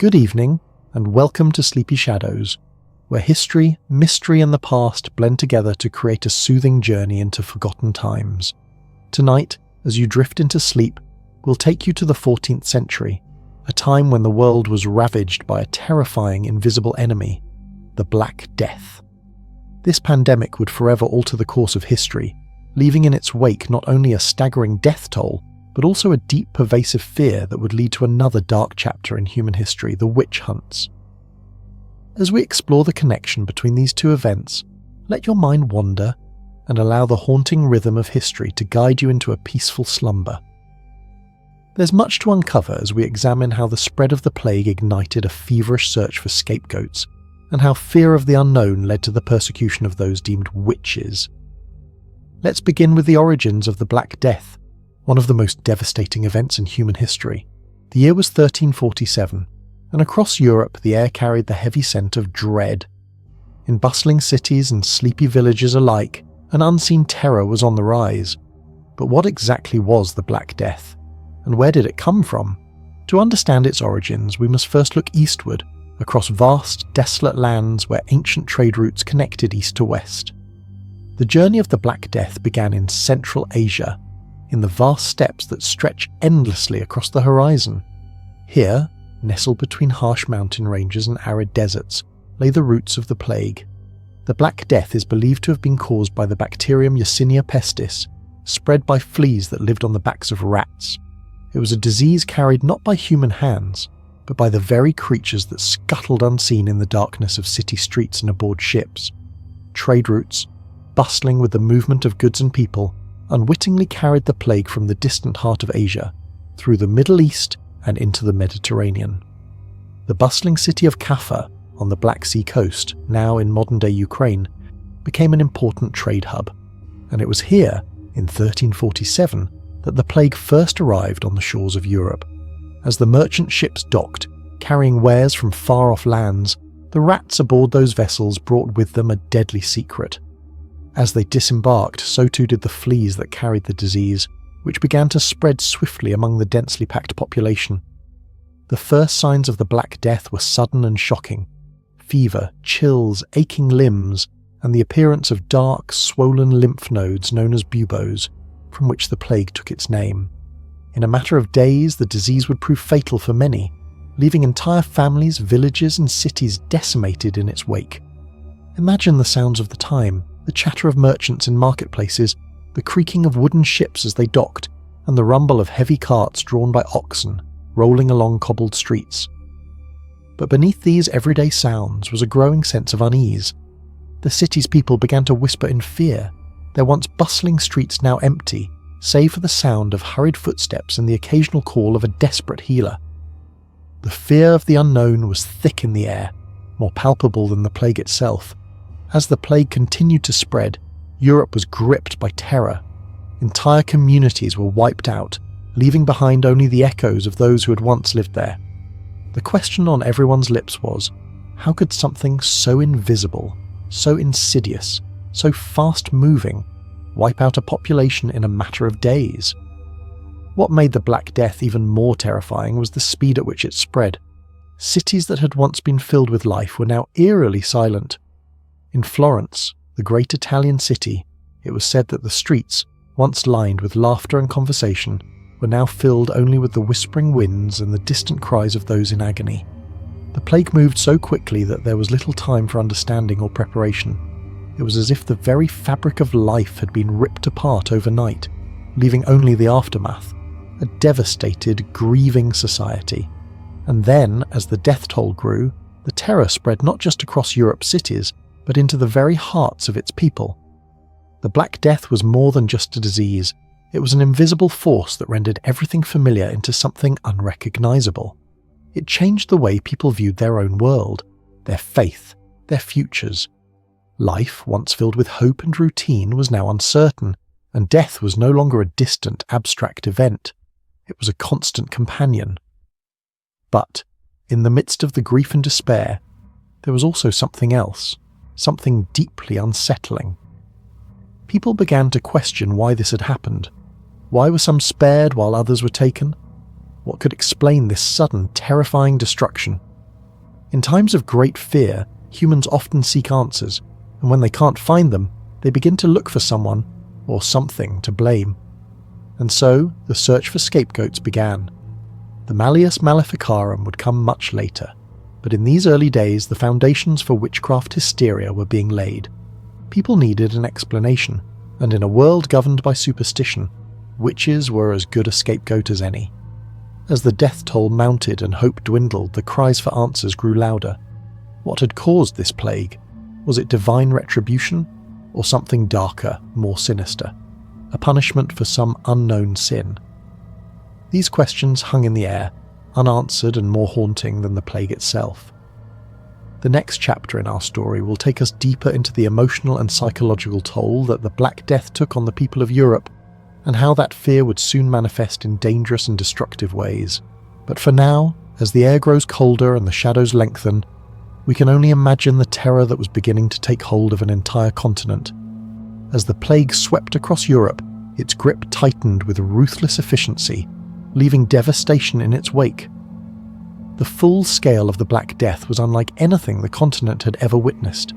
Good evening, and welcome to Sleepy Shadows, where history, mystery and the past blend together to create a soothing journey into forgotten times. Tonight, as you drift into sleep, we'll take you to the 14th century, a time when the world was ravaged by a terrifying invisible enemy, the Black Death. This pandemic would forever alter the course of history, leaving in its wake not only a staggering death toll, but also a deep pervasive fear that would lead to another dark chapter in human history, the witch hunts. As we explore the connection between these two events, let your mind wander and allow the haunting rhythm of history to guide you into a peaceful slumber. There's much to uncover as we examine how the spread of the plague ignited a feverish search for scapegoats, and how fear of the unknown led to the persecution of those deemed witches. Let's begin with the origins of the Black Death, one of the most devastating events in human history. The year was 1347, and across Europe the air carried the heavy scent of dread. In bustling cities and sleepy villages alike, an unseen terror was on the rise. But what exactly was the Black Death, and where did it come from? To understand its origins, we must first look eastward, across vast, desolate lands where ancient trade routes connected east to west. The journey of the Black Death began in Central Asia, in the vast steppes that stretch endlessly across the horizon. Here, nestled between harsh mountain ranges and arid deserts, lay the roots of the plague. The Black Death is believed to have been caused by the bacterium Yersinia pestis, spread by fleas that lived on the backs of rats. It was a disease carried not by human hands, but by the very creatures that scuttled unseen in the darkness of city streets and aboard ships. Trade routes, bustling with the movement of goods and people, unwittingly carried the plague from the distant heart of Asia, through the Middle East and into the Mediterranean. The bustling city of Kaffa, on the Black Sea coast, now in modern-day Ukraine, became an important trade hub, and it was here, in 1347, that the plague first arrived on the shores of Europe. As the merchant ships docked, carrying wares from far-off lands, the rats aboard those vessels brought with them a deadly secret. As they disembarked, so too did the fleas that carried the disease, which began to spread swiftly among the densely packed population. The first signs of the Black Death were sudden and shocking: fever, chills, aching limbs, and the appearance of dark, swollen lymph nodes known as buboes, from which the plague took its name. In a matter of days, the disease would prove fatal for many, leaving entire families, villages, and cities decimated in its wake. Imagine the sounds of the time: the chatter of merchants in marketplaces, the creaking of wooden ships as they docked, and the rumble of heavy carts drawn by oxen, rolling along cobbled streets. But beneath these everyday sounds was a growing sense of unease. The city's people began to whisper in fear, their once bustling streets now empty, save for the sound of hurried footsteps and the occasional call of a desperate healer. The fear of the unknown was thick in the air, more palpable than the plague itself. As the plague continued to spread, Europe was gripped by terror. Entire communities were wiped out, leaving behind only the echoes of those who had once lived there. The question on everyone's lips was, how could something so invisible, so insidious, so fast-moving, wipe out a population in a matter of days? What made the Black Death even more terrifying was the speed at which it spread. Cities that had once been filled with life were now eerily silent. In Florence, the great Italian city, it was said that the streets, once lined with laughter and conversation, were now filled only with the whispering winds and the distant cries of those in agony. The plague moved so quickly that there was little time for understanding or preparation. It was as if the very fabric of life had been ripped apart overnight, leaving only the aftermath, a devastated, grieving society. And then, as the death toll grew, the terror spread not just across Europe's cities, but into the very hearts of its people. The Black Death was more than just a disease. It was an invisible force that rendered everything familiar into something unrecognizable. It changed the way people viewed their own world, their faith, their futures. Life, once filled with hope and routine, was now uncertain, and death was no longer a distant, abstract event. It was a constant companion. But, in the midst of the grief and despair, there was also something else. Something deeply unsettling. People began to question why this had happened. Why were some spared while others were taken? What could explain this sudden, terrifying destruction? In times of great fear, humans often seek answers, and when they can't find them, they begin to look for someone or something to blame. And so, the search for scapegoats began. The Malleus Maleficarum would come much later, but in these early days the foundations for witchcraft hysteria were being laid. People needed an explanation, and in a world governed by superstition, witches were as good a scapegoat as any. As the death toll mounted and hope dwindled, the cries for answers grew louder. What had caused this plague? Was it divine retribution, or something darker, more sinister? A punishment for some unknown sin? These questions hung in the air, unanswered and more haunting than the plague itself. The next chapter in our story will take us deeper into the emotional and psychological toll that the Black Death took on the people of Europe, and how that fear would soon manifest in dangerous and destructive ways. But for now, as the air grows colder and the shadows lengthen, we can only imagine the terror that was beginning to take hold of an entire continent. As the plague swept across Europe, its grip tightened with ruthless efficiency, leaving devastation in its wake. The full scale of the Black Death was unlike anything the continent had ever witnessed.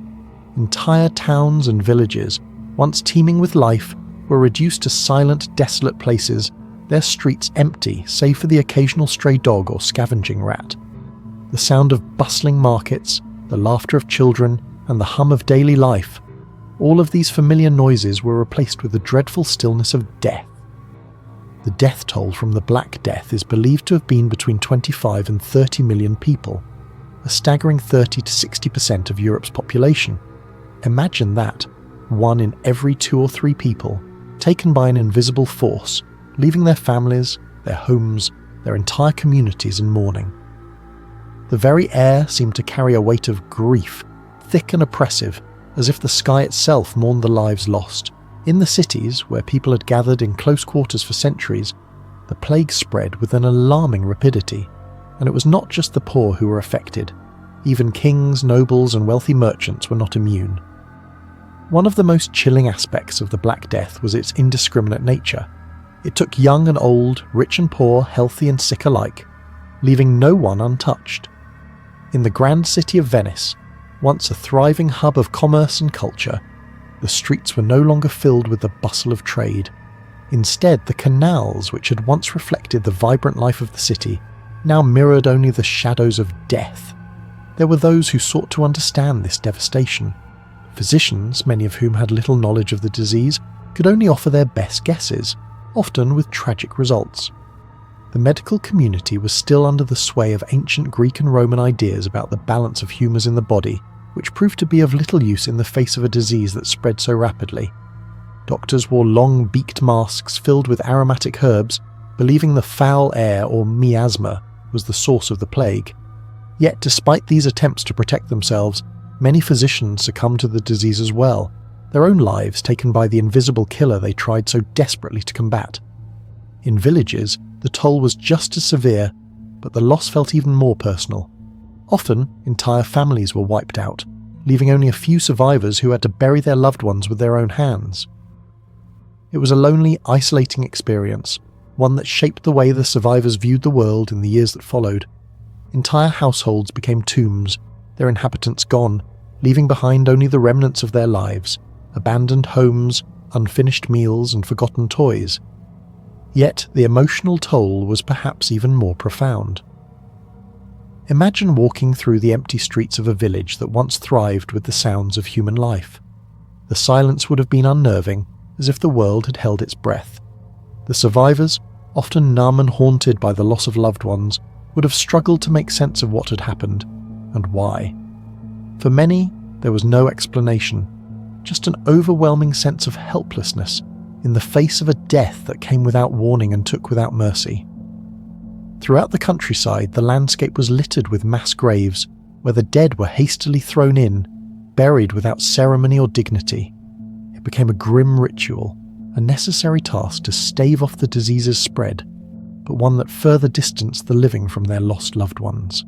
Entire towns and villages, once teeming with life, were reduced to silent, desolate places, their streets empty save for the occasional stray dog or scavenging rat. The sound of bustling markets, the laughter of children, and the hum of daily life, all of these familiar noises were replaced with the dreadful stillness of death. The death toll from the Black Death is believed to have been between 25 and 30 million people, a staggering 30 to 60% of Europe's population. Imagine that, 1 in every 2 or 3 people, taken by an invisible force, leaving their families, their homes, their entire communities in mourning. The very air seemed to carry a weight of grief, thick and oppressive, as if the sky itself mourned the lives lost. In the cities, where people had gathered in close quarters for centuries, the plague spread with an alarming rapidity, and it was not just the poor who were affected. Even kings, nobles, and wealthy merchants were not immune. One of the most chilling aspects of the Black Death was its indiscriminate nature. It took young and old, rich and poor, healthy and sick alike, leaving no one untouched. In the grand city of Venice, once a thriving hub of commerce and culture, the streets were no longer filled with the bustle of trade. Instead, the canals, which had once reflected the vibrant life of the city, now mirrored only the shadows of death. There were those who sought to understand this devastation. Physicians, many of whom had little knowledge of the disease, could only offer their best guesses, often with tragic results. The medical community was still under the sway of ancient Greek and Roman ideas about the balance of humours in the body, which proved to be of little use in the face of a disease that spread so rapidly. Doctors wore long beaked masks filled with aromatic herbs, believing the foul air or miasma was the source of the plague. Yet despite these attempts to protect themselves, many physicians succumbed to the disease as well, their own lives taken by the invisible killer they tried so desperately to combat. In villages, the toll was just as severe, but the loss felt even more personal. Often, entire families were wiped out, leaving only a few survivors who had to bury their loved ones with their own hands. It was a lonely, isolating experience, one that shaped the way the survivors viewed the world in the years that followed. Entire households became tombs, their inhabitants gone, leaving behind only the remnants of their lives, abandoned homes, unfinished meals, and forgotten toys. Yet the emotional toll was perhaps even more profound. Imagine walking through the empty streets of a village that once thrived with the sounds of human life. The silence would have been unnerving, as if the world had held its breath. The survivors, often numb and haunted by the loss of loved ones, would have struggled to make sense of what had happened, and why. For many, there was no explanation, just an overwhelming sense of helplessness in the face of a death that came without warning and took without mercy. Throughout the countryside, the landscape was littered with mass graves, where the dead were hastily thrown in, buried without ceremony or dignity. It became a grim ritual, a necessary task to stave off the disease's spread, but one that further distanced the living from their lost loved ones.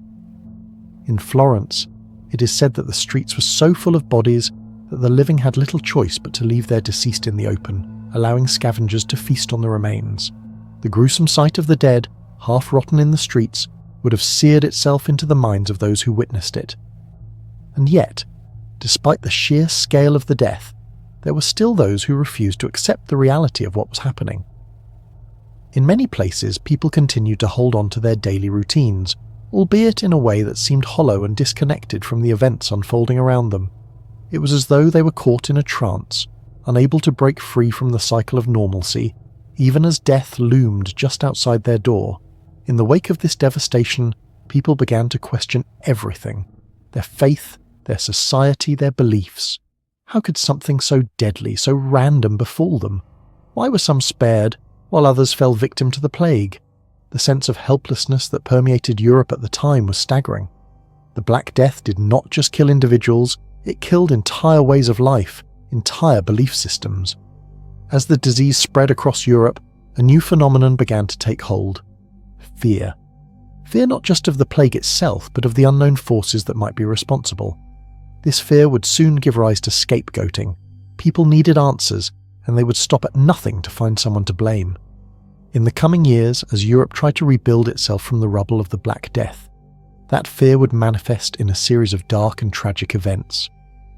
In Florence, it is said that the streets were so full of bodies that the living had little choice but to leave their deceased in the open, allowing scavengers to feast on the remains. The gruesome sight of the dead, half rotten in the streets, would have seared itself into the minds of those who witnessed it. And yet, despite the sheer scale of the death, there were still those who refused to accept the reality of what was happening. In many places, people continued to hold on to their daily routines, albeit in a way that seemed hollow and disconnected from the events unfolding around them. It was as though they were caught in a trance, unable to break free from the cycle of normalcy, even as death loomed just outside their door. In the wake of this devastation, people began to question everything: their faith, their society, their beliefs. How could something so deadly, so random befall them? Why were some spared, while others fell victim to the plague? The sense of helplessness that permeated Europe at the time was staggering. The Black Death did not just kill individuals, it killed entire ways of life, entire belief systems. As the disease spread across Europe, a new phenomenon began to take hold: fear. Fear not just of the plague itself, but of the unknown forces that might be responsible. This fear would soon give rise to scapegoating. People needed answers, and they would stop at nothing to find someone to blame. In the coming years, as Europe tried to rebuild itself from the rubble of the Black Death, that fear would manifest in a series of dark and tragic events.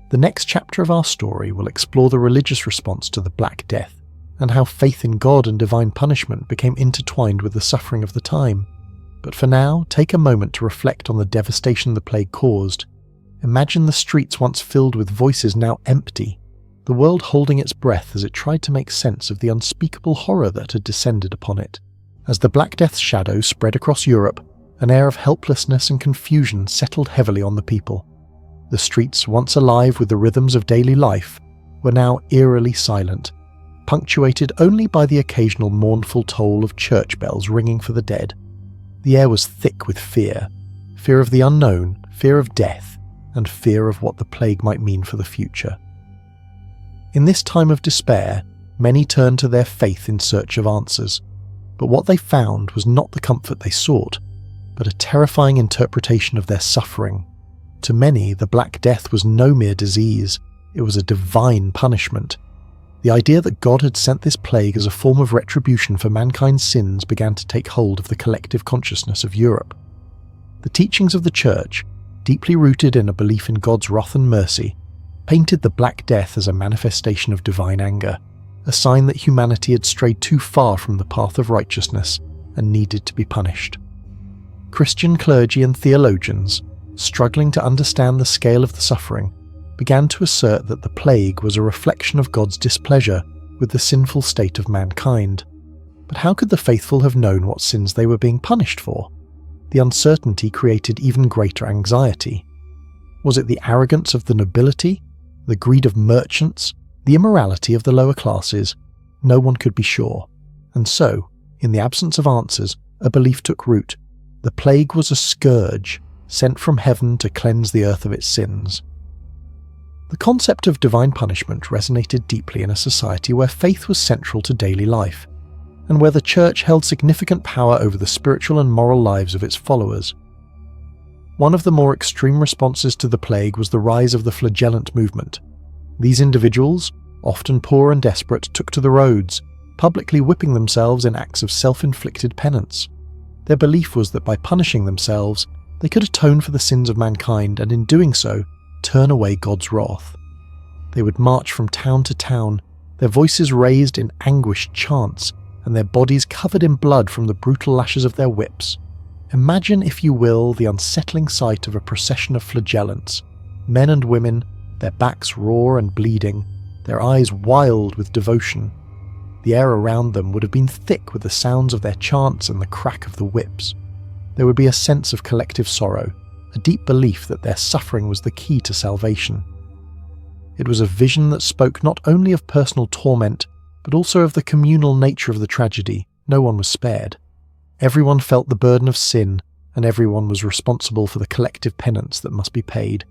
The next chapter of our story will explore the religious response to the Black Death, and how faith in God and divine punishment became intertwined with the suffering of the time. But for now, take a moment to reflect on the devastation the plague caused. Imagine the streets once filled with voices now empty, the world holding its breath as it tried to make sense of the unspeakable horror that had descended upon it. As the Black Death's shadow spread across Europe, an air of helplessness and confusion settled heavily on the people. The streets, once alive with the rhythms of daily life, were now eerily silent, punctuated only by the occasional mournful toll of church bells ringing for the dead. The air was thick with fear of the unknown, fear of death, and fear of what the plague might mean for the future. In this time of despair, many turned to their faith in search of answers, but what they found was not the comfort they sought, but a terrifying interpretation of their suffering. To many, the Black Death was no mere disease, it was a divine punishment. The idea that God had sent this plague as a form of retribution for mankind's sins began to take hold of the collective consciousness of Europe. The teachings of the Church, deeply rooted in a belief in God's wrath and mercy, painted the Black Death as a manifestation of divine anger, a sign that humanity had strayed too far from the path of righteousness and needed to be punished. Christian clergy and theologians, struggling to understand the scale of the suffering, began to assert that the plague was a reflection of God's displeasure with the sinful state of mankind. But how could the faithful have known what sins they were being punished for? The uncertainty created even greater anxiety. Was it the arrogance of the nobility, the greed of merchants, the immorality of the lower classes? No one could be sure. And so, in the absence of answers, a belief took root. The plague was a scourge, sent from heaven to cleanse the earth of its sins. The concept of divine punishment resonated deeply in a society where faith was central to daily life, and where the Church held significant power over the spiritual and moral lives of its followers. One of the more extreme responses to the plague was the rise of the flagellant movement. These individuals, often poor and desperate, took to the roads, publicly whipping themselves in acts of self-inflicted penance. Their belief was that by punishing themselves, they could atone for the sins of mankind and in doing so, turn away God's wrath. They would march from town to town, their voices raised in anguished chants, and their bodies covered in blood from the brutal lashes of their whips. Imagine, if you will, the unsettling sight of a procession of flagellants, men and women, their backs raw and bleeding, their eyes wild with devotion. The air around them would have been thick with the sounds of their chants and the crack of the whips. There would be a sense of collective sorrow, a deep belief that their suffering was the key to salvation. It was a vision that spoke not only of personal torment, but also of the communal nature of the tragedy. No one was spared. Everyone felt the burden of sin, and everyone was responsible for the collective penance that must be paid.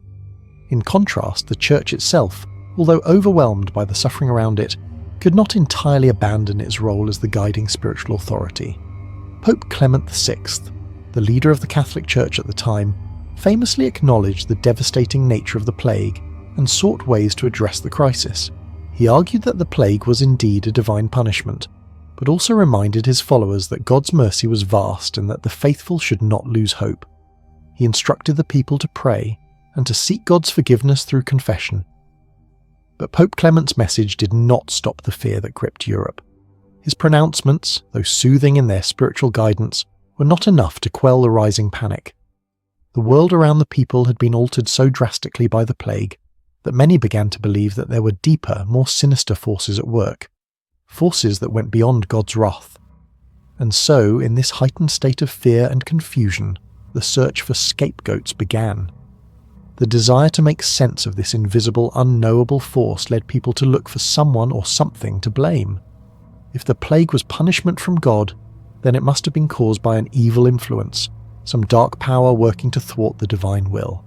In contrast, the Church itself, although overwhelmed by the suffering around it, could not entirely abandon its role as the guiding spiritual authority. Pope Clement VI, the leader of the Catholic Church at the time, famously acknowledged the devastating nature of the plague and sought ways to address the crisis. He argued that the plague was indeed a divine punishment, but also reminded his followers that God's mercy was vast and that the faithful should not lose hope. He instructed the people to pray and to seek God's forgiveness through confession. But Pope Clement's message did not stop the fear that gripped Europe. His pronouncements, though soothing in their spiritual guidance, were not enough to quell the rising panic. The world around the people had been altered so drastically by the plague that many began to believe that there were deeper, more sinister forces at work, forces that went beyond God's wrath. And so, in this heightened state of fear and confusion, the search for scapegoats began. The desire to make sense of this invisible, unknowable force led people to look for someone or something to blame. If the plague was punishment from God, then it must have been caused by an evil influence, some dark power working to thwart the divine will.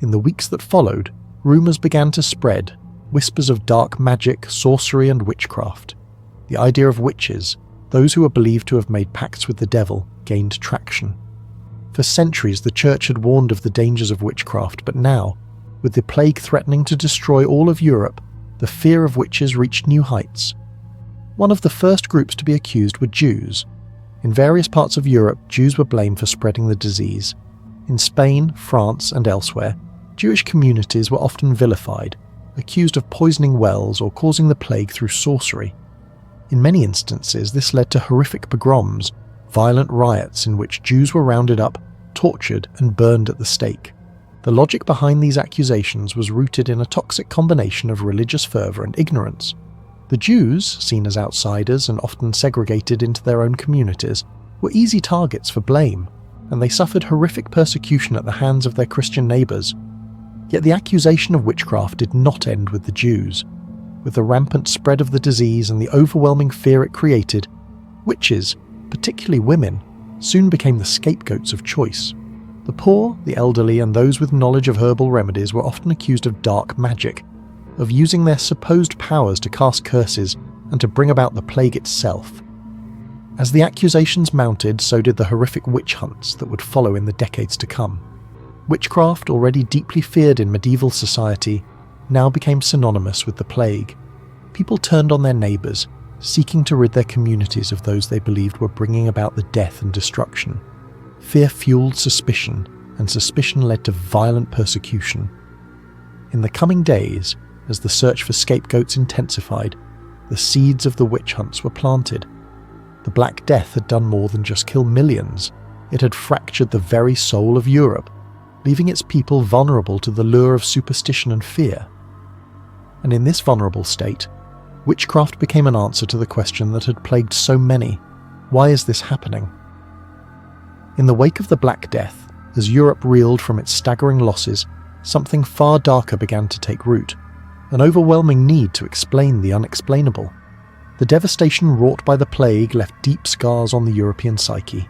In the weeks that followed, rumours began to spread, whispers of dark magic, sorcery and witchcraft. The idea of witches, those who were believed to have made pacts with the devil, gained traction. For centuries the Church had warned of the dangers of witchcraft, but now, with the plague threatening to destroy all of Europe, the fear of witches reached new heights. One of the first groups to be accused were Jews. In various parts of Europe, Jews were blamed for spreading the disease. In Spain, France, and elsewhere, Jewish communities were often vilified, accused of poisoning wells or causing the plague through sorcery. In many instances, this led to horrific pogroms, violent riots in which Jews were rounded up, tortured, and burned at the stake. The logic behind these accusations was rooted in a toxic combination of religious fervour and ignorance. The Jews, seen as outsiders and often segregated into their own communities, were easy targets for blame, and they suffered horrific persecution at the hands of their Christian neighbours. Yet the accusation of witchcraft did not end with the Jews. With the rampant spread of the disease and the overwhelming fear it created, witches, particularly women, soon became the scapegoats of choice. The poor, the elderly, and those with knowledge of herbal remedies were often accused of dark magic, of using their supposed powers to cast curses and to bring about the plague itself. As the accusations mounted, so did the horrific witch hunts that would follow in the decades to come. Witchcraft, already deeply feared in medieval society, now became synonymous with the plague. People turned on their neighbours, seeking to rid their communities of those they believed were bringing about the death and destruction. Fear fueled suspicion, and suspicion led to violent persecution. In the coming days, as the search for scapegoats intensified, the seeds of the witch hunts were planted. The Black Death had done more than just kill millions. It had fractured the very soul of Europe, leaving its people vulnerable to the lure of superstition and fear. And in this vulnerable state, witchcraft became an answer to the question that had plagued so many: why is this happening? In the wake of the Black Death, as Europe reeled from its staggering losses, something far darker began to take root, an overwhelming need to explain the unexplainable. The devastation wrought by the plague left deep scars on the European psyche.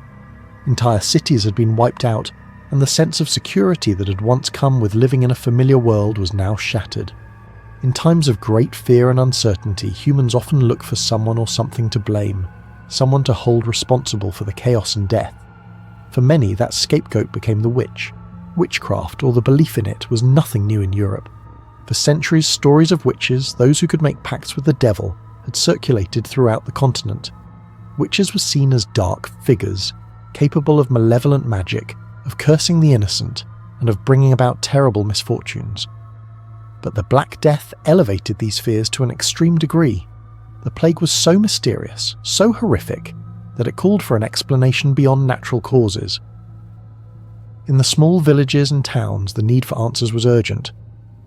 Entire cities had been wiped out, and the sense of security that had once come with living in a familiar world was now shattered. In times of great fear and uncertainty, humans often look for someone or something to blame, someone to hold responsible for the chaos and death. For many, that scapegoat became the witch. Witchcraft, or the belief in it, was nothing new in Europe. For centuries, stories of witches, those who could make pacts with the devil, had circulated throughout the continent. Witches were seen as dark figures, capable of malevolent magic, of cursing the innocent, and of bringing about terrible misfortunes. But the Black Death elevated these fears to an extreme degree. The plague was so mysterious, so horrific, that it called for an explanation beyond natural causes. In the small villages and towns, the need for answers was urgent.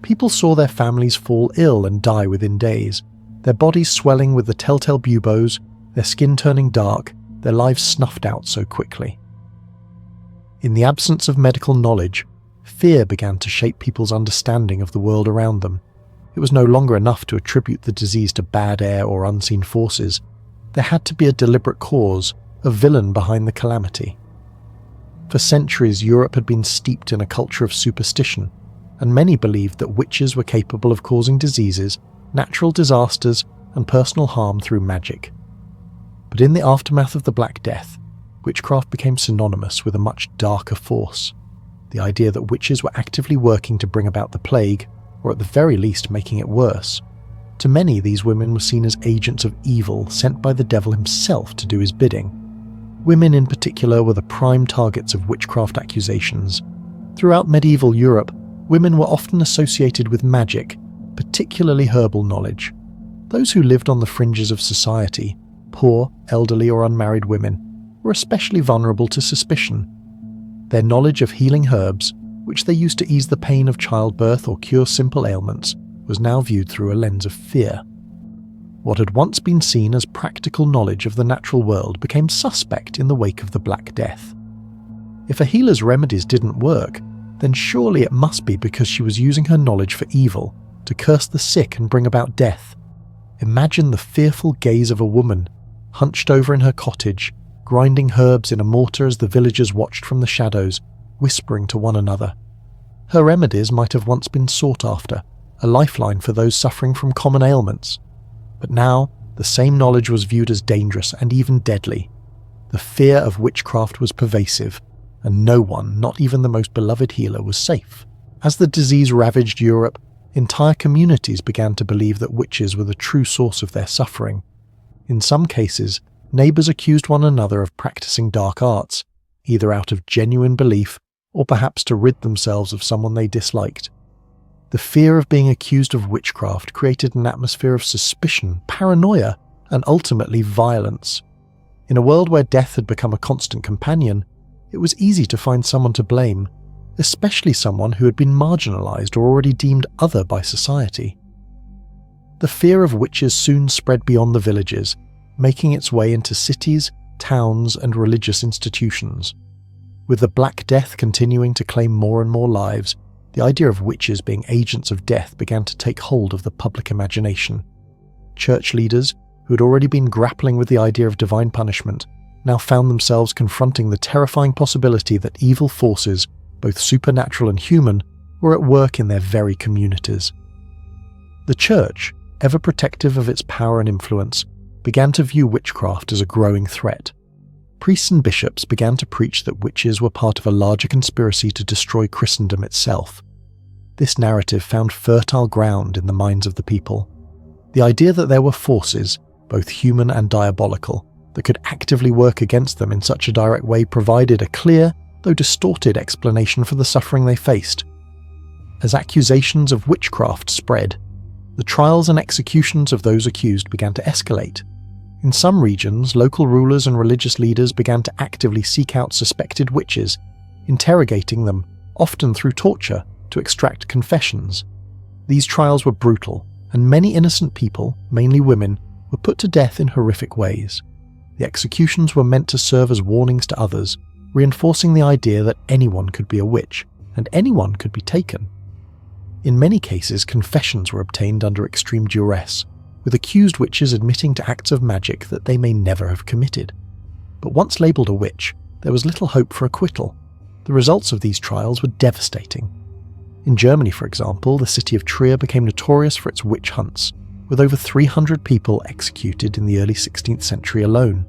People saw their families fall ill and die within days, their bodies swelling with the telltale buboes, their skin turning dark, their lives snuffed out so quickly. In the absence of medical knowledge, fear began to shape people's understanding of the world around them. It was no longer enough to attribute the disease to bad air or unseen forces. There had to be a deliberate cause, a villain behind the calamity. For centuries, Europe had been steeped in a culture of superstition, and many believed that witches were capable of causing diseases, natural disasters, and personal harm through magic. But in the aftermath of the Black Death, witchcraft became synonymous with a much darker force. The idea that witches were actively working to bring about the plague, or at the very least making it worse. To many, these women were seen as agents of evil sent by the devil himself to do his bidding. Women in particular were the prime targets of witchcraft accusations. Throughout medieval Europe, women were often associated with magic, particularly herbal knowledge. Those who lived on the fringes of society, poor, elderly or unmarried women, were especially vulnerable to suspicion. Their knowledge of healing herbs, which they used to ease the pain of childbirth or cure simple ailments, was now viewed through a lens of fear. What had once been seen as practical knowledge of the natural world became suspect in the wake of the Black Death. If a healer's remedies didn't work, then surely it must be because she was using her knowledge for evil, to curse the sick and bring about death. Imagine the fearful gaze of a woman, hunched over in her cottage, grinding herbs in a mortar as the villagers watched from the shadows, whispering to one another. Her remedies might have once been sought after, a lifeline for those suffering from common ailments. But now, the same knowledge was viewed as dangerous and even deadly. The fear of witchcraft was pervasive, and no one, not even the most beloved healer, was safe. As the disease ravaged Europe, entire communities began to believe that witches were the true source of their suffering. In some cases, neighbours accused one another of practicing dark arts, either out of genuine belief or perhaps to rid themselves of someone they disliked. The fear of being accused of witchcraft created an atmosphere of suspicion, paranoia, and ultimately violence. In a world where death had become a constant companion, it was easy to find someone to blame, especially someone who had been marginalized or already deemed other by society. The fear of witches soon spread beyond the villages, making its way into cities, towns, and religious institutions. With the Black Death continuing to claim more and more lives, the idea of witches being agents of death began to take hold of the public imagination. Church leaders, who had already been grappling with the idea of divine punishment, now found themselves confronting the terrifying possibility that evil forces, both supernatural and human, were at work in their very communities. The Church, ever protective of its power and influence, began to view witchcraft as a growing threat. Priests and bishops began to preach that witches were part of a larger conspiracy to destroy Christendom itself. This narrative found fertile ground in the minds of the people. The idea that there were forces, both human and diabolical, that could actively work against them in such a direct way provided a clear, though distorted explanation for the suffering they faced. As accusations of witchcraft spread, the trials and executions of those accused began to escalate. In some regions, local rulers and religious leaders began to actively seek out suspected witches, interrogating them, often through torture, to extract confessions. These trials were brutal, and many innocent people, mainly women, were put to death in horrific ways. The executions were meant to serve as warnings to others, reinforcing the idea that anyone could be a witch, and anyone could be taken. In many cases, confessions were obtained under extreme duress, with accused witches admitting to acts of magic that they may never have committed. But once labelled a witch, there was little hope for acquittal. The results of these trials were devastating. In Germany, for example, the city of Trier became notorious for its witch hunts, with over 300 people executed in the early 16th century alone.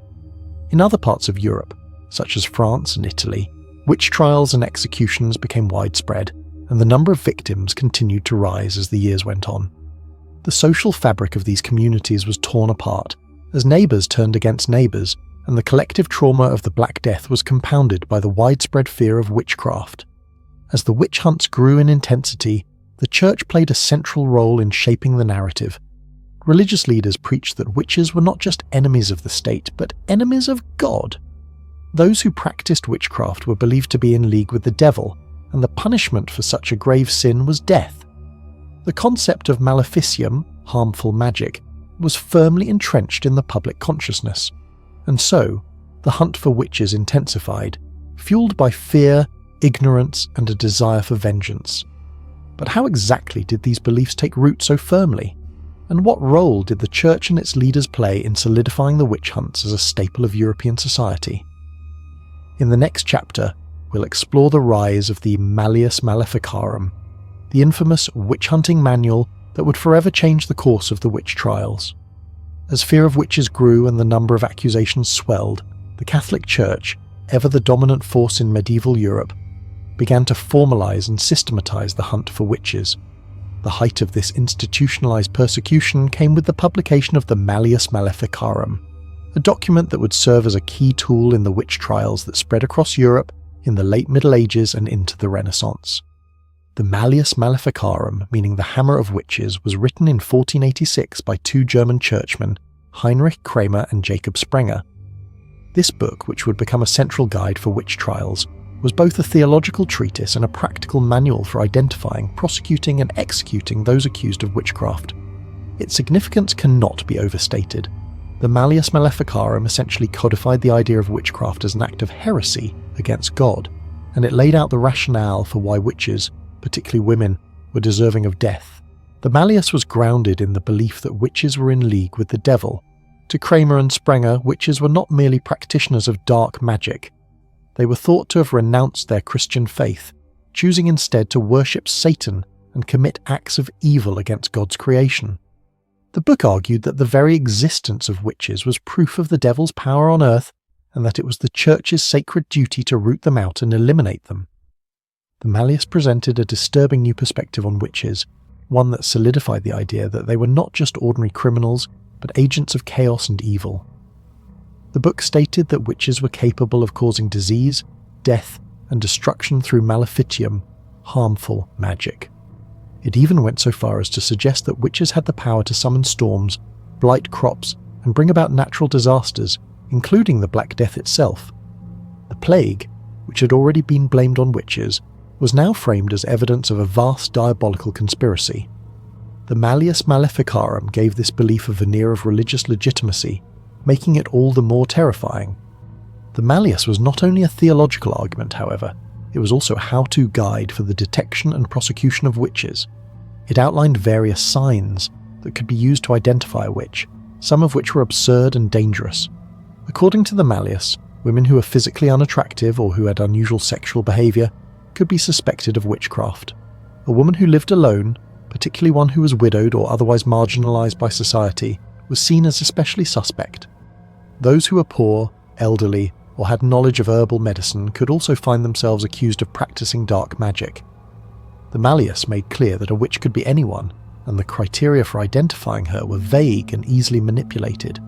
In other parts of Europe, such as France and Italy, witch trials and executions became widespread, and the number of victims continued to rise as the years went on. The social fabric of these communities was torn apart, as neighbours turned against neighbours, and the collective trauma of the Black Death was compounded by the widespread fear of witchcraft. As the witch hunts grew in intensity, the Church played a central role in shaping the narrative. Religious leaders preached that witches were not just enemies of the state, but enemies of God. Those who practiced witchcraft were believed to be in league with the devil, and the punishment for such a grave sin was death. The concept of maleficium, harmful magic, was firmly entrenched in the public consciousness, and so the hunt for witches intensified, fueled by fear, ignorance, and a desire for vengeance. But how exactly did these beliefs take root so firmly? And what role did the Church and its leaders play in solidifying the witch hunts as a staple of European society? In the next chapter, we'll explore the rise of the Malleus Maleficarum, the infamous witch-hunting manual that would forever change the course of the witch trials. As fear of witches grew and the number of accusations swelled, the Catholic Church, ever the dominant force in medieval Europe, began to formalize and systematize the hunt for witches. The height of this institutionalized persecution came with the publication of the Malleus Maleficarum, a document that would serve as a key tool in the witch trials that spread across Europe in the late Middle Ages and into the Renaissance. The Malleus Maleficarum, meaning the Hammer of Witches, was written in 1486 by two German churchmen, Heinrich Kramer and Jacob Sprenger. This book, which would become a central guide for witch trials, was both a theological treatise and a practical manual for identifying, prosecuting and executing those accused of witchcraft. Its significance cannot be overstated. The Malleus Maleficarum essentially codified the idea of witchcraft as an act of heresy against God, and it laid out the rationale for why witches, particularly women, were deserving of death. The Malleus was grounded in the belief that witches were in league with the devil. To Kramer and Sprenger, witches were not merely practitioners of dark magic. They were thought to have renounced their Christian faith, choosing instead to worship Satan and commit acts of evil against God's creation. The book argued that the very existence of witches was proof of the devil's power on earth, and that it was the Church's sacred duty to root them out and eliminate them. The Malleus presented a disturbing new perspective on witches, one that solidified the idea that they were not just ordinary criminals, but agents of chaos and evil. The book stated that witches were capable of causing disease, death, and destruction through maleficium, harmful magic. It even went so far as to suggest that witches had the power to summon storms, blight crops, and bring about natural disasters, including the Black Death itself. The plague, which had already been blamed on witches, was now framed as evidence of a vast diabolical conspiracy. The Malleus Maleficarum gave this belief a veneer of religious legitimacy, making it all the more terrifying. The Malleus was not only a theological argument, however, it was also a how-to guide for the detection and prosecution of witches. It outlined various signs that could be used to identify a witch, some of which were absurd and dangerous. According to the Malleus, women who were physically unattractive or who had unusual sexual behaviour could be suspected of witchcraft. A woman who lived alone, particularly one who was widowed or otherwise marginalised by society, was seen as especially suspect. Those who were poor, elderly, or had knowledge of herbal medicine could also find themselves accused of practicing dark magic. The Malleus made clear that a witch could be anyone, and the criteria for identifying her were vague and easily manipulated.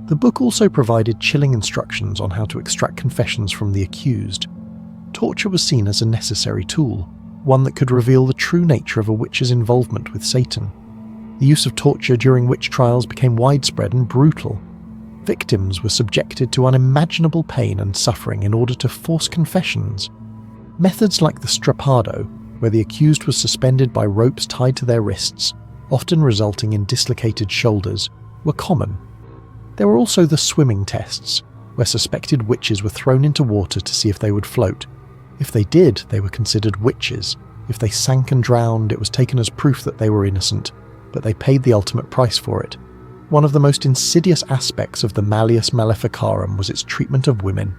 The book also provided chilling instructions on how to extract confessions from the accused. Torture was seen as a necessary tool, one that could reveal the true nature of a witch's involvement with Satan. The use of torture during witch trials became widespread and brutal. Victims were subjected to unimaginable pain and suffering in order to force confessions. Methods like the strappado, where the accused was suspended by ropes tied to their wrists, often resulting in dislocated shoulders, were common. There were also the swimming tests, where suspected witches were thrown into water to see if they would float. If they did, they were considered witches. If they sank and drowned, it was taken as proof that they were innocent, but they paid the ultimate price for it. One of the most insidious aspects of the Malleus Maleficarum was its treatment of women.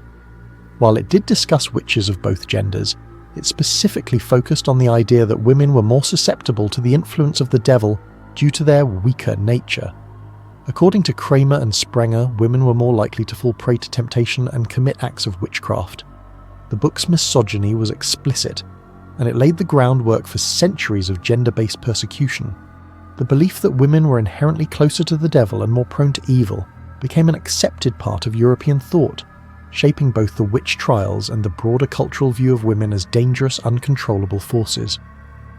While it did discuss witches of both genders, it specifically focused on the idea that women were more susceptible to the influence of the devil due to their weaker nature. According to Kramer and Sprenger, women were more likely to fall prey to temptation and commit acts of witchcraft. The book's misogyny was explicit, and it laid the groundwork for centuries of gender-based persecution. The belief that women were inherently closer to the devil and more prone to evil became an accepted part of European thought, shaping both the witch trials and the broader cultural view of women as dangerous, uncontrollable forces.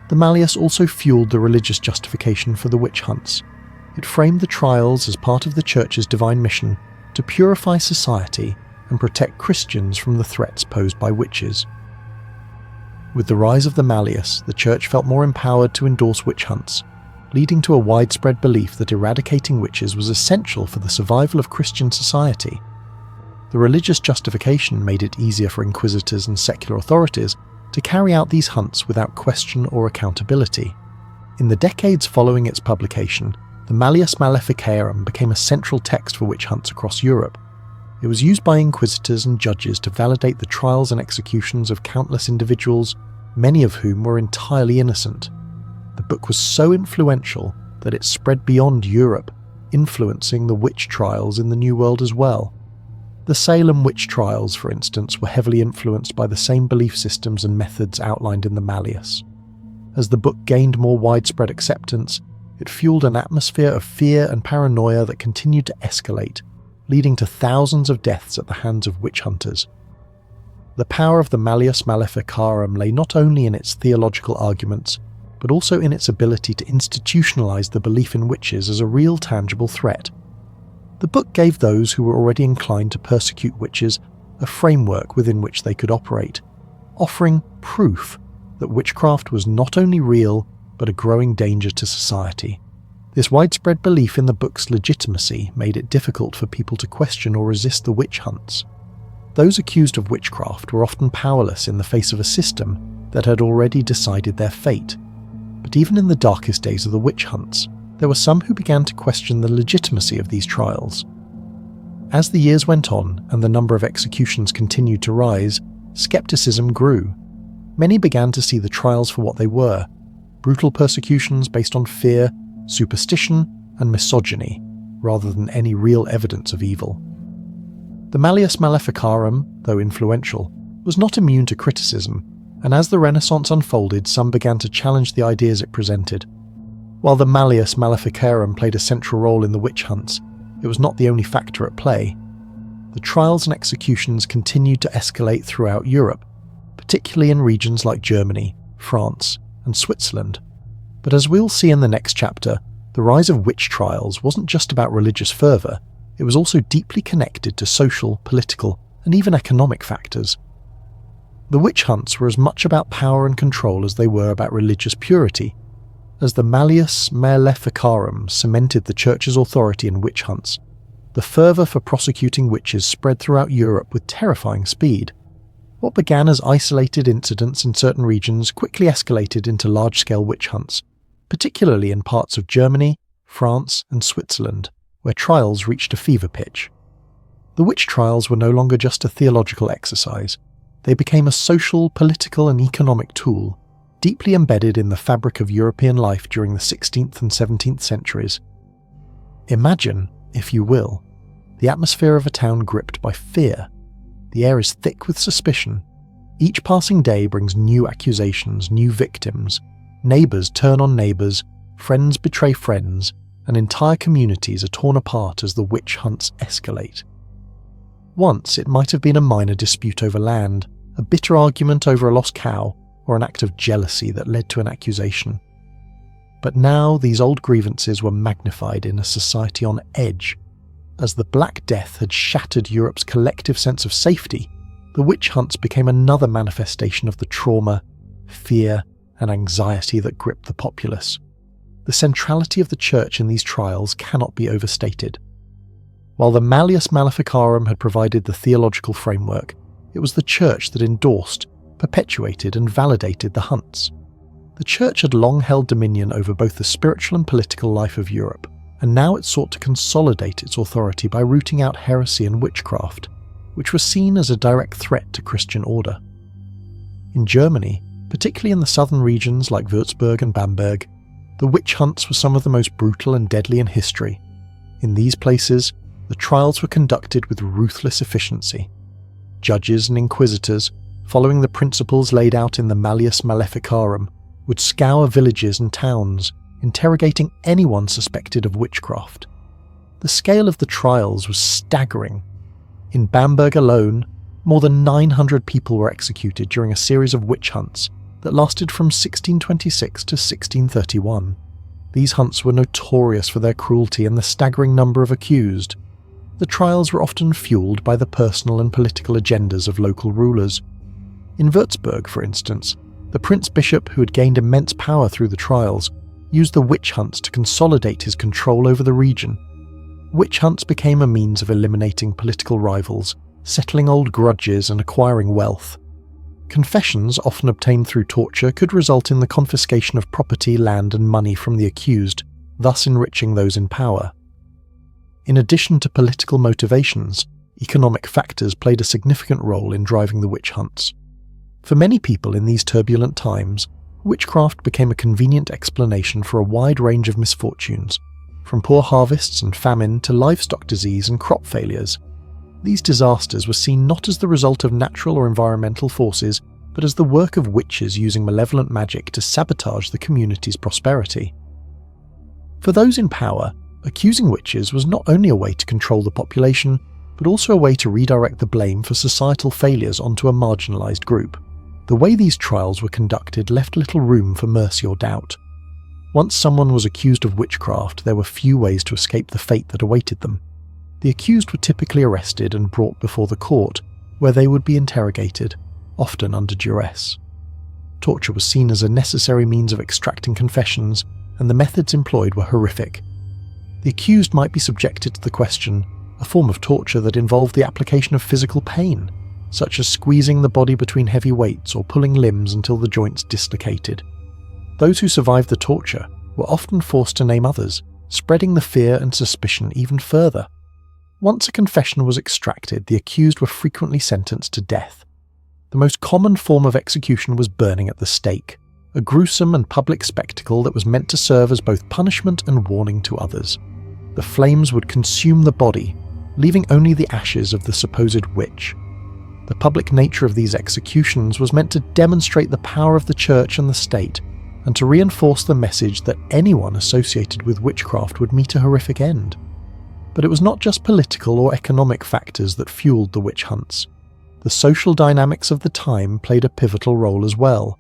The Malleus also fueled the religious justification for the witch hunts. It framed the trials as part of the Church's divine mission to purify society and protect Christians from the threats posed by witches. With the rise of the Malleus, the Church felt more empowered to endorse witch hunts, leading to a widespread belief that eradicating witches was essential for the survival of Christian society. The religious justification made it easier for inquisitors and secular authorities to carry out these hunts without question or accountability. In the decades following its publication, the Malleus Maleficarum became a central text for witch hunts across Europe. It was used by inquisitors and judges to validate the trials and executions of countless individuals, many of whom were entirely innocent. The book was so influential that it spread beyond Europe, influencing the witch trials in the New World as well. The Salem witch trials, for instance, were heavily influenced by the same belief systems and methods outlined in the Malleus. As the book gained more widespread acceptance, it fueled an atmosphere of fear and paranoia that continued to escalate, leading to thousands of deaths at the hands of witch hunters. The power of the Malleus Maleficarum lay not only in its theological arguments, but also in its ability to institutionalize the belief in witches as a real tangible threat. The book gave those who were already inclined to persecute witches a framework within which they could operate, offering proof that witchcraft was not only real, but a growing danger to society. This widespread belief in the book's legitimacy made it difficult for people to question or resist the witch hunts. Those accused of witchcraft were often powerless in the face of a system that had already decided their fate. But even in the darkest days of the witch hunts, there were some who began to question the legitimacy of these trials. As the years went on and the number of executions continued to rise, skepticism grew. Many began to see the trials for what they were: brutal persecutions based on fear, superstition, and misogyny, rather than any real evidence of evil. The Malleus Maleficarum, though influential, was not immune to criticism, and as the Renaissance unfolded, some began to challenge the ideas it presented. While the Malleus Maleficarum played a central role in the witch hunts, it was not the only factor at play. The trials and executions continued to escalate throughout Europe, particularly in regions like Germany, France, and Switzerland. But as we'll see in the next chapter, the rise of witch trials wasn't just about religious fervour, it was also deeply connected to social, political, and even economic factors. The witch hunts were as much about power and control as they were about religious purity. As the Malleus Maleficarum cemented the Church's authority in witch hunts, the fervour for prosecuting witches spread throughout Europe with terrifying speed. What began as isolated incidents in certain regions quickly escalated into large-scale witch hunts, particularly in parts of Germany, France, and Switzerland, where trials reached a fever pitch. The witch trials were no longer just a theological exercise. They became a social, political, and economic tool, deeply embedded in the fabric of European life during the 16th and 17th centuries. Imagine, if you will, the atmosphere of a town gripped by fear. The air is thick with suspicion. Each passing day brings new accusations, new victims. Neighbours turn on neighbours, friends betray friends, and entire communities are torn apart as the witch hunts escalate. Once it might have been a minor dispute over land, a bitter argument over a lost cow, or an act of jealousy that led to an accusation. But now these old grievances were magnified in a society on edge. As the Black Death had shattered Europe's collective sense of safety, the witch hunts became another manifestation of the trauma, fear, and anxiety that gripped the populace. The centrality of the Church in these trials cannot be overstated. While the Malleus Maleficarum had provided the theological framework, it was the Church that endorsed, perpetuated, and validated the hunts. The Church had long held dominion over both the spiritual and political life of Europe, and now it sought to consolidate its authority by rooting out heresy and witchcraft, which was seen as a direct threat to Christian order. In Germany, particularly in the southern regions like Würzburg and Bamberg, the witch hunts were some of the most brutal and deadly in history. In these places, the trials were conducted with ruthless efficiency. Judges and inquisitors, following the principles laid out in the Malleus Maleficarum, would scour villages and towns, interrogating anyone suspected of witchcraft. The scale of the trials was staggering. In Bamberg alone, more than 900 people were executed during a series of witch hunts that lasted from 1626 to 1631. These hunts were notorious for their cruelty and the staggering number of accused. The trials were often fueled by the personal and political agendas of local rulers. In Würzburg, for instance, the prince-bishop who had gained immense power through the trials used the witch hunts to consolidate his control over the region. Witch hunts became a means of eliminating political rivals, settling old grudges, and acquiring wealth. Confessions, often obtained through torture, could result in the confiscation of property, land, and money from the accused, thus enriching those in power. In addition to political motivations, economic factors played a significant role in driving the witch hunts. For many people in these turbulent times, witchcraft became a convenient explanation for a wide range of misfortunes, from poor harvests and famine to livestock disease and crop failures. These disasters were seen not as the result of natural or environmental forces, but as the work of witches using malevolent magic to sabotage the community's prosperity. For those in power, accusing witches was not only a way to control the population, but also a way to redirect the blame for societal failures onto a marginalised group. The way these trials were conducted left little room for mercy or doubt. Once someone was accused of witchcraft, there were few ways to escape the fate that awaited them. The accused were typically arrested and brought before the court, where they would be interrogated, often under duress. Torture was seen as a necessary means of extracting confessions, and the methods employed were horrific. The accused might be subjected to the question, a form of torture that involved the application of physical pain, such as squeezing the body between heavy weights or pulling limbs until the joints dislocated. Those who survived the torture were often forced to name others, spreading the fear and suspicion even further. Once a confession was extracted, the accused were frequently sentenced to death. The most common form of execution was burning at the stake, a gruesome and public spectacle that was meant to serve as both punishment and warning to others. The flames would consume the body, leaving only the ashes of the supposed witch. The public nature of these executions was meant to demonstrate the power of the church and the state, and to reinforce the message that anyone associated with witchcraft would meet a horrific end. But it was not just political or economic factors that fueled the witch hunts. The social dynamics of the time played a pivotal role as well.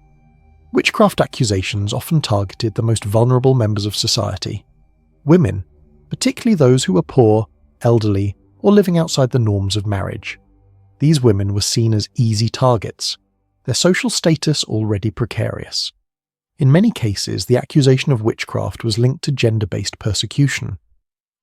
Witchcraft accusations often targeted the most vulnerable members of society. Women, particularly those who were poor, elderly, or living outside the norms of marriage. These women were seen as easy targets, their social status already precarious. In many cases, the accusation of witchcraft was linked to gender-based persecution.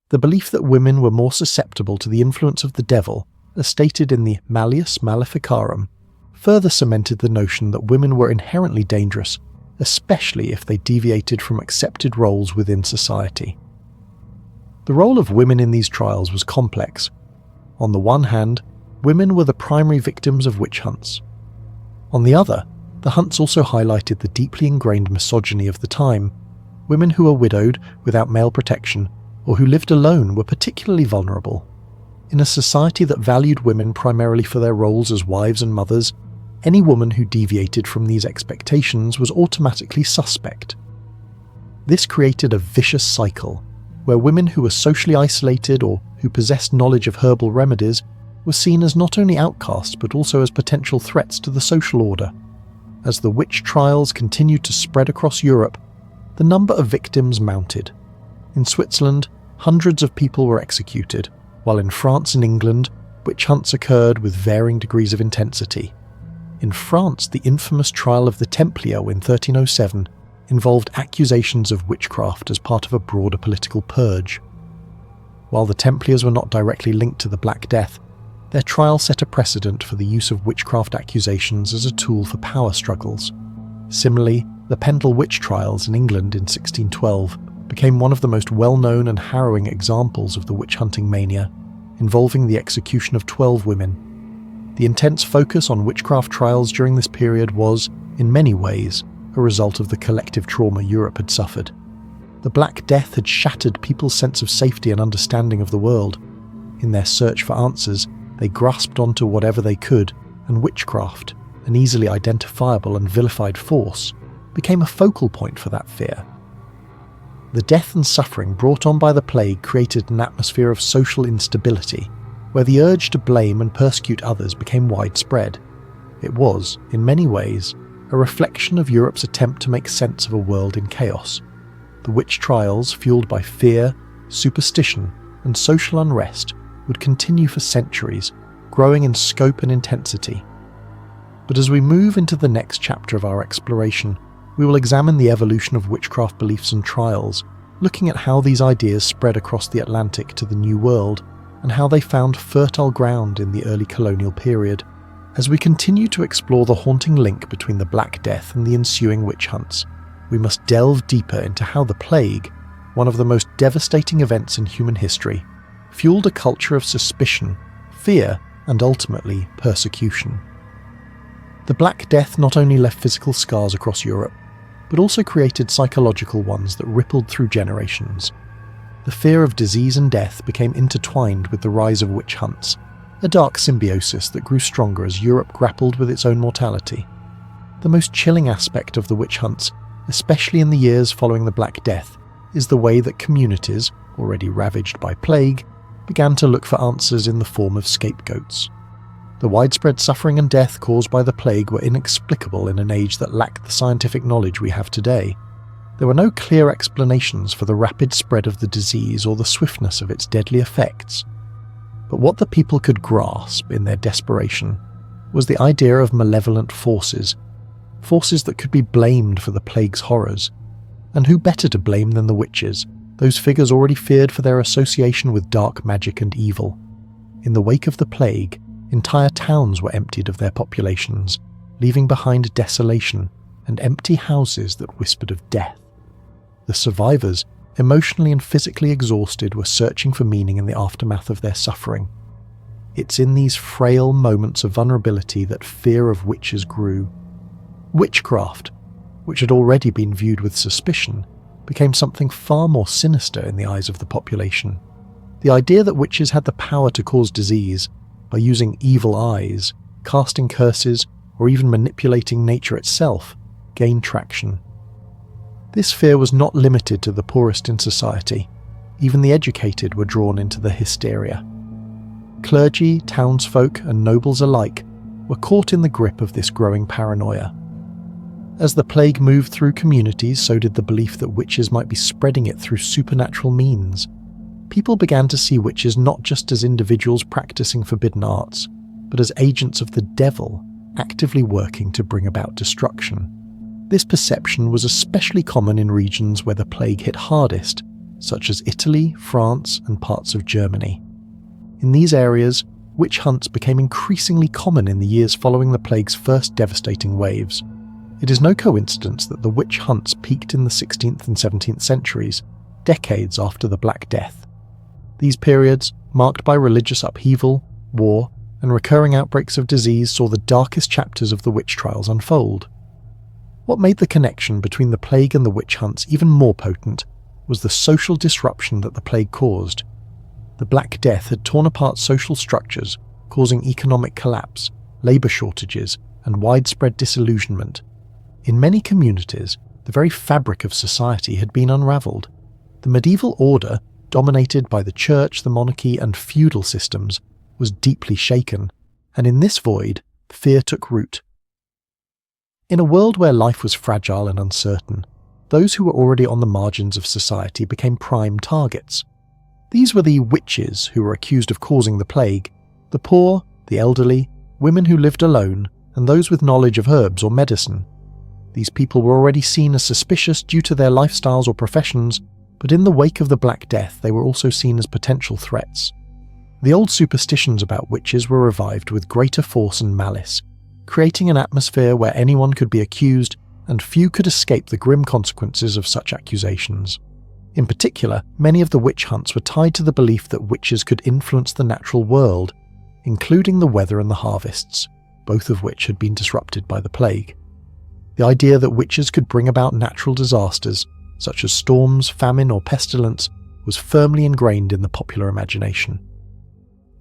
The belief that women were more susceptible to the influence of the devil, as stated in the Malleus Maleficarum, further cemented the notion that women were inherently dangerous, especially if they deviated from accepted roles within society. The role of women in these trials was complex. On the one hand, women were the primary victims of witch hunts. On the other, the hunts also highlighted the deeply ingrained misogyny of the time. Women who were widowed, without male protection, or who lived alone were particularly vulnerable. In a society that valued women primarily for their roles as wives and mothers, any woman who deviated from these expectations was automatically suspect. This created a vicious cycle, where women who were socially isolated or who possessed knowledge of herbal remedies were seen as not only outcasts but also as potential threats to the social order. As the witch trials continued to spread across Europe, the number of victims mounted. In Switzerland, hundreds of people were executed, while in France and England, witch hunts occurred with varying degrees of intensity. In France, the infamous trial of the Templiers in 1307 involved accusations of witchcraft as part of a broader political purge. While the Templiers were not directly linked to the Black Death, their trial set a precedent for the use of witchcraft accusations as a tool for power struggles. Similarly, the Pendle witch trials in England in 1612 became one of the most well-known and harrowing examples of the witch-hunting mania, involving the execution of 12 women. The intense focus on witchcraft trials during this period was, in many ways, a result of the collective trauma Europe had suffered. The Black Death had shattered people's sense of safety and understanding of the world. In their search for answers, they grasped onto whatever they could, and witchcraft, an easily identifiable and vilified force, became a focal point for that fear. The death and suffering brought on by the plague created an atmosphere of social instability, where the urge to blame and persecute others became widespread. It was, in many ways, a reflection of Europe's attempt to make sense of a world in chaos. The witch trials, fueled by fear, superstition, and social unrest, would continue for centuries, growing in scope and intensity. But as we move into the next chapter of our exploration, we will examine the evolution of witchcraft beliefs and trials, looking at how these ideas spread across the Atlantic to the New World, and how they found fertile ground in the early colonial period. As we continue to explore the haunting link between the Black Death and the ensuing witch hunts, we must delve deeper into how the plague, one of the most devastating events in human history, fueled a culture of suspicion, fear, and ultimately persecution. The Black Death not only left physical scars across Europe, but also created psychological ones that rippled through generations. The fear of disease and death became intertwined with the rise of witch hunts, a dark symbiosis that grew stronger as Europe grappled with its own mortality. The most chilling aspect of the witch hunts, especially in the years following the Black Death, is the way that communities, already ravaged by plague, began to look for answers in the form of scapegoats. The widespread suffering and death caused by the plague were inexplicable in an age that lacked the scientific knowledge we have today. There were no clear explanations for the rapid spread of the disease or the swiftness of its deadly effects. But what the people could grasp in their desperation was the idea of malevolent forces that could be blamed for the plague's horrors. And who better to blame than the witches, those figures already feared for their association with dark magic and evil. In the wake of the plague, entire towns were emptied of their populations, leaving behind desolation and empty houses that whispered of death. The survivors, emotionally and physically exhausted, were searching for meaning in the aftermath of their suffering. It's in these frail moments of vulnerability that fear of witches grew. Witchcraft, which had already been viewed with suspicion, became something far more sinister in the eyes of the population. The idea that witches had the power to cause disease by using evil eyes, casting curses, or even manipulating nature itself gained traction. This fear was not limited to the poorest in society. Even the educated were drawn into the hysteria. Clergy, townsfolk, and nobles alike were caught in the grip of this growing paranoia. As the plague moved through communities, so did the belief that witches might be spreading it through supernatural means. People began to see witches not just as individuals practicing forbidden arts, but as agents of the devil, actively working to bring about destruction. This perception was especially common in regions where the plague hit hardest, such as Italy, France, and parts of Germany. In these areas, witch hunts became increasingly common in the years following the plague's first devastating waves. It is no coincidence that the witch hunts peaked in the 16th and 17th centuries, decades after the Black Death. These periods, marked by religious upheaval, war, and recurring outbreaks of disease, saw the darkest chapters of the witch trials unfold. What made the connection between the plague and the witch hunts even more potent was the social disruption that the plague caused. The Black Death had torn apart social structures, causing economic collapse, labour shortages, and widespread disillusionment. In many communities, the very fabric of society had been unravelled. The medieval order, dominated by the church, the monarchy, and feudal systems, was deeply shaken, and in this void, fear took root. In a world where life was fragile and uncertain, those who were already on the margins of society became prime targets. These were the witches who were accused of causing the plague, the poor, the elderly, women who lived alone, and those with knowledge of herbs or medicine. These people were already seen as suspicious due to their lifestyles or professions, but in the wake of the Black Death they were also seen as potential threats. The old superstitions about witches were revived with greater force and malice, creating an atmosphere where anyone could be accused and few could escape the grim consequences of such accusations. In particular, many of the witch hunts were tied to the belief that witches could influence the natural world, including the weather and the harvests, both of which had been disrupted by the plague. The idea that witches could bring about natural disasters, such as storms, famine, or pestilence, was firmly ingrained in the popular imagination.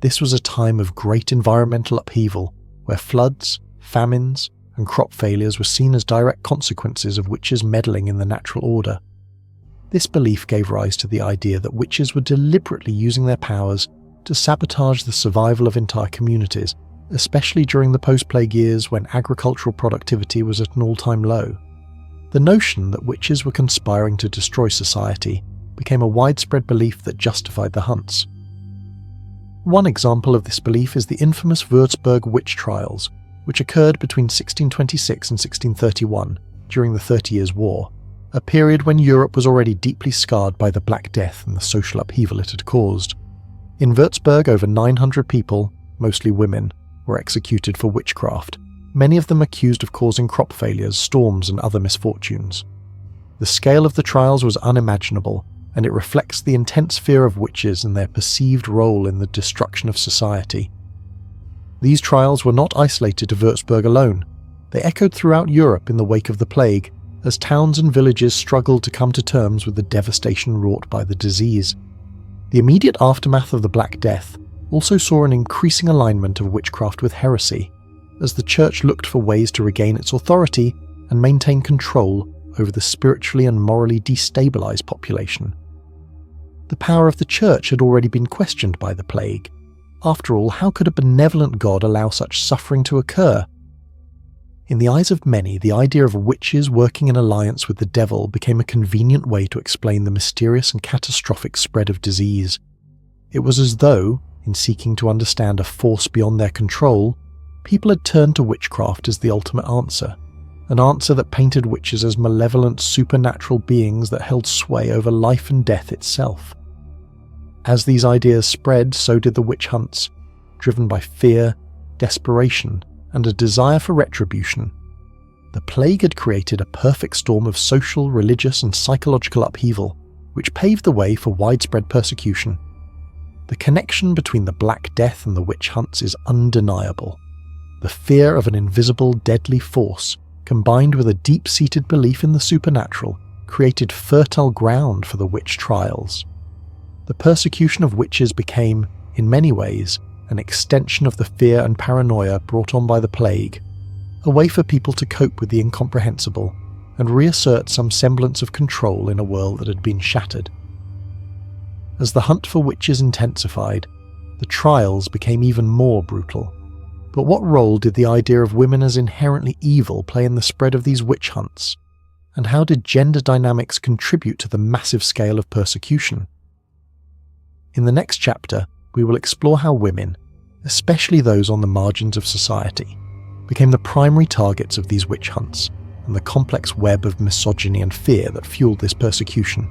This was a time of great environmental upheaval, where floods, famines, and crop failures were seen as direct consequences of witches meddling in the natural order. This belief gave rise to the idea that witches were deliberately using their powers to sabotage the survival of entire communities, especially during the post-plague years when agricultural productivity was at an all-time low. The notion that witches were conspiring to destroy society became a widespread belief that justified the hunts. One example of this belief is the infamous Würzburg witch trials, which occurred between 1626 and 1631 during the 30 Years' War, a period when Europe was already deeply scarred by the Black Death and the social upheaval it had caused. In Würzburg, over 900 people, mostly women, were executed for witchcraft, many of them accused of causing crop failures, storms, and other misfortunes. The scale of the trials was unimaginable, and it reflects the intense fear of witches and their perceived role in the destruction of society. These trials were not isolated to Würzburg alone. They echoed throughout Europe in the wake of the plague, as towns and villages struggled to come to terms with the devastation wrought by the disease. The immediate aftermath of the Black Death also saw an increasing alignment of witchcraft with heresy, as the church looked for ways to regain its authority and maintain control over the spiritually and morally destabilized population. The power of the church had already been questioned by the plague. After all, how could a benevolent God allow such suffering to occur? In the eyes of many, the idea of witches working in alliance with the devil became a convenient way to explain the mysterious and catastrophic spread of disease. It was as though, in seeking to understand a force beyond their control, people had turned to witchcraft as the ultimate answer, an answer that painted witches as malevolent supernatural beings that held sway over life and death itself. As these ideas spread, so did the witch hunts, driven by fear, desperation, and a desire for retribution. The plague had created a perfect storm of social, religious, and psychological upheaval, which paved the way for widespread persecution. The connection between the Black Death and the witch hunts is undeniable. The fear of an invisible, deadly force, combined with a deep-seated belief in the supernatural, created fertile ground for the witch trials. The persecution of witches became, in many ways, an extension of the fear and paranoia brought on by the plague, a way for people to cope with the incomprehensible and reassert some semblance of control in a world that had been shattered. As the hunt for witches intensified, the trials became even more brutal. But what role did the idea of women as inherently evil play in the spread of these witch hunts? And how did gender dynamics contribute to the massive scale of persecution? In the next chapter, we will explore how women, especially those on the margins of society, became the primary targets of these witch hunts and the complex web of misogyny and fear that fueled this persecution.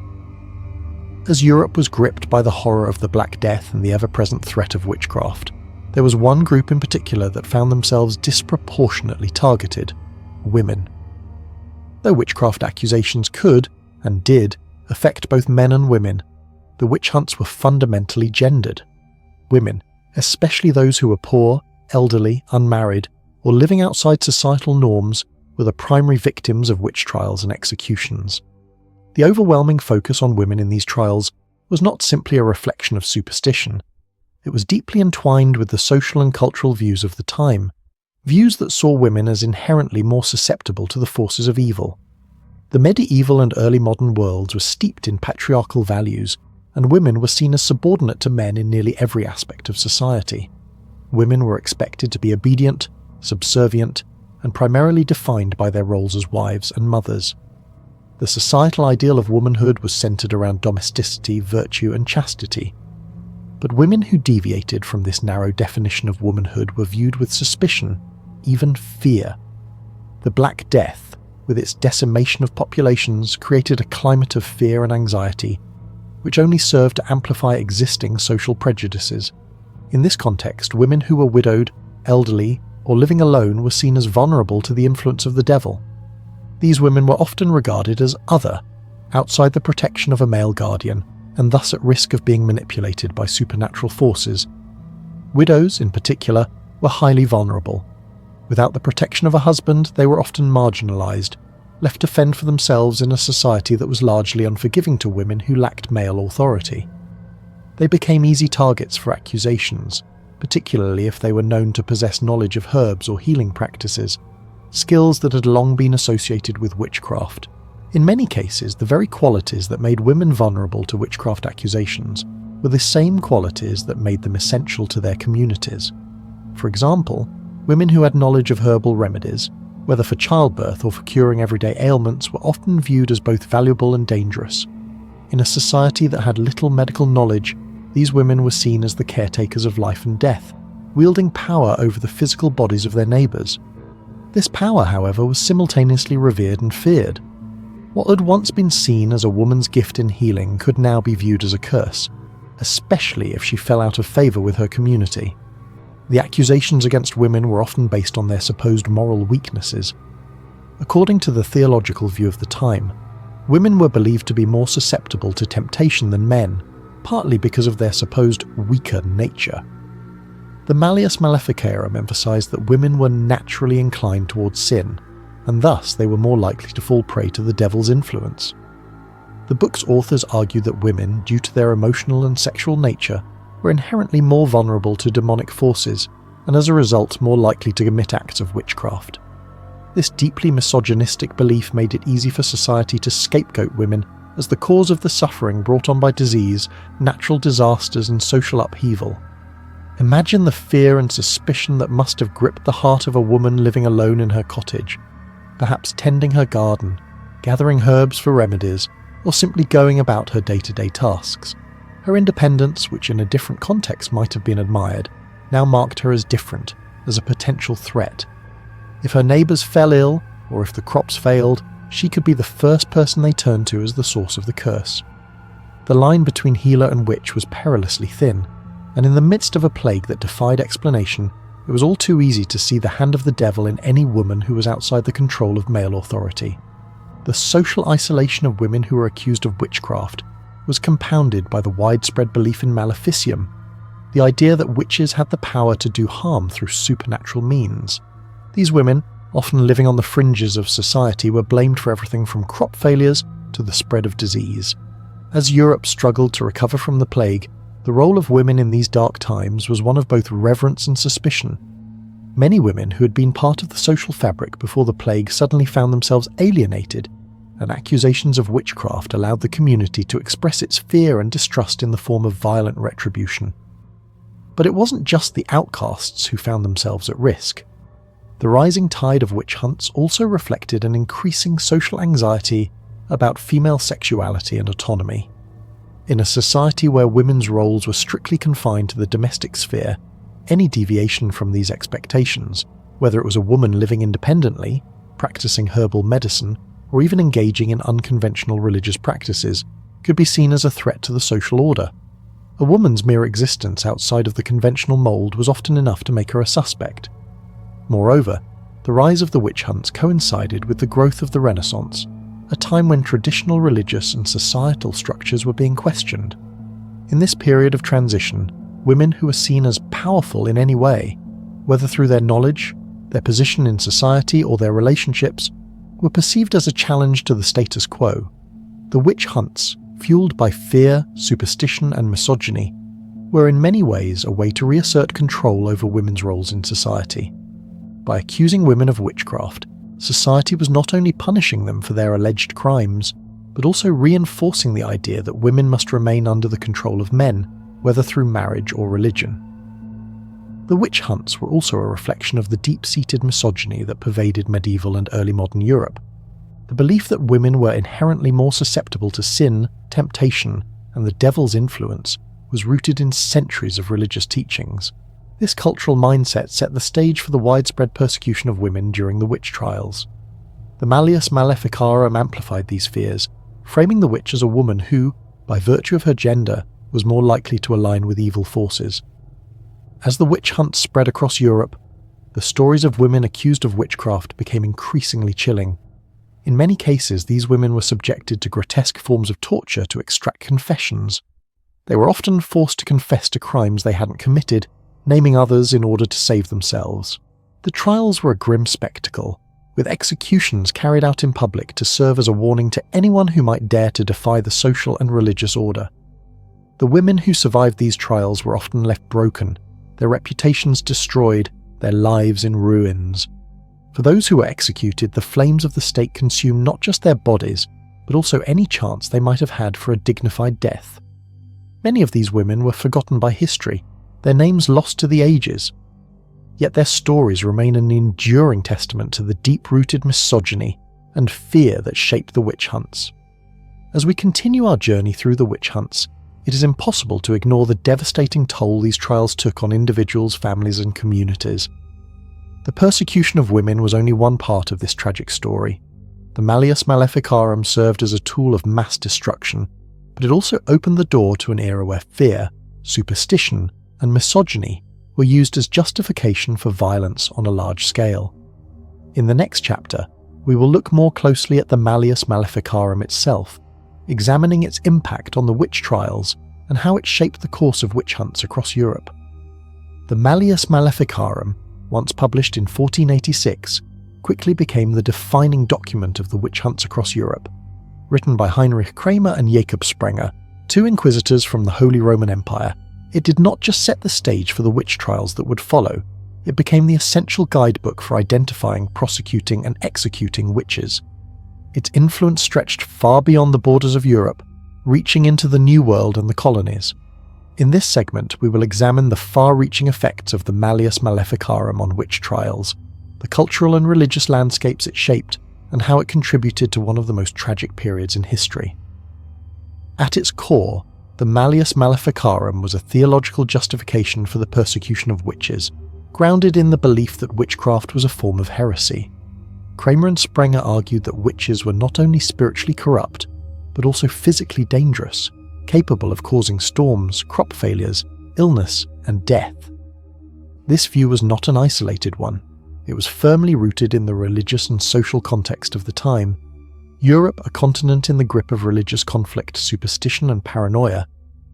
As Europe was gripped by the horror of the Black Death and the ever-present threat of witchcraft, there was one group in particular that found themselves disproportionately targeted: women. Though witchcraft accusations could, and did, affect both men and women, the witch hunts were fundamentally gendered. Women, especially those who were poor, elderly, unmarried, or living outside societal norms, were the primary victims of witch trials and executions. The overwhelming focus on women in these trials was not simply a reflection of superstition. It was deeply entwined with the social and cultural views of the time, views that saw women as inherently more susceptible to the forces of evil. The medieval and early modern worlds were steeped in patriarchal values, and women were seen as subordinate to men in nearly every aspect of society. Women were expected to be obedient, subservient, and primarily defined by their roles as wives and mothers. The societal ideal of womanhood was centered around domesticity, virtue, and chastity. But women who deviated from this narrow definition of womanhood were viewed with suspicion, even fear. The Black Death, with its decimation of populations, created a climate of fear and anxiety, which only served to amplify existing social prejudices. In this context, women who were widowed, elderly, or living alone were seen as vulnerable to the influence of the devil. These women were often regarded as other, outside the protection of a male guardian, and thus at risk of being manipulated by supernatural forces. Widows, in particular, were highly vulnerable. Without the protection of a husband, they were often marginalized, left to fend for themselves in a society that was largely unforgiving to women who lacked male authority. They became easy targets for accusations, particularly if they were known to possess knowledge of herbs or healing practices, skills that had long been associated with witchcraft. In many cases, the very qualities that made women vulnerable to witchcraft accusations were the same qualities that made them essential to their communities. For example, women who had knowledge of herbal remedies, whether for childbirth or for curing everyday ailments, were often viewed as both valuable and dangerous. In a society that had little medical knowledge, these women were seen as the caretakers of life and death, wielding power over the physical bodies of their neighbours. This power, however, was simultaneously revered and feared. What had once been seen as a woman's gift in healing could now be viewed as a curse, especially if she fell out of favour with her community. The accusations against women were often based on their supposed moral weaknesses. According to the theological view of the time, women were believed to be more susceptible to temptation than men, partly because of their supposed weaker nature. The Malleus Maleficarum emphasized that women were naturally inclined towards sin, and thus they were more likely to fall prey to the devil's influence. The book's authors argued that women, due to their emotional and sexual nature, were inherently more vulnerable to demonic forces, and as a result more likely to commit acts of witchcraft. This deeply misogynistic belief made it easy for society to scapegoat women as the cause of the suffering brought on by disease, natural disasters and social upheaval. Imagine the fear and suspicion that must have gripped the heart of a woman living alone in her cottage, perhaps tending her garden, gathering herbs for remedies, or simply going about her day-to-day tasks. Her independence, which in a different context might have been admired, now marked her as different, as a potential threat. If her neighbours fell ill, or if the crops failed, she could be the first person they turned to as the source of the curse. The line between healer and witch was perilously thin, and in the midst of a plague that defied explanation, it was all too easy to see the hand of the devil in any woman who was outside the control of male authority. The social isolation of women who were accused of witchcraft was compounded by the widespread belief in maleficium, the idea that witches had the power to do harm through supernatural means. These women, often living on the fringes of society, were blamed for everything from crop failures to the spread of disease. As Europe struggled to recover from the plague, the role of women in these dark times was one of both reverence and suspicion. Many women who had been part of the social fabric before the plague suddenly found themselves alienated, and accusations of witchcraft allowed the community to express its fear and distrust in the form of violent retribution. But it wasn't just the outcasts who found themselves at risk. The rising tide of witch hunts also reflected an increasing social anxiety about female sexuality and autonomy. In a society where women's roles were strictly confined to the domestic sphere, any deviation from these expectations, whether it was a woman living independently, practicing herbal medicine, or even engaging in unconventional religious practices, could be seen as a threat to the social order. A woman's mere existence outside of the conventional mould was often enough to make her a suspect. Moreover, the rise of the witch hunts coincided with the growth of the Renaissance, a time when traditional religious and societal structures were being questioned. In this period of transition, women who were seen as powerful in any way, whether through their knowledge, their position in society, or their relationships, were perceived as a challenge to the status quo. The witch hunts, fueled by fear, superstition, and misogyny, were in many ways a way to reassert control over women's roles in society. By accusing women of witchcraft, society was not only punishing them for their alleged crimes, but also reinforcing the idea that women must remain under the control of men, whether through marriage or religion. The witch hunts were also a reflection of the deep-seated misogyny that pervaded medieval and early modern Europe. The belief that women were inherently more susceptible to sin, temptation, and the devil's influence was rooted in centuries of religious teachings. This cultural mindset set the stage for the widespread persecution of women during the witch trials. The Malleus Maleficarum amplified these fears, framing the witch as a woman who, by virtue of her gender, was more likely to align with evil forces. As the witch hunts spread across Europe, the stories of women accused of witchcraft became increasingly chilling. In many cases, these women were subjected to grotesque forms of torture to extract confessions. They were often forced to confess to crimes they hadn't committed, naming others in order to save themselves. The trials were a grim spectacle, with executions carried out in public to serve as a warning to anyone who might dare to defy the social and religious order. The women who survived these trials were often left broken, their reputations destroyed, their lives in ruins. For those who were executed, the flames of the stake consumed not just their bodies, but also any chance they might have had for a dignified death. Many of these women were forgotten by history, their names lost to the ages. Yet their stories remain an enduring testament to the deep-rooted misogyny and fear that shaped the witch hunts. As we continue our journey through the witch hunts, it is impossible to ignore the devastating toll these trials took on individuals, families, and communities. The persecution of women was only one part of this tragic story. The Malleus Maleficarum served as a tool of mass destruction, but it also opened the door to an era where fear, superstition, and misogyny were used as justification for violence on a large scale. In the next chapter, we will look more closely at the Malleus Maleficarum itself, examining its impact on the witch trials and how it shaped the course of witch hunts across Europe. The Malleus Maleficarum, once published in 1486, quickly became the defining document of the witch hunts across Europe. Written by Heinrich Kramer and Jakob Sprenger, two inquisitors from the Holy Roman Empire, it did not just set the stage for the witch trials that would follow, It became the essential guidebook for identifying, prosecuting, and executing witches. Its influence stretched far beyond the borders of Europe, reaching into the New World and the colonies. In this segment, we will examine the far-reaching effects of the Malleus Maleficarum on witch trials, the cultural and religious landscapes it shaped, and how it contributed to one of the most tragic periods in history. At its core, the Malleus Maleficarum was a theological justification for the persecution of witches, grounded in the belief that witchcraft was a form of heresy. Kramer and Sprenger argued that witches were not only spiritually corrupt, but also physically dangerous, capable of causing storms, crop failures, illness, and death. This view was not an isolated one. It was firmly rooted in the religious and social context of the time. Europe, a continent in the grip of religious conflict, superstition, and paranoia,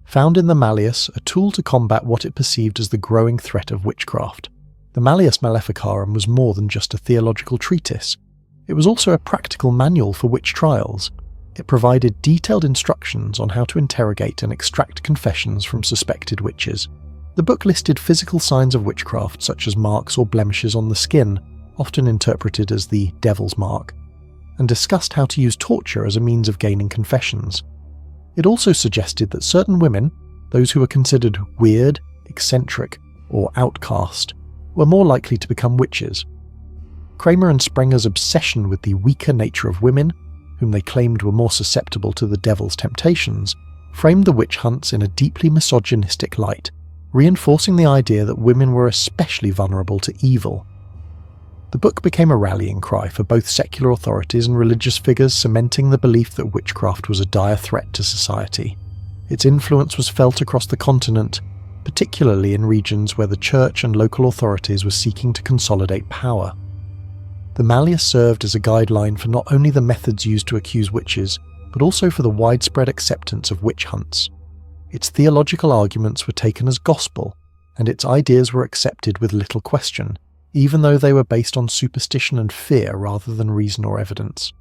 found in the Malleus a tool to combat what it perceived as the growing threat of witchcraft. The Malleus Maleficarum was more than just a theological treatise. It was also a practical manual for witch trials. It provided detailed instructions on how to interrogate and extract confessions from suspected witches. The book listed physical signs of witchcraft such as marks or blemishes on the skin, often interpreted as the devil's mark, and discussed how to use torture as a means of gaining confessions. It also suggested that certain women, those who were considered weird, eccentric, or outcast, were more likely to become witches. Kramer and Sprenger's obsession with the weaker nature of women, whom they claimed were more susceptible to the devil's temptations, framed the witch hunts in a deeply misogynistic light, reinforcing the idea that women were especially vulnerable to evil. The book became a rallying cry for both secular authorities and religious figures, cementing the belief that witchcraft was a dire threat to society. Its influence was felt across the continent, particularly in regions where the church and local authorities were seeking to consolidate power. The Malleus served as a guideline for not only the methods used to accuse witches, but also for the widespread acceptance of witch hunts. Its theological arguments were taken as gospel, and its ideas were accepted with little question, even though they were based on superstition and fear rather than reason or evidence.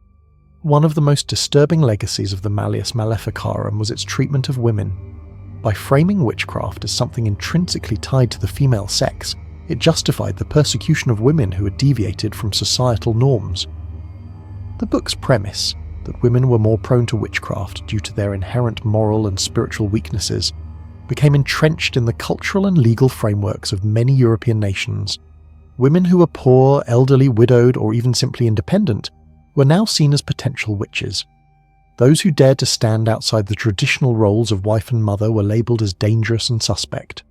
One of the most disturbing legacies of the Malleus Maleficarum was its treatment of women. By framing witchcraft as something intrinsically tied to the female sex, it justified the persecution of women who had deviated from societal norms. The book's premise, that women were more prone to witchcraft due to their inherent moral and spiritual weaknesses, became entrenched in the cultural and legal frameworks of many European nations. Women who were poor, elderly, widowed, or even simply independent were now seen as potential witches. Those who dared to stand outside the traditional roles of wife and mother were labelled as dangerous and suspect.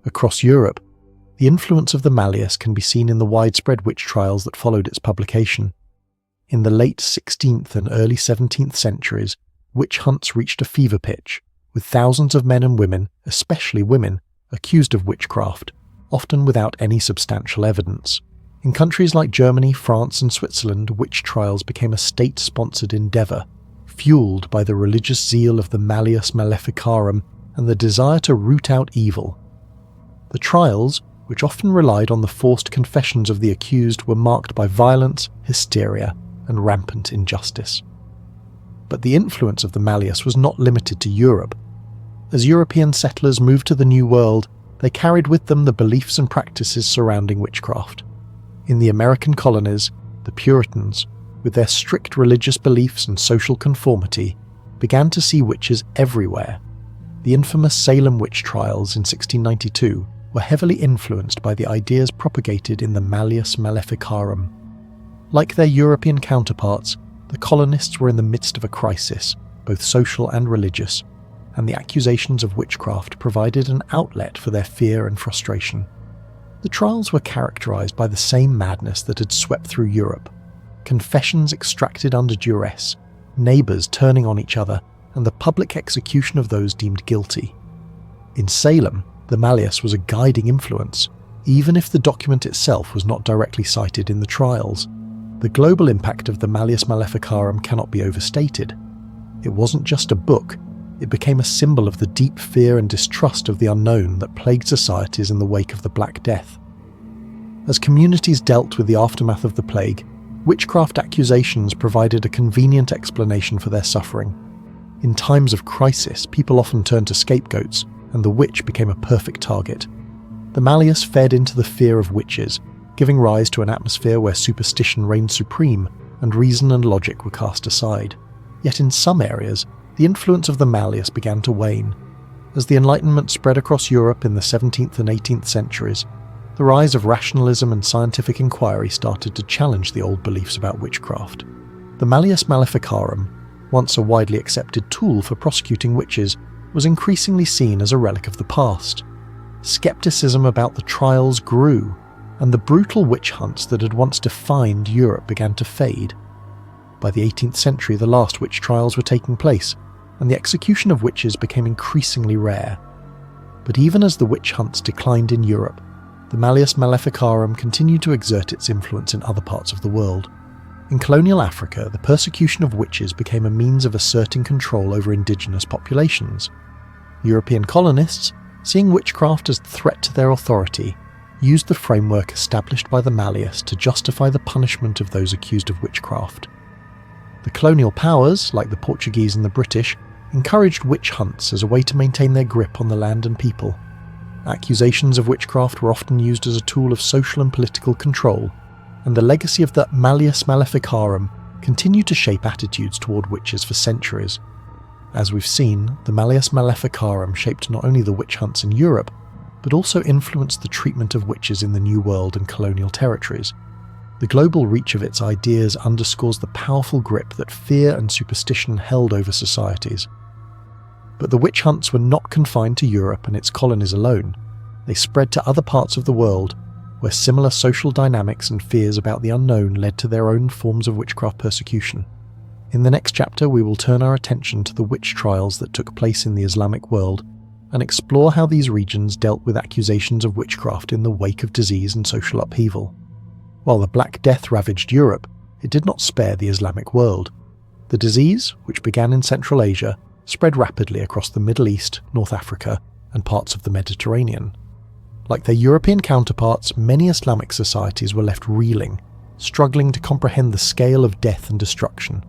Across Europe, the influence of the Malleus can be seen in the widespread witch trials that followed its publication. In the late 16th and early 17th centuries, witch hunts reached a fever pitch, with thousands of men and women, especially women, accused of witchcraft, often without any substantial evidence. In countries like Germany, France, and Switzerland, witch trials became a state-sponsored endeavour, fueled by the religious zeal of the Malleus Maleficarum and the desire to root out evil. The trials, which often relied on the forced confessions of the accused, were marked by violence, hysteria, and rampant injustice. But the influence of the Malleus was not limited to Europe. As European settlers moved to the New World, they carried with them the beliefs and practices surrounding witchcraft. In the American colonies, the Puritans, with their strict religious beliefs and social conformity, began to see witches everywhere. The infamous Salem witch trials in 1692 were heavily influenced by the ideas propagated in the Malleus Maleficarum. Like their European counterparts, the colonists were in the midst of a crisis, both social and religious, and the accusations of witchcraft provided an outlet for their fear and frustration. The trials were characterized by the same madness that had swept through Europe: confessions extracted under duress, neighbors turning on each other, and the public execution of those deemed guilty. In Salem, the Malleus was a guiding influence, even if the document itself was not directly cited in the trials. The global impact of the Malleus Maleficarum cannot be overstated. It wasn't just a book, it became a symbol of the deep fear and distrust of the unknown that plagued societies in the wake of the Black Death. As communities dealt with the aftermath of the plague, witchcraft accusations provided a convenient explanation for their suffering. In times of crisis, people often turned to scapegoats, and the witch became a perfect target. The Malleus fed into the fear of witches, giving rise to an atmosphere where superstition reigned supreme and reason and logic were cast aside. Yet in some areas, the influence of the Malleus began to wane. As the Enlightenment spread across Europe in the 17th and 18th centuries, the rise of rationalism and scientific inquiry started to challenge the old beliefs about witchcraft. The Malleus Maleficarum, once a widely accepted tool for prosecuting witches, was increasingly seen as a relic of the past. Skepticism about the trials grew, and the brutal witch hunts that had once defined Europe began to fade. By the 18th century, the last witch trials were taking place, and the execution of witches became increasingly rare. But even as the witch hunts declined in Europe, the Malleus Maleficarum continued to exert its influence in other parts of the world. In colonial Africa, the persecution of witches became a means of asserting control over indigenous populations. European colonists, seeing witchcraft as a threat to their authority, used the framework established by the Malleus to justify the punishment of those accused of witchcraft. The colonial powers, like the Portuguese and the British, encouraged witch hunts as a way to maintain their grip on the land and people. Accusations of witchcraft were often used as a tool of social and political control, and the legacy of the Malleus Maleficarum continued to shape attitudes toward witches for centuries. As we've seen, the Malleus Maleficarum shaped not only the witch hunts in Europe, but also influenced the treatment of witches in the New World and colonial territories. The global reach of its ideas underscores the powerful grip that fear and superstition held over societies. But the witch hunts were not confined to Europe and its colonies alone. They spread to other parts of the world, where similar social dynamics and fears about the unknown led to their own forms of witchcraft persecution. In the next chapter, we will turn our attention to the witch trials that took place in the Islamic world and explore how these regions dealt with accusations of witchcraft in the wake of disease and social upheaval. While the Black Death ravaged Europe, it did not spare the Islamic world. The disease, which began in Central Asia, spread rapidly across the Middle East, North Africa, and parts of the Mediterranean. Like their European counterparts, many Islamic societies were left reeling, struggling to comprehend the scale of death and destruction.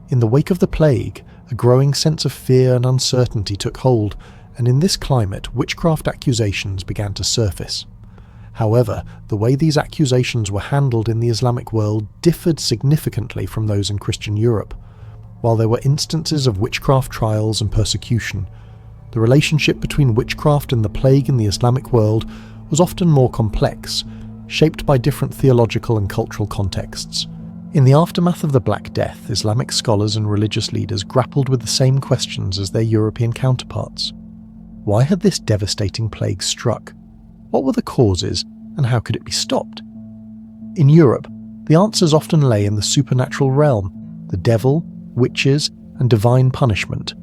In the wake of the plague, a growing sense of fear and uncertainty took hold, and in this climate, witchcraft accusations began to surface. However, the way these accusations were handled in the Islamic world differed significantly from those in Christian Europe. While there were instances of witchcraft trials and persecution, the relationship between witchcraft and the plague in the Islamic world was often more complex, shaped by different theological and cultural contexts. In the aftermath of the Black Death, Islamic scholars and religious leaders grappled with the same questions as their European counterparts. Why had this devastating plague struck? What were the causes, and how could it be stopped? In Europe, the answers often lay in the supernatural realm, the devil, witches, and divine punishment.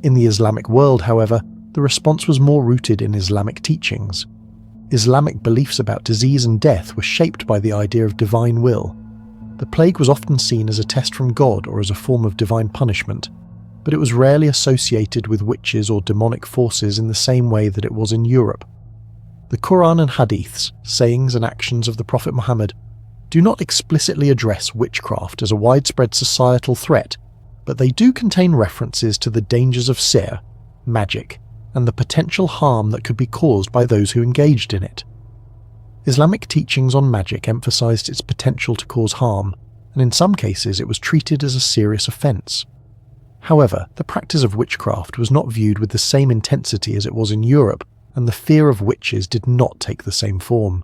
In the Islamic world, however, the response was more rooted in Islamic teachings. Islamic beliefs about disease and death were shaped by the idea of divine will. The plague was often seen as a test from God or as a form of divine punishment, but it was rarely associated with witches or demonic forces in the same way that it was in Europe. The Quran and Hadiths, sayings and actions of the Prophet Muhammad, do not explicitly address witchcraft as a widespread societal threat, but they do contain references to the dangers of sihr, magic, and the potential harm that could be caused by those who engaged in it. Islamic teachings on magic emphasized its potential to cause harm, and in some cases it was treated as a serious offense. However, the practice of witchcraft was not viewed with the same intensity as it was in Europe, and the fear of witches did not take the same form.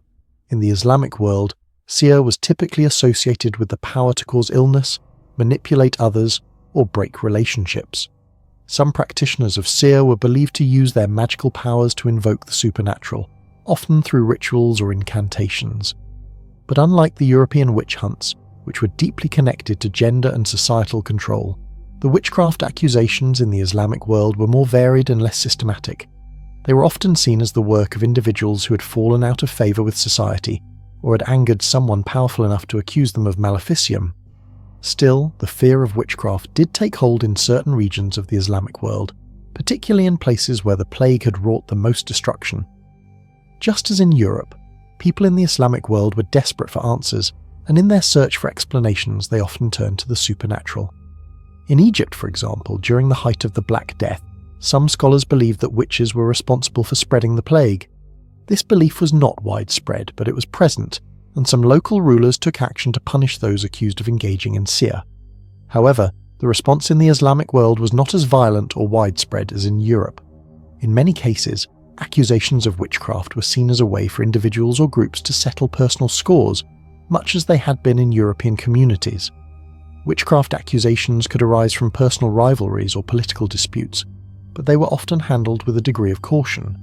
In the Islamic world, sihr was typically associated with the power to cause illness, manipulate others, or break relationships. Some practitioners of sihr were believed to use their magical powers to invoke the supernatural, often through rituals or incantations. But unlike the European witch hunts, which were deeply connected to gender and societal control, the witchcraft accusations in the Islamic world were more varied and less systematic. They were often seen as the work of individuals who had fallen out of favour with society, or had angered someone powerful enough to accuse them of maleficium. Still, the fear of witchcraft did take hold in certain regions of the Islamic world, particularly in places where the plague had wrought the most destruction. Just as in Europe, people in the Islamic world were desperate for answers, and in their search for explanations they often turned to the supernatural. In Egypt, for example, during the height of the Black Death, some scholars believed that witches were responsible for spreading the plague. This belief was not widespread, but it was present, and some local rulers took action to punish those accused of engaging in seer. However, the response in the Islamic world was not as violent or widespread as in Europe. In many cases, accusations of witchcraft were seen as a way for individuals or groups to settle personal scores, much as they had been in European communities. Witchcraft accusations could arise from personal rivalries or political disputes, but they were often handled with a degree of caution.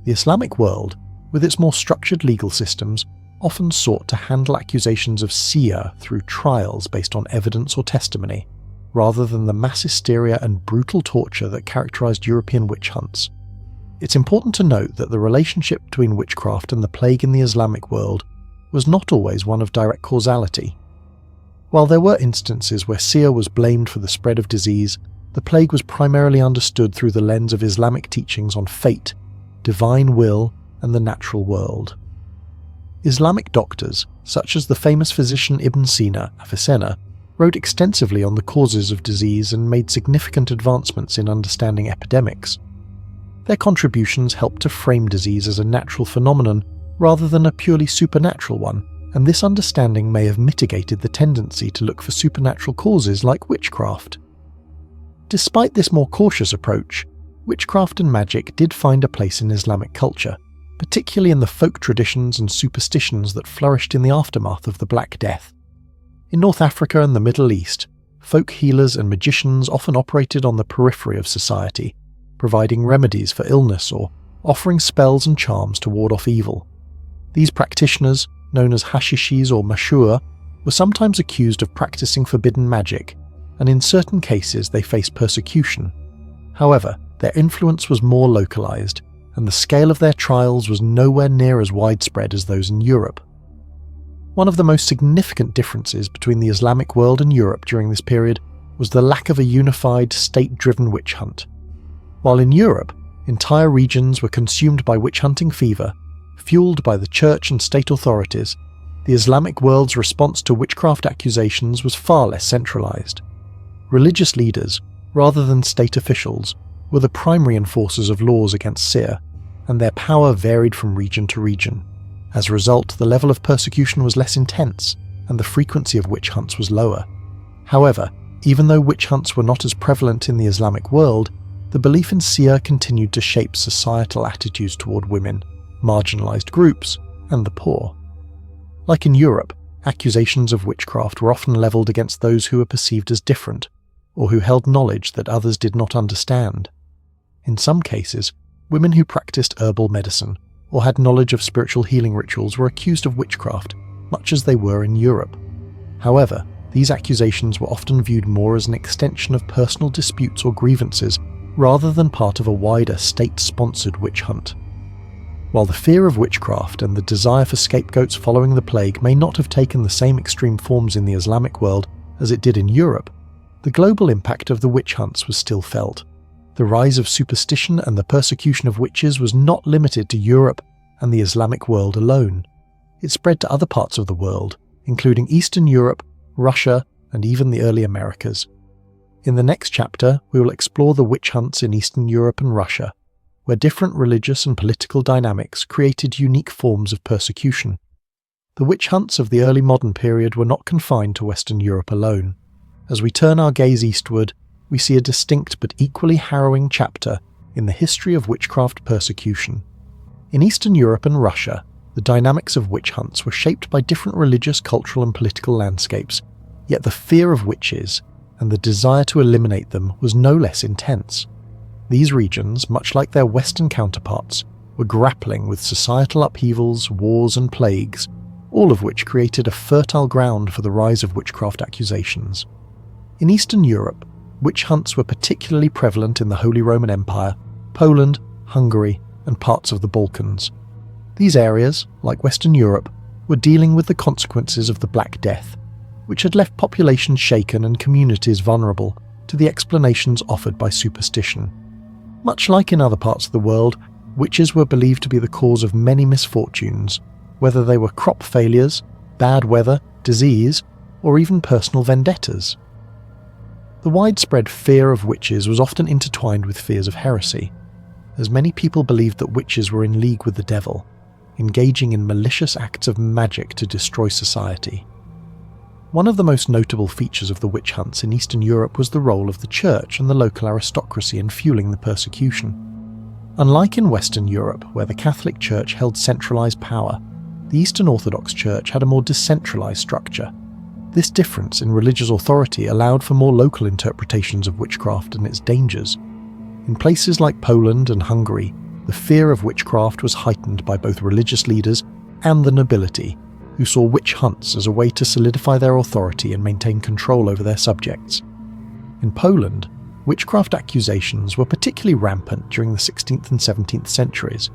The Islamic world, with its more structured legal systems, often sought to handle accusations of seer through trials based on evidence or testimony, rather than the mass hysteria and brutal torture that characterized European witch hunts. It's important to note that the relationship between witchcraft and the plague in the Islamic world was not always one of direct causality. While there were instances where seer was blamed for the spread of disease, the plague was primarily understood through the lens of Islamic teachings on fate, divine will, and the natural world. Islamic doctors, such as the famous physician Ibn Sina, Avicenna, wrote extensively on the causes of disease and made significant advancements in understanding epidemics. Their contributions helped to frame disease as a natural phenomenon rather than a purely supernatural one, and this understanding may have mitigated the tendency to look for supernatural causes like witchcraft. Despite this more cautious approach, witchcraft and magic did find a place in Islamic culture, particularly in the folk traditions and superstitions that flourished in the aftermath of the Black Death. In North Africa and the Middle East, folk healers and magicians often operated on the periphery of society, providing remedies for illness or offering spells and charms to ward off evil. These practitioners, known as hashishis or mashur, were sometimes accused of practicing forbidden magic, and in certain cases they faced persecution. However, their influence was more localized, and the scale of their trials was nowhere near as widespread as those in Europe. One of the most significant differences between the Islamic world and Europe during this period was the lack of a unified, state-driven witch hunt. While in Europe, entire regions were consumed by witch-hunting fever, fueled by the church and state authorities, the Islamic world's response to witchcraft accusations was far less centralized. Religious leaders, rather than state officials, were the primary enforcers of laws against seer, and their power varied from region to region. As a result, the level of persecution was less intense, and the frequency of witch hunts was lower. However, even though witch hunts were not as prevalent in the Islamic world, the belief in seer continued to shape societal attitudes toward women, marginalized groups, and the poor. Like in Europe, accusations of witchcraft were often leveled against those who were perceived as different, or who held knowledge that others did not understand. In some cases, women who practiced herbal medicine or had knowledge of spiritual healing rituals were accused of witchcraft, much as they were in Europe. However, these accusations were often viewed more as an extension of personal disputes or grievances rather than part of a wider state-sponsored witch hunt. While the fear of witchcraft and the desire for scapegoats following the plague may not have taken the same extreme forms in the Islamic world as it did in Europe, the global impact of the witch hunts was still felt. The rise of superstition and the persecution of witches was not limited to Europe and the Islamic world alone. It spread to other parts of the world, including Eastern Europe, Russia, and even the early Americas. In the next chapter, we will explore the witch hunts in Eastern Europe and Russia, where different religious and political dynamics created unique forms of persecution. The witch hunts of the early modern period were not confined to Western Europe alone. As we turn our gaze eastward, we see a distinct but equally harrowing chapter in the history of witchcraft persecution. In Eastern Europe and Russia, the dynamics of witch hunts were shaped by different religious, cultural and political landscapes, yet the fear of witches and the desire to eliminate them was no less intense. These regions, much like their Western counterparts, were grappling with societal upheavals, wars and plagues, all of which created a fertile ground for the rise of witchcraft accusations. In Eastern Europe, witch hunts were particularly prevalent in the Holy Roman Empire, Poland, Hungary, and parts of the Balkans. These areas, like Western Europe, were dealing with the consequences of the Black Death, which had left populations shaken and communities vulnerable to the explanations offered by superstition. Much like in other parts of the world, witches were believed to be the cause of many misfortunes, whether they were crop failures, bad weather, disease, or even personal vendettas. The widespread fear of witches was often intertwined with fears of heresy, as many people believed that witches were in league with the devil, engaging in malicious acts of magic to destroy society. One of the most notable features of the witch hunts in Eastern Europe was the role of the church and the local aristocracy in fueling the persecution. Unlike in Western Europe, where the Catholic Church held centralized power, the Eastern Orthodox Church had a more decentralized structure. This difference in religious authority allowed for more local interpretations of witchcraft and its dangers. In places like Poland and Hungary, the fear of witchcraft was heightened by both religious leaders and the nobility, who saw witch hunts as a way to solidify their authority and maintain control over their subjects. In Poland, witchcraft accusations were particularly rampant during the 16th and 17th centuries,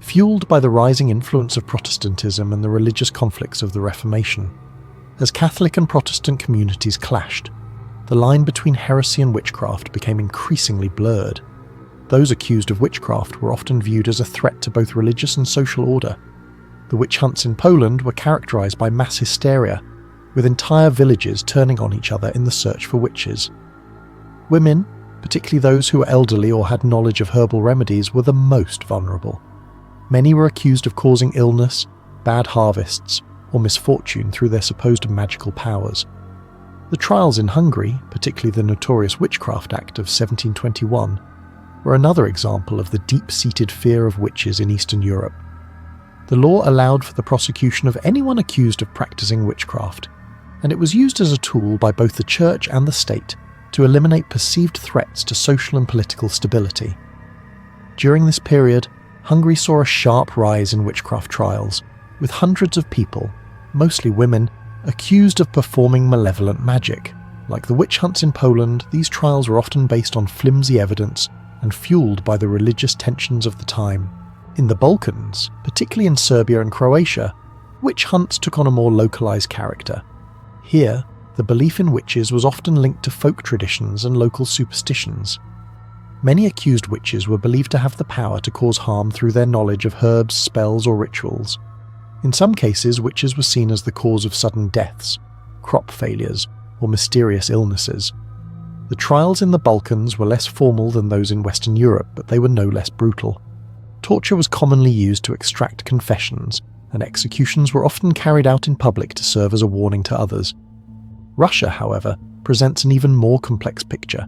fueled by the rising influence of Protestantism and the religious conflicts of the Reformation. As Catholic and Protestant communities clashed, the line between heresy and witchcraft became increasingly blurred. Those accused of witchcraft were often viewed as a threat to both religious and social order. The witch hunts in Poland were characterized by mass hysteria, with entire villages turning on each other in the search for witches. Women, particularly those who were elderly or had knowledge of herbal remedies, were the most vulnerable. Many were accused of causing illness, bad harvests, or misfortune through their supposed magical powers. The trials in Hungary, particularly the notorious Witchcraft Act of 1721, were another example of the deep-seated fear of witches in Eastern Europe. The law allowed for the prosecution of anyone accused of practicing witchcraft, and it was used as a tool by both the church and the state to eliminate perceived threats to social and political stability. During this period, Hungary saw a sharp rise in witchcraft trials, with hundreds of people, mostly women, accused of performing malevolent magic. Like the witch hunts in Poland, these trials were often based on flimsy evidence and fueled by the religious tensions of the time. In the Balkans, particularly in Serbia and Croatia, witch hunts took on a more localized character. Here, the belief in witches was often linked to folk traditions and local superstitions. Many accused witches were believed to have the power to cause harm through their knowledge of herbs, spells, or rituals. In some cases, witches were seen as the cause of sudden deaths, crop failures, or mysterious illnesses. The trials in the Balkans were less formal than those in Western Europe, but they were no less brutal. Torture was commonly used to extract confessions, and executions were often carried out in public to serve as a warning to others. Russia, however, presents an even more complex picture.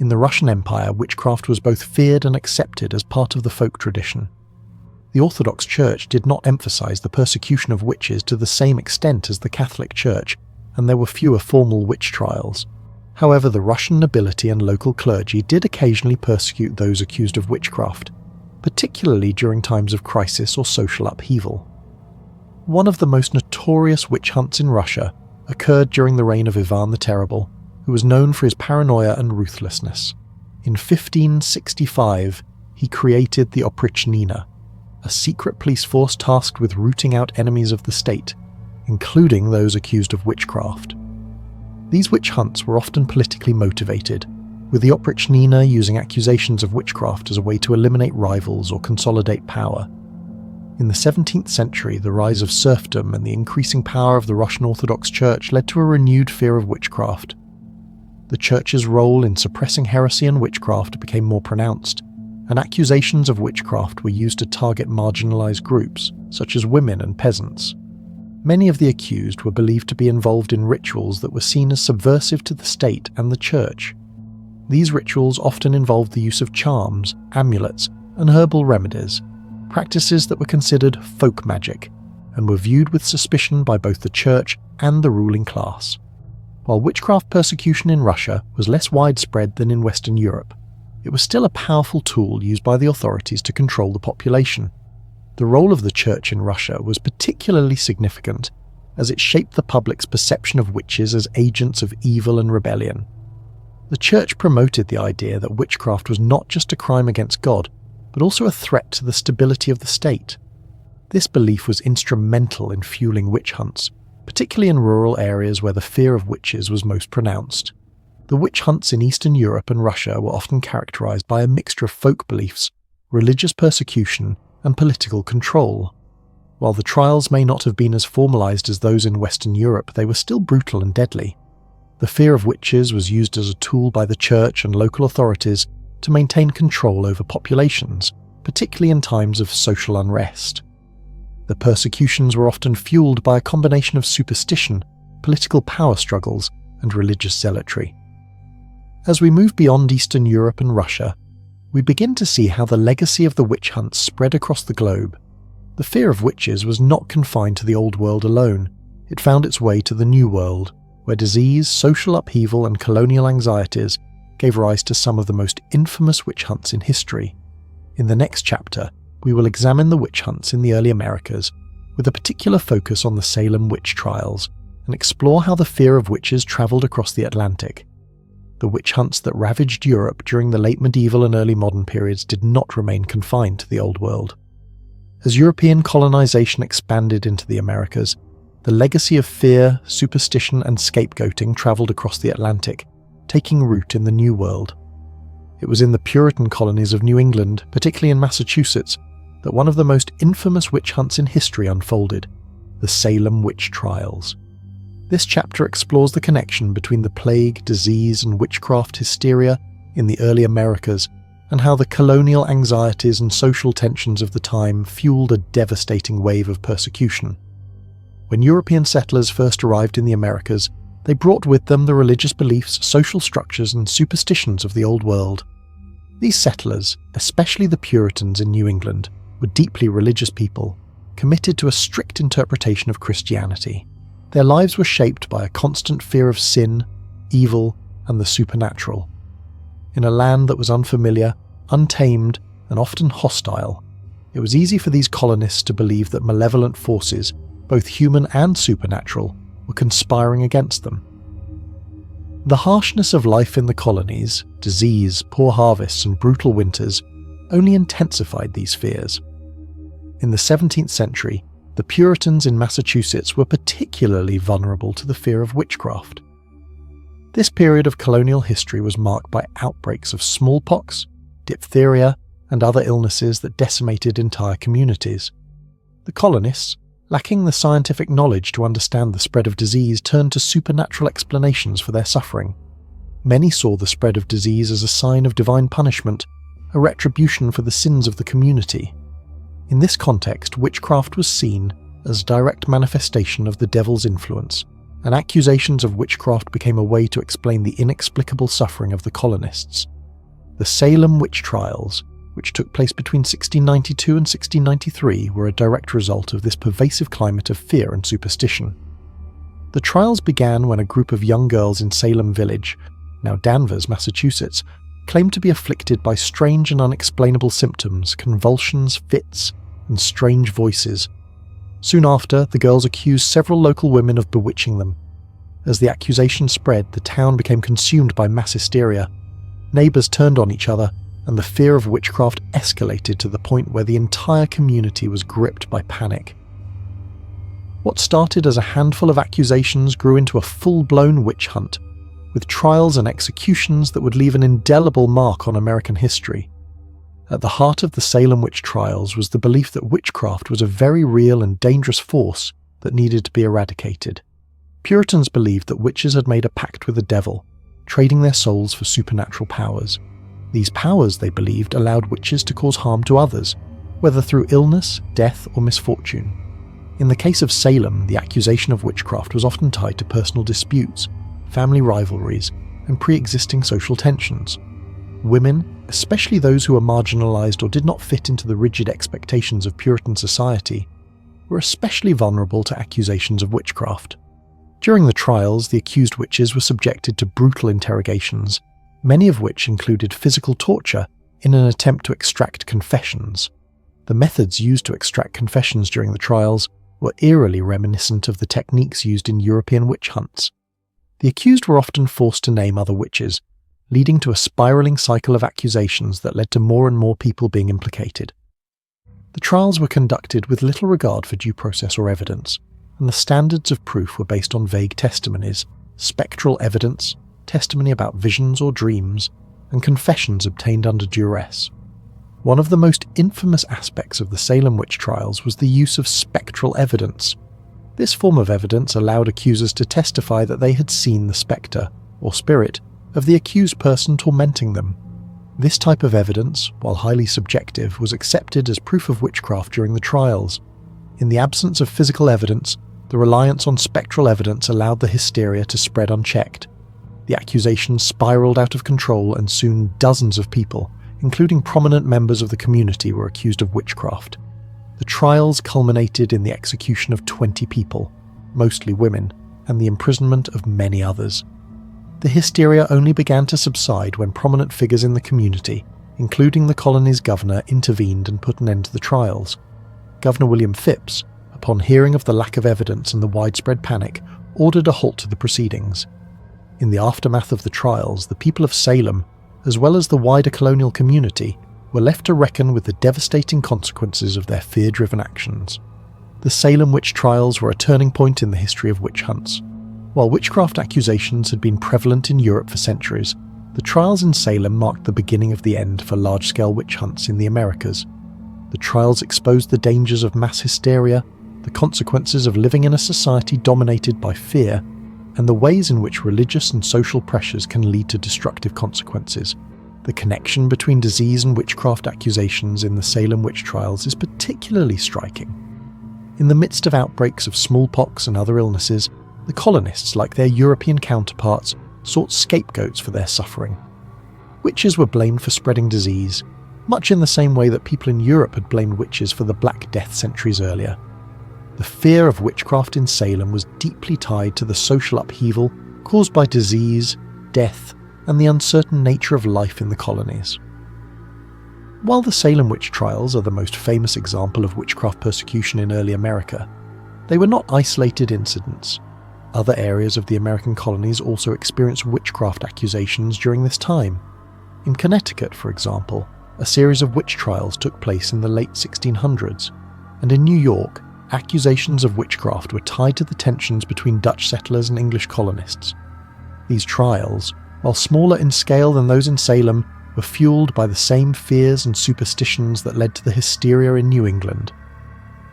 In the Russian Empire, witchcraft was both feared and accepted as part of the folk tradition. The Orthodox Church did not emphasize the persecution of witches to the same extent as the Catholic Church, and there were fewer formal witch trials. However, the Russian nobility and local clergy did occasionally persecute those accused of witchcraft, particularly during times of crisis or social upheaval. One of the most notorious witch hunts in Russia occurred during the reign of Ivan the Terrible, who was known for his paranoia and ruthlessness. In 1565, he created the Oprichnina, a secret police force tasked with rooting out enemies of the state, including those accused of witchcraft. These witch hunts were often politically motivated, with the Oprichnina using accusations of witchcraft as a way to eliminate rivals or consolidate power. In the 17th century, the rise of serfdom and the increasing power of the Russian Orthodox Church led to a renewed fear of witchcraft. The Church's role in suppressing heresy and witchcraft became more pronounced, and accusations of witchcraft were used to target marginalized groups, such as women and peasants. Many of the accused were believed to be involved in rituals that were seen as subversive to the state and the Church. These rituals often involved the use of charms, amulets, and herbal remedies, practices that were considered folk magic, and were viewed with suspicion by both the Church and the ruling class. While witchcraft persecution in Russia was less widespread than in Western Europe, it was still a powerful tool used by the authorities to control the population. The role of the Church in Russia was particularly significant, as it shaped the public's perception of witches as agents of evil and rebellion. The Church promoted the idea that witchcraft was not just a crime against God, but also a threat to the stability of the state. This belief was instrumental in fueling witch hunts, particularly in rural areas where the fear of witches was most pronounced. The witch hunts in Eastern Europe and Russia were often characterized by a mixture of folk beliefs, religious persecution, and political control. While the trials may not have been as formalized as those in Western Europe, they were still brutal and deadly. The fear of witches was used as a tool by the Church and local authorities to maintain control over populations, particularly in times of social unrest. The persecutions were often fueled by a combination of superstition, political power struggles, and religious zealotry. As we move beyond Eastern Europe and Russia, we begin to see how the legacy of the witch hunts spread across the globe. The fear of witches was not confined to the Old World alone. It found its way to the New World, where disease, social upheaval, and colonial anxieties gave rise to some of the most infamous witch hunts in history. In the next chapter, we will examine the witch hunts in the early Americas, with a particular focus on the Salem witch trials, and explore how the fear of witches travelled across the Atlantic. The witch hunts that ravaged Europe during the late medieval and early modern periods did not remain confined to the Old World. As European colonization expanded into the Americas, the legacy of fear, superstition, and scapegoating travelled across the Atlantic, taking root in the New World. It was in the Puritan colonies of New England, particularly in Massachusetts, that one of the most infamous witch hunts in history unfolded, the Salem witch trials. This chapter explores the connection between the plague, disease, and witchcraft hysteria in the early Americas, and how the colonial anxieties and social tensions of the time fueled a devastating wave of persecution. When European settlers first arrived in the Americas, they brought with them the religious beliefs, social structures, and superstitions of the Old World. These settlers, especially the Puritans in New England, were deeply religious people, committed to a strict interpretation of Christianity. Their lives were shaped by a constant fear of sin, evil, and the supernatural. In a land that was unfamiliar, untamed, and often hostile, it was easy for these colonists to believe that malevolent forces, both human and supernatural, were conspiring against them. The harshness of life in the colonies, disease, poor harvests, and brutal winters only intensified these fears. In the 17th century, the Puritans in Massachusetts were particularly vulnerable to the fear of witchcraft. This period of colonial history was marked by outbreaks of smallpox, diphtheria, and other illnesses that decimated entire communities. The colonists, lacking the scientific knowledge to understand the spread of disease, turned to supernatural explanations for their suffering. Many saw the spread of disease as a sign of divine punishment, a retribution for the sins of the community. In this context, witchcraft was seen as a direct manifestation of the devil's influence, and accusations of witchcraft became a way to explain the inexplicable suffering of the colonists. The Salem witch trials, which took place between 1692 and 1693, were a direct result of this pervasive climate of fear and superstition. The trials began when a group of young girls in Salem Village, now Danvers, Massachusetts, claimed to be afflicted by strange and unexplainable symptoms, convulsions, fits, and strange voices. Soon after, the girls accused several local women of bewitching them. As the accusation spread, the town became consumed by mass hysteria. Neighbours turned on each other, and the fear of witchcraft escalated to the point where the entire community was gripped by panic. What started as a handful of accusations grew into a full-blown witch hunt, with trials and executions that would leave an indelible mark on American history. At the heart of the Salem witch trials was the belief that witchcraft was a very real and dangerous force that needed to be eradicated. Puritans believed that witches had made a pact with the devil, trading their souls for supernatural powers. These powers, they believed, allowed witches to cause harm to others, whether through illness, death, or misfortune. In the case of Salem, the accusation of witchcraft was often tied to personal disputes, family rivalries, and pre-existing social tensions. Women, especially those who were marginalized or did not fit into the rigid expectations of Puritan society, were especially vulnerable to accusations of witchcraft. During the trials, the accused witches were subjected to brutal interrogations, many of which included physical torture in an attempt to extract confessions. The methods used to extract confessions during the trials were eerily reminiscent of the techniques used in European witch hunts. The accused were often forced to name other witches, leading to a spiralling cycle of accusations that led to more and more people being implicated. The trials were conducted with little regard for due process or evidence, and the standards of proof were based on vague testimonies, spectral evidence, testimony about visions or dreams, and confessions obtained under duress. One of the most infamous aspects of the Salem witch trials was the use of spectral evidence. This form of evidence allowed accusers to testify that they had seen the spectre, or spirit, of the accused person tormenting them. This type of evidence, while highly subjective, was accepted as proof of witchcraft during the trials. In the absence of physical evidence, the reliance on spectral evidence allowed the hysteria to spread unchecked. The accusations spiraled out of control, and soon dozens of people, including prominent members of the community, were accused of witchcraft. The trials culminated in the execution of 20 people, mostly women, and the imprisonment of many others. The hysteria only began to subside when prominent figures in the community, including the colony's governor, intervened and put an end to the trials. Governor William Phips, upon hearing of the lack of evidence and the widespread panic, ordered a halt to the proceedings. In the aftermath of the trials, the people of Salem, as well as the wider colonial community, were left to reckon with the devastating consequences of their fear-driven actions. The Salem witch trials were a turning point in the history of witch hunts. While witchcraft accusations had been prevalent in Europe for centuries, the trials in Salem marked the beginning of the end for large-scale witch hunts in the Americas. The trials exposed the dangers of mass hysteria, the consequences of living in a society dominated by fear, and the ways in which religious and social pressures can lead to destructive consequences. The connection between disease and witchcraft accusations in the Salem witch trials is particularly striking. In the midst of outbreaks of smallpox and other illnesses, the colonists, like their European counterparts, sought scapegoats for their suffering. Witches were blamed for spreading disease, much in the same way that people in Europe had blamed witches for the Black Death centuries earlier. The fear of witchcraft in Salem was deeply tied to the social upheaval caused by disease, death, and the uncertain nature of life in the colonies. While the Salem witch trials are the most famous example of witchcraft persecution in early America, they were not isolated incidents. Other areas of the American colonies also experienced witchcraft accusations during this time. In Connecticut, for example, a series of witch trials took place in the late 1600s, and in New York, accusations of witchcraft were tied to the tensions between Dutch settlers and English colonists. These trials, while smaller in scale than those in Salem, were fueled by the same fears and superstitions that led to the hysteria in New England.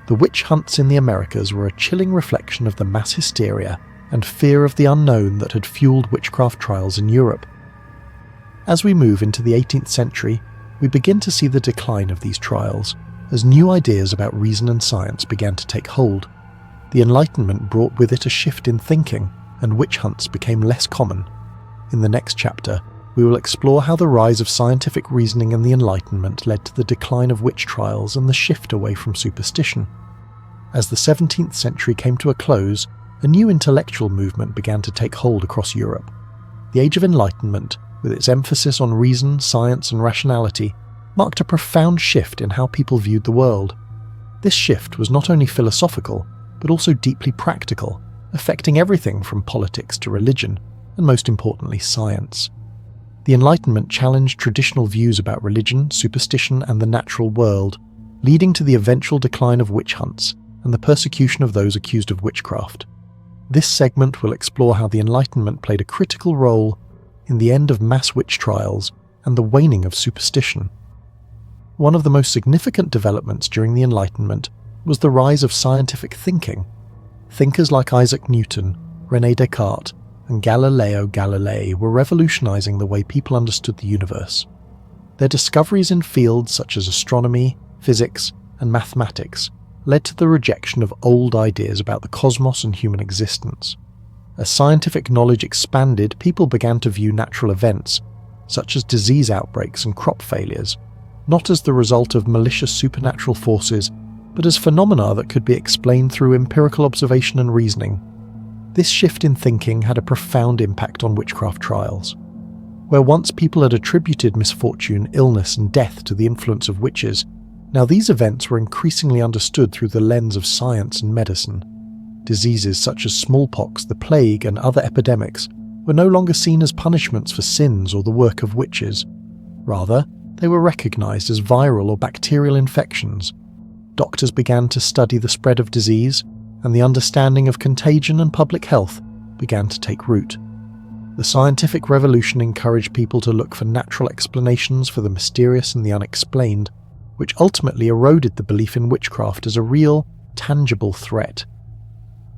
The witch hunts in the Americas were a chilling reflection of the mass hysteria and fear of the unknown that had fueled witchcraft trials in Europe. As we move into the 18th century, we begin to see the decline of these trials, as new ideas about reason and science began to take hold. The Enlightenment brought with it a shift in thinking, and witch hunts became less common. In the next chapter, we will explore how the rise of scientific reasoning and the Enlightenment led to the decline of witch trials and the shift away from superstition. As the 17th century came to a close, a new intellectual movement began to take hold across Europe. The Age of Enlightenment, with its emphasis on reason, science, and rationality, marked a profound shift in how people viewed the world. This shift was not only philosophical, but also deeply practical, affecting everything from politics to religion, and most importantly, science. The Enlightenment challenged traditional views about religion, superstition, and the natural world, leading to the eventual decline of witch hunts and the persecution of those accused of witchcraft. This segment will explore how the Enlightenment played a critical role in the end of mass witch trials and the waning of superstition. One of the most significant developments during the Enlightenment was the rise of scientific thinking. Thinkers like Isaac Newton, René Descartes, and Galileo Galilei were revolutionizing the way people understood the universe. Their discoveries in fields such as astronomy, physics, and mathematics led to the rejection of old ideas about the cosmos and human existence. As scientific knowledge expanded, people began to view natural events, such as disease outbreaks and crop failures, not as the result of malicious supernatural forces, but as phenomena that could be explained through empirical observation and reasoning. This shift in thinking had a profound impact on witchcraft trials. Where once people had attributed misfortune, illness, and death to the influence of witches, now these events were increasingly understood through the lens of science and medicine. Diseases such as smallpox, the plague, and other epidemics were no longer seen as punishments for sins or the work of witches. Rather, they were recognized as viral or bacterial infections. Doctors began to study the spread of disease, and the understanding of contagion and public health began to take root. The scientific revolution encouraged people to look for natural explanations for the mysterious and the unexplained, which ultimately eroded the belief in witchcraft as a real, tangible threat.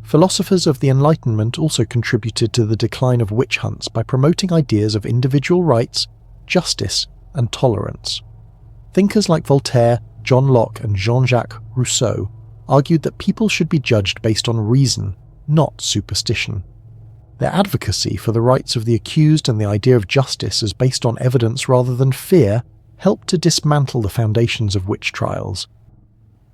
Philosophers of the Enlightenment also contributed to the decline of witch hunts by promoting ideas of individual rights, justice, and tolerance. Thinkers like Voltaire, John Locke, and Jean-Jacques Rousseau argued that people should be judged based on reason, not superstition. Their advocacy for the rights of the accused and the idea of justice as based on evidence rather than fear helped to dismantle the foundations of witch trials.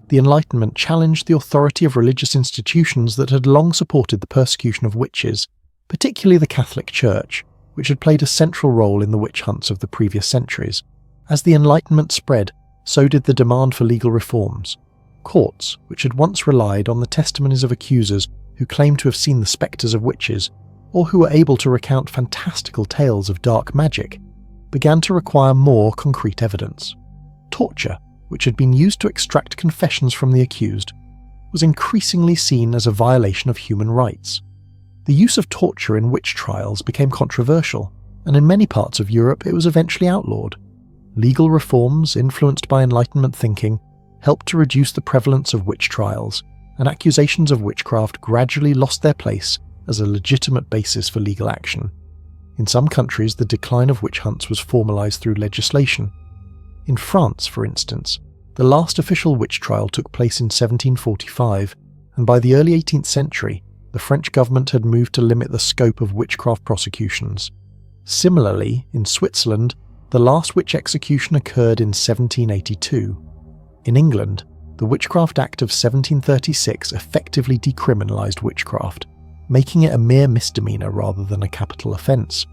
The Enlightenment challenged the authority of religious institutions that had long supported the persecution of witches, particularly the Catholic Church, which had played a central role in the witch hunts of the previous centuries. As the Enlightenment spread, so did the demand for legal reforms. Courts, which had once relied on the testimonies of accusers who claimed to have seen the spectres of witches, or who were able to recount fantastical tales of dark magic, began to require more concrete evidence. Torture, which had been used to extract confessions from the accused, was increasingly seen as a violation of human rights. The use of torture in witch trials became controversial, and in many parts of Europe it was eventually outlawed. Legal reforms, influenced by Enlightenment thinking, helped to reduce the prevalence of witch trials, and accusations of witchcraft gradually lost their place as a legitimate basis for legal action. In some countries, the decline of witch hunts was formalized through legislation. In France, for instance, the last official witch trial took place in 1745, and by the early 18th century, the French government had moved to limit the scope of witchcraft prosecutions. Similarly, in Switzerland, the last witch execution occurred in 1782. In England, the Witchcraft Act of 1736 effectively decriminalised witchcraft, making it a mere misdemeanour rather than a capital offence.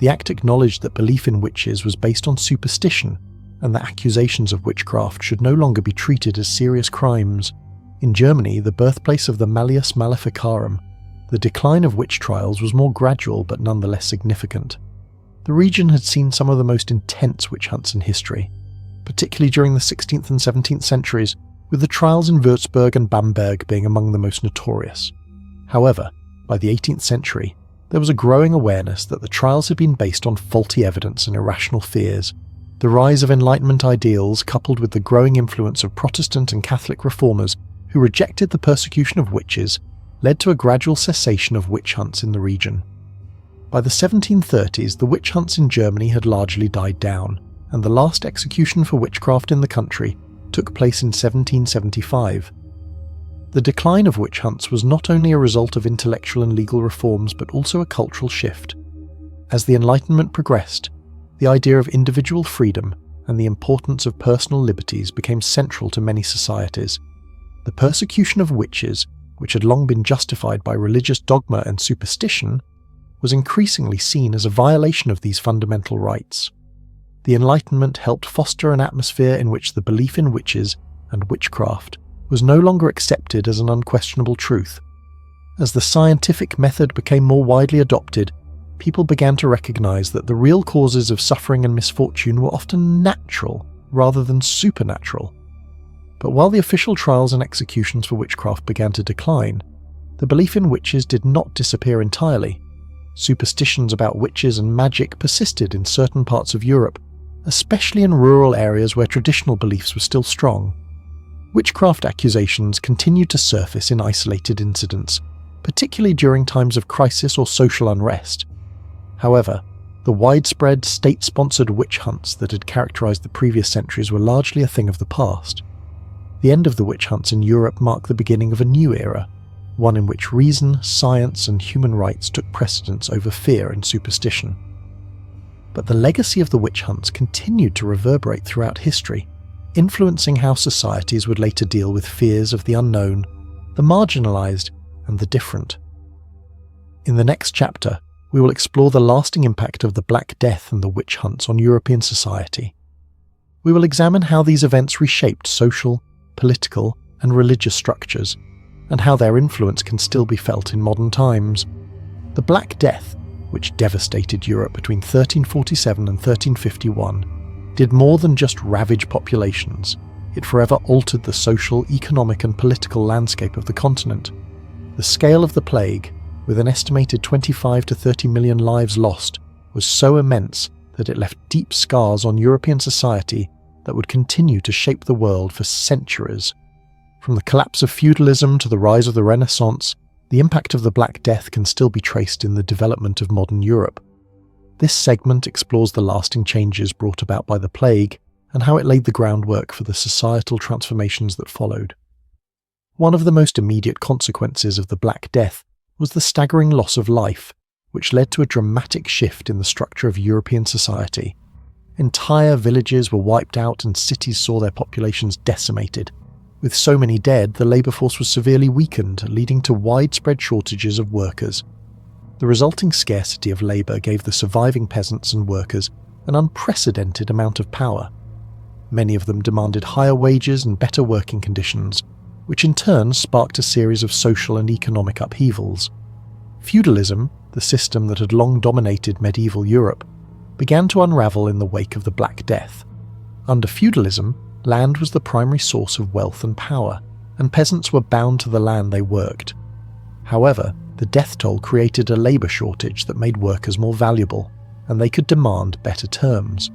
The Act acknowledged that belief in witches was based on superstition, and that accusations of witchcraft should no longer be treated as serious crimes. In Germany, the birthplace of the Malleus Maleficarum, the decline of witch trials was more gradual but nonetheless significant. The region had seen some of the most intense witch hunts in history, particularly during the 16th and 17th centuries, with the trials in Würzburg and Bamberg being among the most notorious. However, by the 18th century, there was a growing awareness that the trials had been based on faulty evidence and irrational fears. The rise of Enlightenment ideals, coupled with the growing influence of Protestant and Catholic reformers who rejected the persecution of witches, led to a gradual cessation of witch hunts in the region. By the 1730s, the witch hunts in Germany had largely died down, and the last execution for witchcraft in the country took place in 1775. The decline of witch hunts was not only a result of intellectual and legal reforms but also a cultural shift. As the Enlightenment progressed, the idea of individual freedom and the importance of personal liberties became central to many societies. The persecution of witches, which had long been justified by religious dogma and superstition, was increasingly seen as a violation of these fundamental rights. The Enlightenment helped foster an atmosphere in which the belief in witches and witchcraft was no longer accepted as an unquestionable truth. As the scientific method became more widely adopted, people began to recognize that the real causes of suffering and misfortune were often natural rather than supernatural. But while the official trials and executions for witchcraft began to decline, the belief in witches did not disappear entirely. Superstitions about witches and magic persisted in certain parts of Europe, especially in rural areas where traditional beliefs were still strong. Witchcraft accusations continued to surface in isolated incidents, particularly during times of crisis or social unrest. However, the widespread state-sponsored witch hunts that had characterized the previous centuries were largely a thing of the past. The end of the witch hunts in Europe marked the beginning of a new era, one in which reason, science, and human rights took precedence over fear and superstition. But the legacy of the witch hunts continued to reverberate throughout history, influencing how societies would later deal with fears of the unknown, the marginalized, and the different. In the next chapter, we will explore the lasting impact of the Black Death and the witch hunts on European society. We will examine how these events reshaped social, political, and religious structures, and how their influence can still be felt in modern times. The Black Death, which devastated Europe between 1347 and 1351, did more than just ravage populations. It forever altered the social, economic, and political landscape of the continent. The scale of the plague, with an estimated 25 to 30 million lives lost, was so immense that it left deep scars on European society that would continue to shape the world for centuries. From the collapse of feudalism to the rise of the Renaissance, the impact of the Black Death can still be traced in the development of modern Europe. This segment explores the lasting changes brought about by the plague and how it laid the groundwork for the societal transformations that followed. One of the most immediate consequences of the Black Death was the staggering loss of life, which led to a dramatic shift in the structure of European society. Entire villages were wiped out and cities saw their populations decimated. With so many dead, the labour force was severely weakened, leading to widespread shortages of workers. The resulting scarcity of labour gave the surviving peasants and workers an unprecedented amount of power. Many of them demanded higher wages and better working conditions, which in turn sparked a series of social and economic upheavals. Feudalism, the system that had long dominated medieval Europe, began to unravel in the wake of the Black Death. Under feudalism, land was the primary source of wealth and power, and peasants were bound to the land they worked. However, the death toll created a labour shortage that made workers more valuable, and they could demand better terms.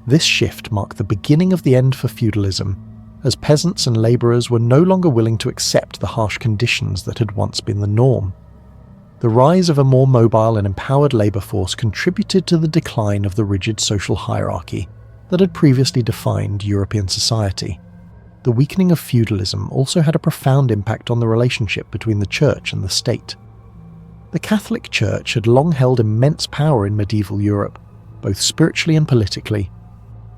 This shift marked the beginning of the end for feudalism, as peasants and labourers were no longer willing to accept the harsh conditions that had once been the norm. The rise of a more mobile and empowered labour force contributed to the decline of the rigid social hierarchy that had previously defined European society. The weakening of feudalism also had a profound impact on the relationship between the Church and the state. The Catholic Church had long held immense power in medieval Europe, both spiritually and politically.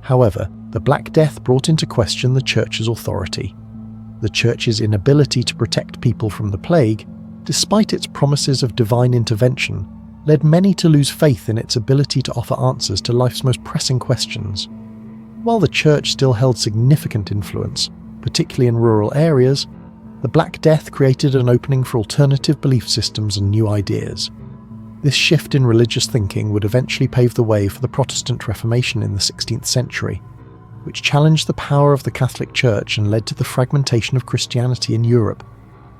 However, the Black Death brought into question the Church's authority. The Church's inability to protect people from the plague, despite its promises of divine intervention, led many to lose faith in its ability to offer answers to life's most pressing questions. While the Church still held significant influence, particularly in rural areas, the Black Death created an opening for alternative belief systems and new ideas. This shift in religious thinking would eventually pave the way for the Protestant Reformation in the 16th century, which challenged the power of the Catholic Church and led to the fragmentation of Christianity in Europe.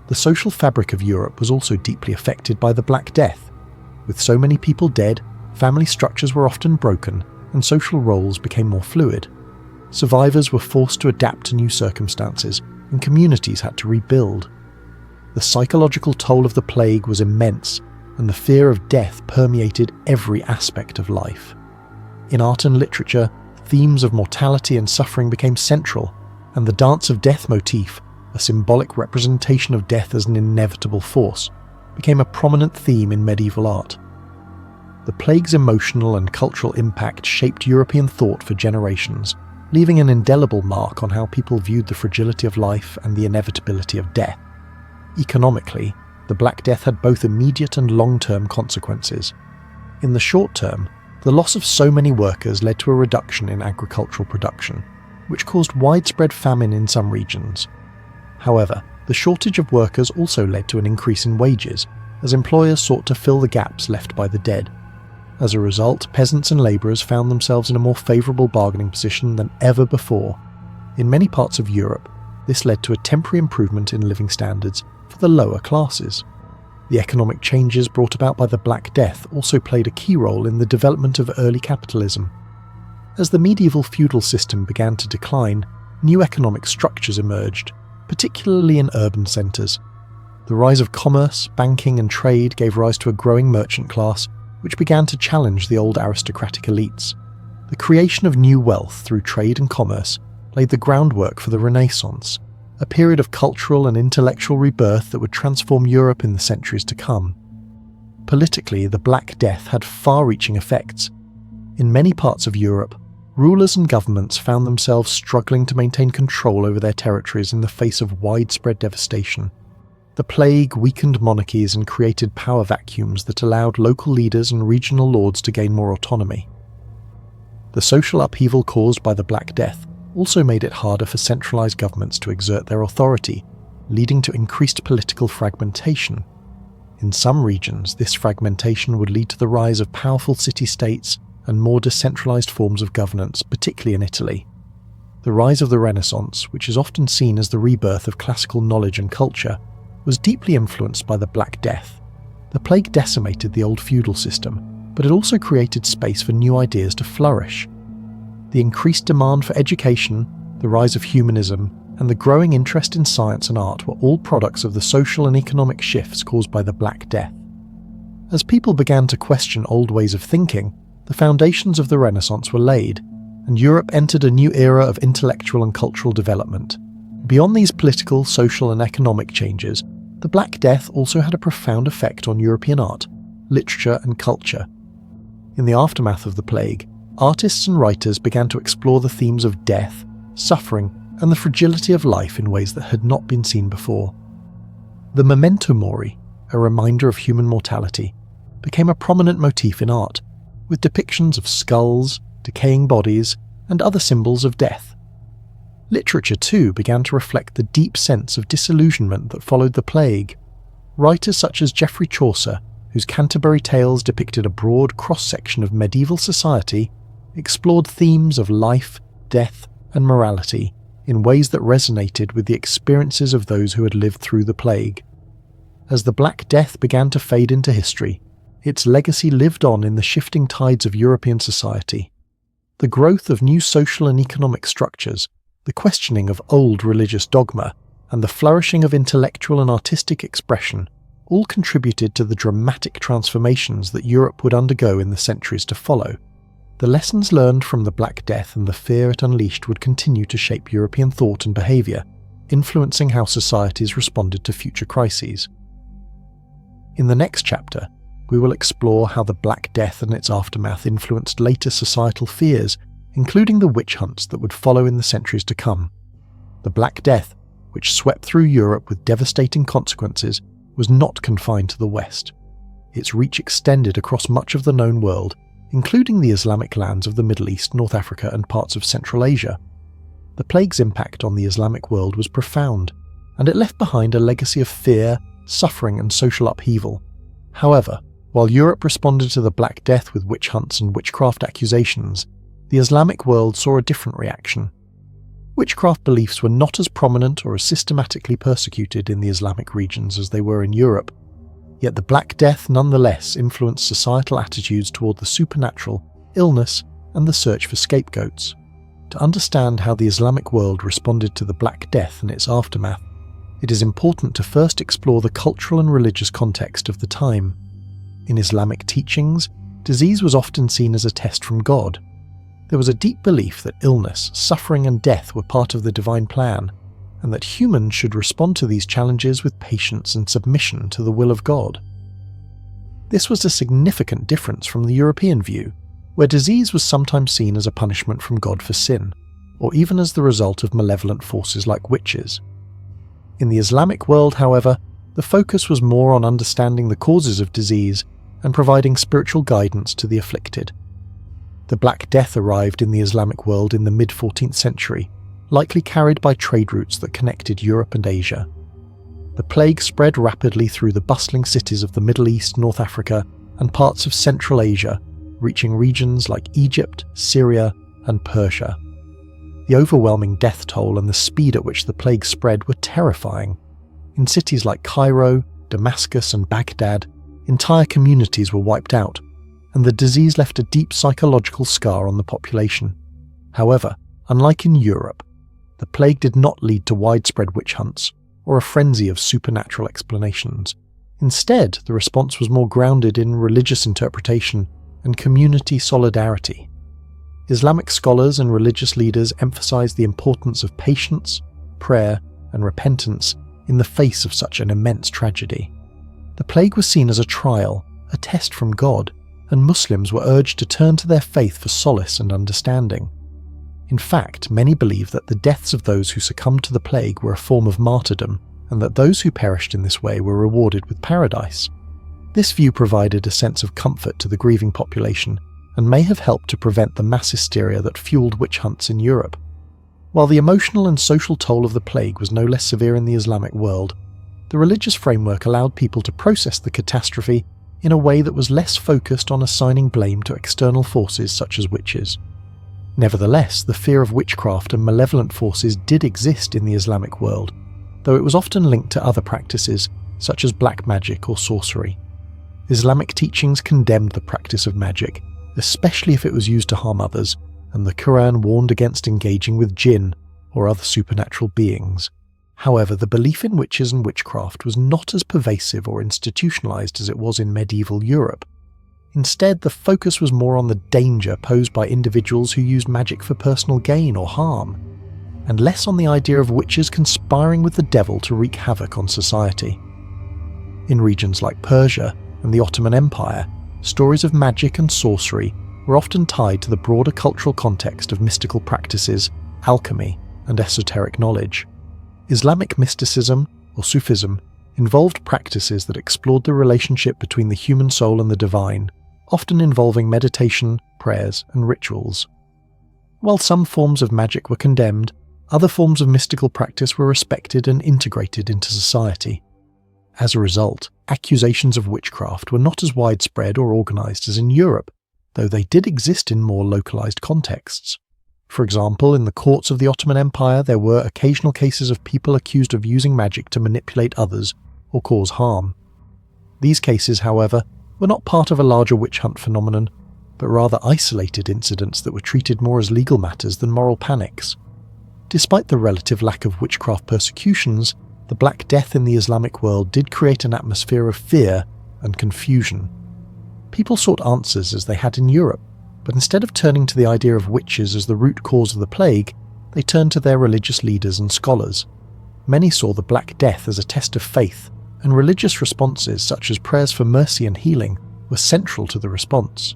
The social fabric of Europe was also deeply affected by the Black Death. With so many people dead, family structures were often broken, and social roles became more fluid. Survivors were forced to adapt to new circumstances, and communities had to rebuild. The psychological toll of the plague was immense, and the fear of death permeated every aspect of life. In art and literature, themes of mortality and suffering became central, and the Dance of Death motif, a symbolic representation of death as an inevitable force, became a prominent theme in medieval art. The plague's emotional and cultural impact shaped European thought for generations, leaving an indelible mark on how people viewed the fragility of life and the inevitability of death. Economically, the Black Death had both immediate and long-term consequences. In the short term, the loss of so many workers led to a reduction in agricultural production, which caused widespread famine in some regions. However, the shortage of workers also led to an increase in wages, as employers sought to fill the gaps left by the dead. As a result, peasants and labourers found themselves in a more favourable bargaining position than ever before. In many parts of Europe, this led to a temporary improvement in living standards for the lower classes. The economic changes brought about by the Black Death also played a key role in the development of early capitalism. As the medieval feudal system began to decline, new economic structures emerged, particularly in urban centres. The rise of commerce, banking and trade gave rise to a growing merchant class, which began to challenge the old aristocratic elites. The creation of new wealth through trade and commerce laid the groundwork for the Renaissance, a period of cultural and intellectual rebirth that would transform Europe in the centuries to come. Politically, the Black Death had far-reaching effects. In many parts of Europe, rulers and governments found themselves struggling to maintain control over their territories in the face of widespread devastation. The plague weakened monarchies and created power vacuums that allowed local leaders and regional lords to gain more autonomy. The social upheaval caused by the Black Death also made it harder for centralized governments to exert their authority, leading to increased political fragmentation. In some regions, this fragmentation would lead to the rise of powerful city-states and more decentralized forms of governance, particularly in Italy. The rise of the Renaissance, which is often seen as the rebirth of classical knowledge and culture, was deeply influenced by the Black Death. The plague decimated the old feudal system, but it also created space for new ideas to flourish. The increased demand for education, the rise of humanism, and the growing interest in science and art were all products of the social and economic shifts caused by the Black Death. As people began to question old ways of thinking, the foundations of the Renaissance were laid, and Europe entered a new era of intellectual and cultural development. Beyond these political, social and economic changes, the Black Death also had a profound effect on European art, literature and culture. In the aftermath of the plague, artists and writers began to explore the themes of death, suffering and the fragility of life in ways that had not been seen before. The memento mori, a reminder of human mortality, became a prominent motif in art, with depictions of skulls, decaying bodies, and other symbols of death. Literature too began to reflect the deep sense of disillusionment that followed the plague. Writers such as Geoffrey Chaucer, whose Canterbury Tales depicted a broad cross-section of medieval society, explored themes of life, death, and morality in ways that resonated with the experiences of those who had lived through the plague. As the Black Death began to fade into history, its legacy lived on in the shifting tides of European society. The growth of new social and economic structures, the questioning of old religious dogma, and the flourishing of intellectual and artistic expression all contributed to the dramatic transformations that Europe would undergo in the centuries to follow. The lessons learned from the Black Death and the fear it unleashed would continue to shape European thought and behaviour, influencing how societies responded to future crises. In the next chapter, we will explore how the Black Death and its aftermath influenced later societal fears, including the witch hunts that would follow in the centuries to come. The Black Death, which swept through Europe with devastating consequences, was not confined to the West. Its reach extended across much of the known world, including the Islamic lands of the Middle East, North Africa and parts of Central Asia. The plague's impact on the Islamic world was profound, and it left behind a legacy of fear, suffering and social upheaval. However, while Europe responded to the Black Death with witch hunts and witchcraft accusations, the Islamic world saw a different reaction. Witchcraft beliefs were not as prominent or as systematically persecuted in the Islamic regions as they were in Europe, yet the Black Death nonetheless influenced societal attitudes toward the supernatural, illness, and the search for scapegoats. To understand how the Islamic world responded to the Black Death and its aftermath, it is important to first explore the cultural and religious context of the time. In Islamic teachings, disease was often seen as a test from God. There was a deep belief that illness, suffering, and death were part of the divine plan, and that humans should respond to these challenges with patience and submission to the will of God. This was a significant difference from the European view, where disease was sometimes seen as a punishment from God for sin, or even as the result of malevolent forces like witches. In the Islamic world, however, the focus was more on understanding the causes of disease and providing spiritual guidance to the afflicted. The Black Death arrived in the Islamic world in the mid-14th century, likely carried by trade routes that connected Europe and Asia. The plague spread rapidly through the bustling cities of the Middle East, North Africa, and parts of Central Asia, reaching regions like Egypt, Syria, and Persia. The overwhelming death toll and the speed at which the plague spread were terrifying. In cities like Cairo, Damascus, and Baghdad, entire communities were wiped out, and the disease left a deep psychological scar on the population. However, unlike in Europe, the plague did not lead to widespread witch hunts or a frenzy of supernatural explanations. Instead, the response was more grounded in religious interpretation and community solidarity. Islamic scholars and religious leaders emphasized the importance of patience, prayer, and repentance in the face of such an immense tragedy. The plague was seen as a trial, a test from God, and Muslims were urged to turn to their faith for solace and understanding. In fact, many believe that the deaths of those who succumbed to the plague were a form of martyrdom, and that those who perished in this way were rewarded with paradise. This view provided a sense of comfort to the grieving population, and may have helped to prevent the mass hysteria that fueled witch hunts in Europe. While the emotional and social toll of the plague was no less severe in the Islamic world, the religious framework allowed people to process the catastrophe in a way that was less focused on assigning blame to external forces such as witches. Nevertheless, the fear of witchcraft and malevolent forces did exist in the Islamic world, though it was often linked to other practices such as black magic or sorcery. Islamic teachings condemned the practice of magic, especially if it was used to harm others, and the Quran warned against engaging with jinn or other supernatural beings. However, the belief in witches and witchcraft was not as pervasive or institutionalized as it was in medieval Europe. Instead, the focus was more on the danger posed by individuals who used magic for personal gain or harm. and less on the idea of witches conspiring with the devil to wreak havoc on society. In regions like Persia and the Ottoman Empire, stories of magic and sorcery were often tied to the broader cultural context of mystical practices, alchemy, and esoteric knowledge. Islamic mysticism, or Sufism, involved practices that explored the relationship between the human soul and the divine, often involving meditation, prayers, and rituals. While some forms of magic were condemned, other forms of mystical practice were respected and integrated into society. As a result, accusations of witchcraft were not as widespread or organized as in Europe, though they did exist in more localized contexts. For example, in the courts of the Ottoman Empire, there were occasional cases of people accused of using magic to manipulate others or cause harm. These cases, however, were not part of a larger witch hunt phenomenon, but rather isolated incidents that were treated more as legal matters than moral panics. Despite the relative lack of witchcraft persecutions, the Black Death in the Islamic world did create an atmosphere of fear and confusion. People sought answers as they had in Europe, but instead of turning to the idea of witches as the root cause of the plague, they turned to their religious leaders and scholars. Many saw the Black Death as a test of faith, and religious responses such as prayers for mercy and healing were central to the response.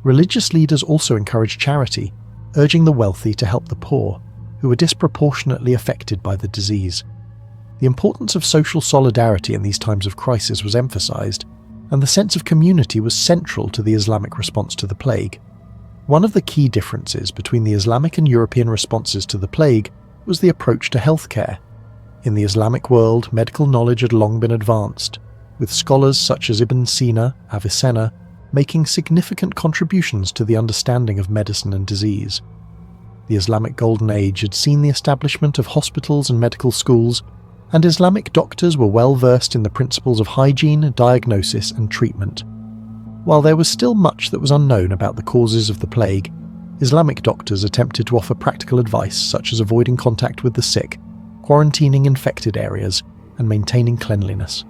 Religious leaders also encouraged charity, urging the wealthy to help the poor, who were disproportionately affected by the disease. The importance of social solidarity in these times of crisis was emphasized, and the sense of community was central to the Islamic response to the plague. One of the key differences between the Islamic and European responses to the plague was the approach to healthcare. In the Islamic world, medical knowledge had long been advanced, with scholars such as Ibn Sina, Avicenna, making significant contributions to the understanding of medicine and disease. The Islamic Golden Age had seen the establishment of hospitals and medical schools, and Islamic doctors were well versed in the principles of hygiene, diagnosis, and treatment. While there was still much that was unknown about the causes of the plague, Islamic doctors attempted to offer practical advice such as avoiding contact with the sick, quarantining infected areas, and maintaining cleanliness.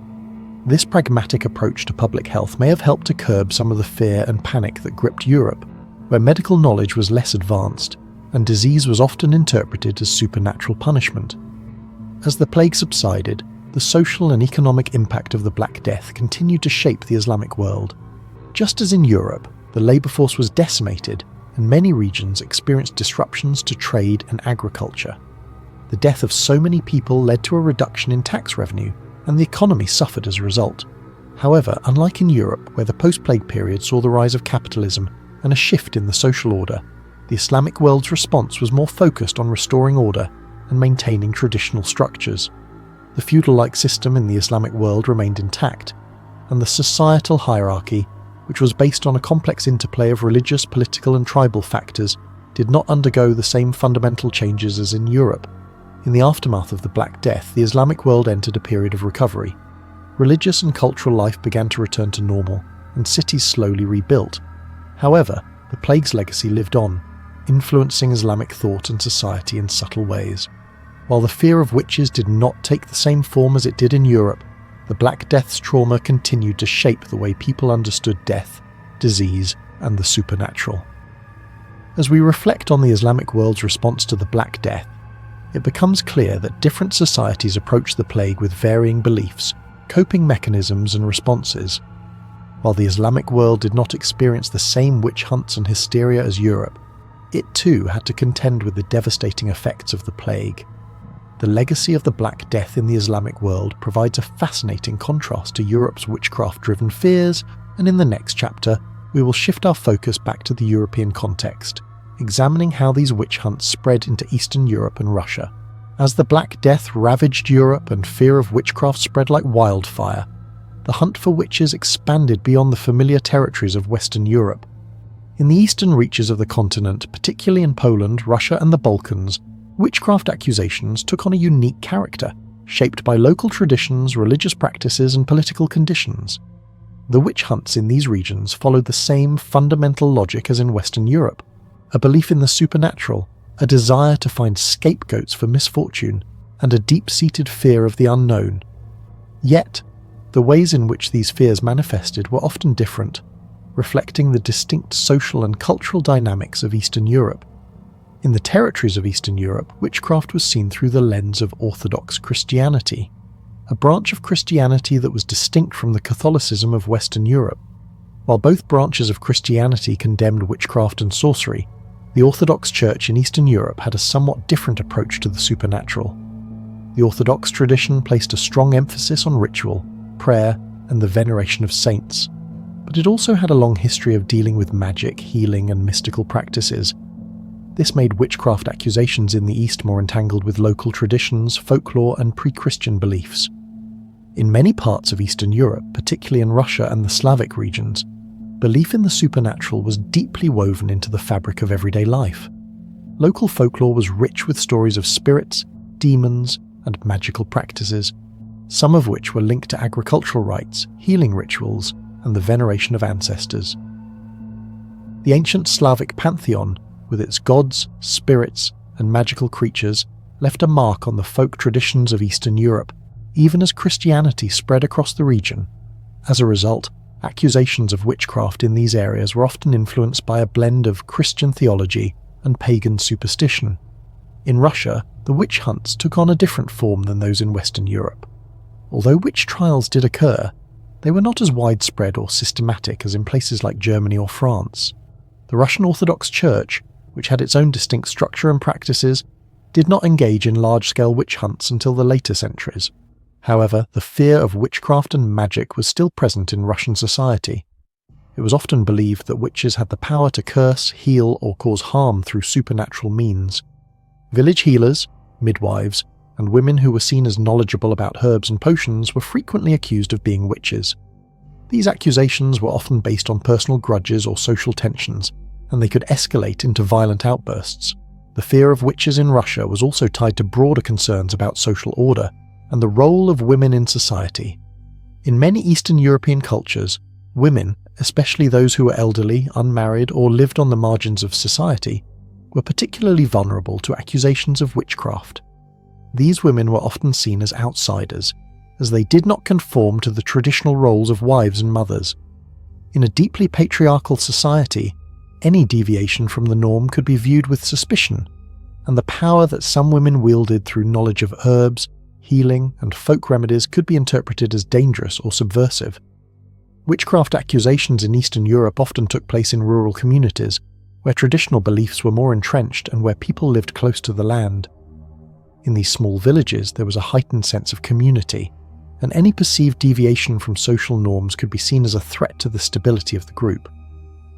This pragmatic approach to public health may have helped to curb some of the fear and panic that gripped Europe, where medical knowledge was less advanced, and disease was often interpreted as supernatural punishment. As the plague subsided, the social and economic impact of the Black Death continued to shape the Islamic world. Just as in Europe, the labour force was decimated, and many regions experienced disruptions to trade and agriculture. The death of so many people led to a reduction in tax revenue, and the economy suffered as a result. However, unlike in Europe, where the post-plague period saw the rise of capitalism and a shift in the social order, the Islamic world's response was more focused on restoring order and maintaining traditional structures. The feudal-like system in the Islamic world remained intact, and the societal hierarchy, which was based on a complex interplay of religious, political, and tribal factors, did not undergo the same fundamental changes as in Europe. In the aftermath of the Black Death, the Islamic world entered a period of recovery. Religious and cultural life began to return to normal, and cities slowly rebuilt. However, the plague's legacy lived on, influencing Islamic thought and society in subtle ways. While the fear of witches did not take the same form as it did in Europe, the Black Death's trauma continued to shape the way people understood death, disease, and the supernatural. As we reflect on the Islamic world's response to the Black Death, it becomes clear that different societies approach the plague with varying beliefs, coping mechanisms, and responses. While the Islamic world did not experience the same witch hunts and hysteria as Europe, it too had to contend with the devastating effects of the plague. The legacy of the Black Death in the Islamic world provides a fascinating contrast to Europe's witchcraft-driven fears, and in the next chapter, we will shift our focus back to the European context, examining how these witch hunts spread into Eastern Europe and Russia. As the Black Death ravaged Europe and fear of witchcraft spread like wildfire, the hunt for witches expanded beyond the familiar territories of Western Europe. In the eastern reaches of the continent, particularly in Poland, Russia, and the Balkans, witchcraft accusations took on a unique character, shaped by local traditions, religious practices, and political conditions. The witch hunts in these regions followed the same fundamental logic as in Western Europe: a belief in the supernatural, a desire to find scapegoats for misfortune, and a deep-seated fear of the unknown. Yet, the ways in which these fears manifested were often different, reflecting the distinct social and cultural dynamics of Eastern Europe. In the territories of Eastern Europe, witchcraft was seen through the lens of Orthodox Christianity, a branch of Christianity that was distinct from the Catholicism of Western Europe. While both branches of Christianity condemned witchcraft and sorcery, the Orthodox Church in Eastern Europe had a somewhat different approach to the supernatural. The Orthodox tradition placed a strong emphasis on ritual, prayer, and the veneration of saints, but it also had a long history of dealing with magic, healing, and mystical practices. This made witchcraft accusations in the East more entangled with local traditions, folklore, and pre-Christian beliefs. In many parts of Eastern Europe, particularly in Russia and the Slavic regions, belief in the supernatural was deeply woven into the fabric of everyday life. Local folklore was rich with stories of spirits, demons, and magical practices, some of which were linked to agricultural rites, healing rituals, and the veneration of ancestors. The ancient Slavic pantheon, with its gods, spirits, and magical creatures, left a mark on the folk traditions of Eastern Europe, even as Christianity spread across the region. As a result, accusations of witchcraft in these areas were often influenced by a blend of Christian theology and pagan superstition. In Russia, the witch hunts took on a different form than those in Western Europe. Although witch trials did occur, they were not as widespread or systematic as in places like Germany or France. The Russian Orthodox Church, which had its own distinct structure and practices, did not engage in large-scale witch hunts until the later centuries. However, the fear of witchcraft and magic was still present in Russian society. It was often believed that witches had the power to curse, heal, or cause harm through supernatural means. Village healers, midwives, and women who were seen as knowledgeable about herbs and potions were frequently accused of being witches. These accusations were often based on personal grudges or social tensions, and they could escalate into violent outbursts. The fear of witches in Russia was also tied to broader concerns about social order and the role of women in society. In many Eastern European cultures, women, especially those who were elderly, unmarried, or lived on the margins of society, were particularly vulnerable to accusations of witchcraft. These women were often seen as outsiders, as they did not conform to the traditional roles of wives and mothers. In a deeply patriarchal society, any deviation from the norm could be viewed with suspicion, and the power that some women wielded through knowledge of herbs, healing, and folk remedies could be interpreted as dangerous or subversive. Witchcraft accusations in Eastern Europe often took place in rural communities, where traditional beliefs were more entrenched and where people lived close to the land. In these small villages, there was a heightened sense of community, and any perceived deviation from social norms could be seen as a threat to the stability of the group.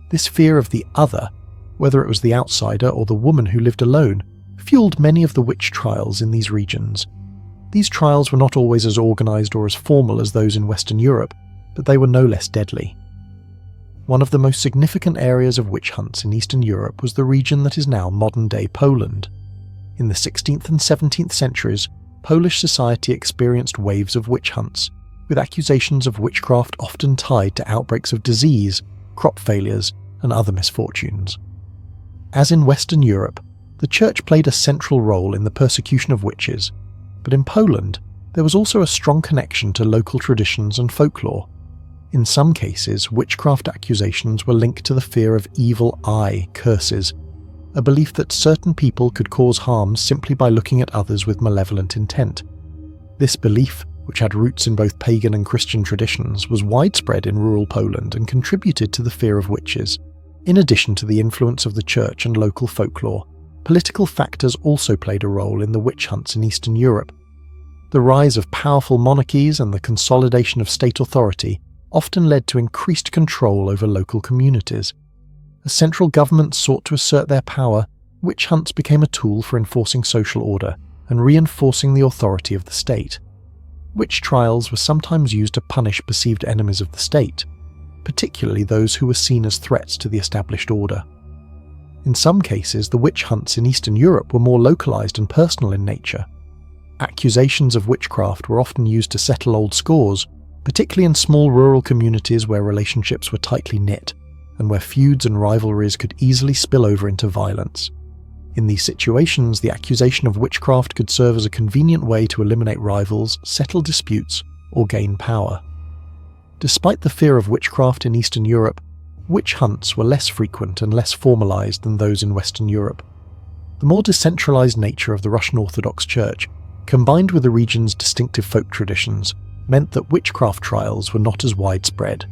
This fear of the other, whether it was the outsider or the woman who lived alone, fueled many of the witch trials in these regions. These trials were not always as organised or as formal as those in Western Europe, but they were no less deadly. One of the most significant areas of witch hunts in Eastern Europe was the region that is now modern-day Poland. In the 16th and 17th centuries, Polish society experienced waves of witch hunts, with accusations of witchcraft often tied to outbreaks of disease, crop failures, and other misfortunes. As in Western Europe, the Church played a central role in the persecution of witches, but in Poland, there was also a strong connection to local traditions and folklore. In some cases, witchcraft accusations were linked to the fear of evil eye curses, a belief that certain people could cause harm simply by looking at others with malevolent intent. This belief, which had roots in both pagan and Christian traditions, was widespread in rural Poland and contributed to the fear of witches. In addition to the influence of the Church and local folklore, political factors also played a role in the witch hunts in Eastern Europe. The rise of powerful monarchies and the consolidation of state authority often led to increased control over local communities. As central governments sought to assert their power, witch hunts became a tool for enforcing social order and reinforcing the authority of the state. Witch trials were sometimes used to punish perceived enemies of the state, particularly those who were seen as threats to the established order. In some cases, the witch hunts in Eastern Europe were more localized and personal in nature. Accusations of witchcraft were often used to settle old scores, particularly in small rural communities where relationships were tightly knit, and where feuds and rivalries could easily spill over into violence. In these situations, the accusation of witchcraft could serve as a convenient way to eliminate rivals, settle disputes, or gain power. Despite the fear of witchcraft in Eastern Europe, witch hunts were less frequent and less formalized than those in Western Europe. The more decentralized nature of the Russian Orthodox Church, combined with the region's distinctive folk traditions, meant that witchcraft trials were not as widespread.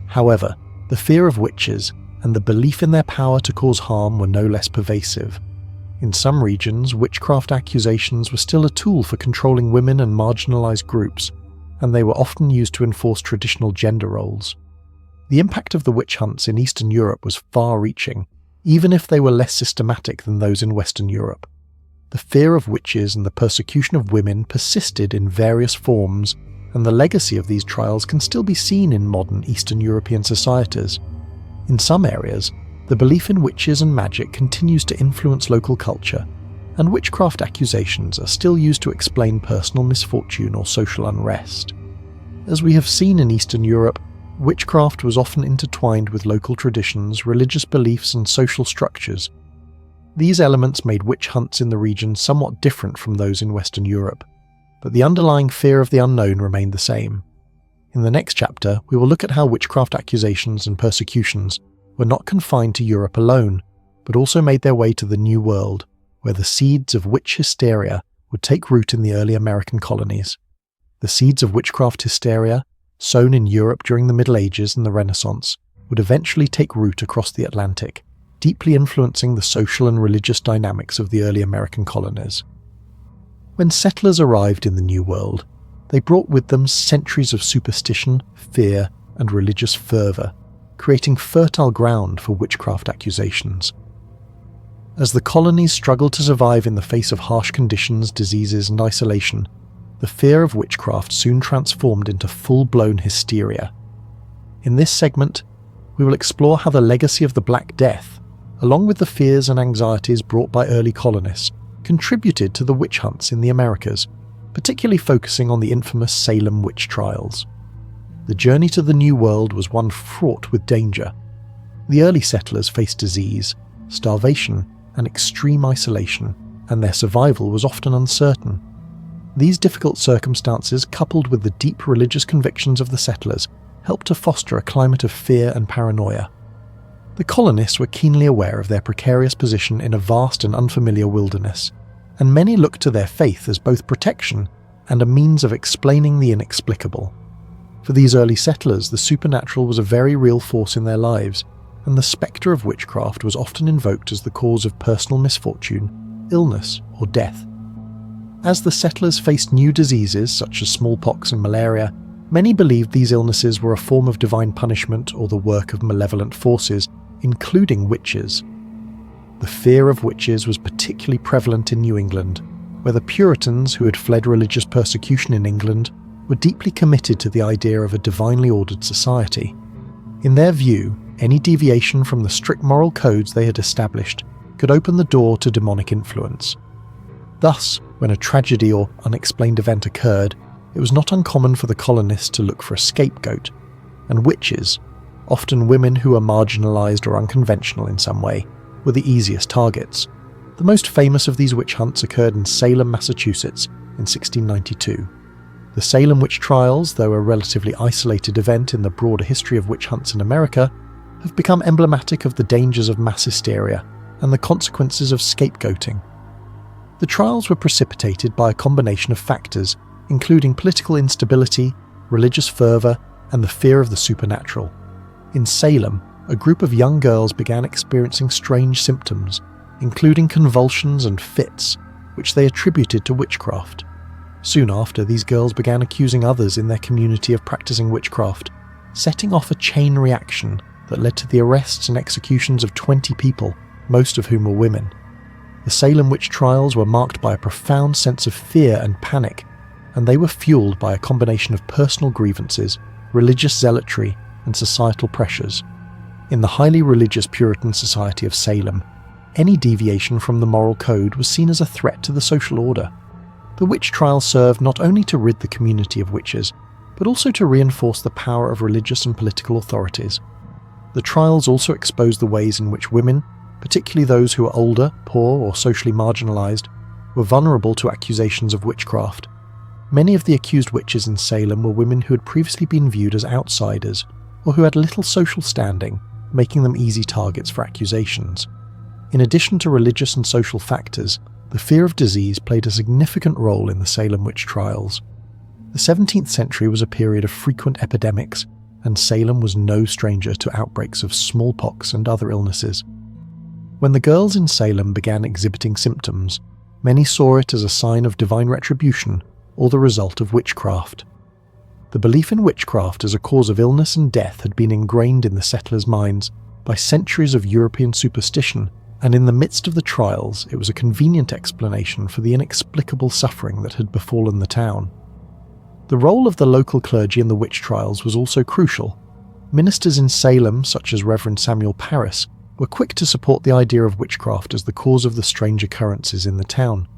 However, the fear of witches and the belief in their power to cause harm were no less pervasive. In some regions, witchcraft accusations were still a tool for controlling women and marginalized groups, and they were often used to enforce traditional gender roles. The impact of the witch hunts in Eastern Europe was far-reaching, even if they were less systematic than those in Western Europe. The fear of witches and the persecution of women persisted in various forms, and the legacy of these trials can still be seen in modern Eastern European societies. In some areas, the belief in witches and magic continues to influence local culture, and witchcraft accusations are still used to explain personal misfortune or social unrest. As we have seen in Eastern Europe, witchcraft was often intertwined with local traditions, religious beliefs, and social structures. These elements made witch hunts in the region somewhat different from those in Western Europe, but the underlying fear of the unknown remained the same. In the next chapter, we will look at how witchcraft accusations and persecutions were not confined to Europe alone, but also made their way to the New World, where the seeds of witch hysteria would take root in the early American colonies. The seeds of witchcraft hysteria, sown in Europe during the Middle Ages and the Renaissance, would eventually take root across the Atlantic, deeply influencing the social and religious dynamics of the early American colonies. When settlers arrived in the New World, they brought with them centuries of superstition, fear, and religious fervour, creating fertile ground for witchcraft accusations. As the colonies struggled to survive in the face of harsh conditions, diseases, and isolation, the fear of witchcraft soon transformed into full-blown hysteria. In this segment, we will explore how the legacy of the Black Death, along with the fears and anxieties brought by early colonists, contributed to the witch hunts in the Americas, particularly focusing on the infamous Salem witch trials. The journey to the New World was one fraught with danger. The early settlers faced disease, starvation, and extreme isolation, and their survival was often uncertain. These difficult circumstances, coupled with the deep religious convictions of the settlers, helped to foster a climate of fear and paranoia. The colonists were keenly aware of their precarious position in a vast and unfamiliar wilderness, and many looked to their faith as both protection and a means of explaining the inexplicable. For these early settlers, the supernatural was a very real force in their lives, and the spectre of witchcraft was often invoked as the cause of personal misfortune, illness, or death. As the settlers faced new diseases such as smallpox and malaria, many believed these illnesses were a form of divine punishment or the work of malevolent forces, including witches. The fear of witches was particularly prevalent in New England, where the Puritans, who had fled religious persecution in England, were deeply committed to the idea of a divinely ordered society. In their view, any deviation from the strict moral codes they had established could open the door to demonic influence. Thus, when a tragedy or unexplained event occurred, it was not uncommon for the colonists to look for a scapegoat, and witches, often women who were marginalized or unconventional in some way, were the easiest targets. The most famous of these witch hunts occurred in Salem, Massachusetts in 1692. The Salem witch trials, though a relatively isolated event in the broader history of witch hunts in America, have become emblematic of the dangers of mass hysteria and the consequences of scapegoating. The trials were precipitated by a combination of factors, including political instability, religious fervour, and the fear of the supernatural. In Salem, a group of young girls began experiencing strange symptoms, including convulsions and fits, which they attributed to witchcraft. Soon after, these girls began accusing others in their community of practicing witchcraft, setting off a chain reaction that led to the arrests and executions of 20 people, most of whom were women. The Salem witch trials were marked by a profound sense of fear and panic, and they were fueled by a combination of personal grievances, religious zealotry, and societal pressures. In the highly religious Puritan society of Salem, any deviation from the moral code was seen as a threat to the social order. The witch trials served not only to rid the community of witches, but also to reinforce the power of religious and political authorities. The trials also exposed the ways in which women, particularly those who were older, poor, or socially marginalized, were vulnerable to accusations of witchcraft. Many of the accused witches in Salem were women who had previously been viewed as outsiders, or who had little social standing, making them easy targets for accusations. In addition to religious and social factors, the fear of disease played a significant role in the Salem witch trials. The 17th century was a period of frequent epidemics, and Salem was no stranger to outbreaks of smallpox and other illnesses. When the girls in Salem began exhibiting symptoms, many saw it as a sign of divine retribution or the result of witchcraft. The belief in witchcraft as a cause of illness and death had been ingrained in the settlers' minds by centuries of European superstition, and in the midst of the trials it was a convenient explanation for the inexplicable suffering that had befallen the town. The role of the local clergy in the witch trials was also crucial. Ministers in Salem, such as Reverend Samuel Parris, were quick to support the idea of witchcraft as the cause of the strange occurrences in the town.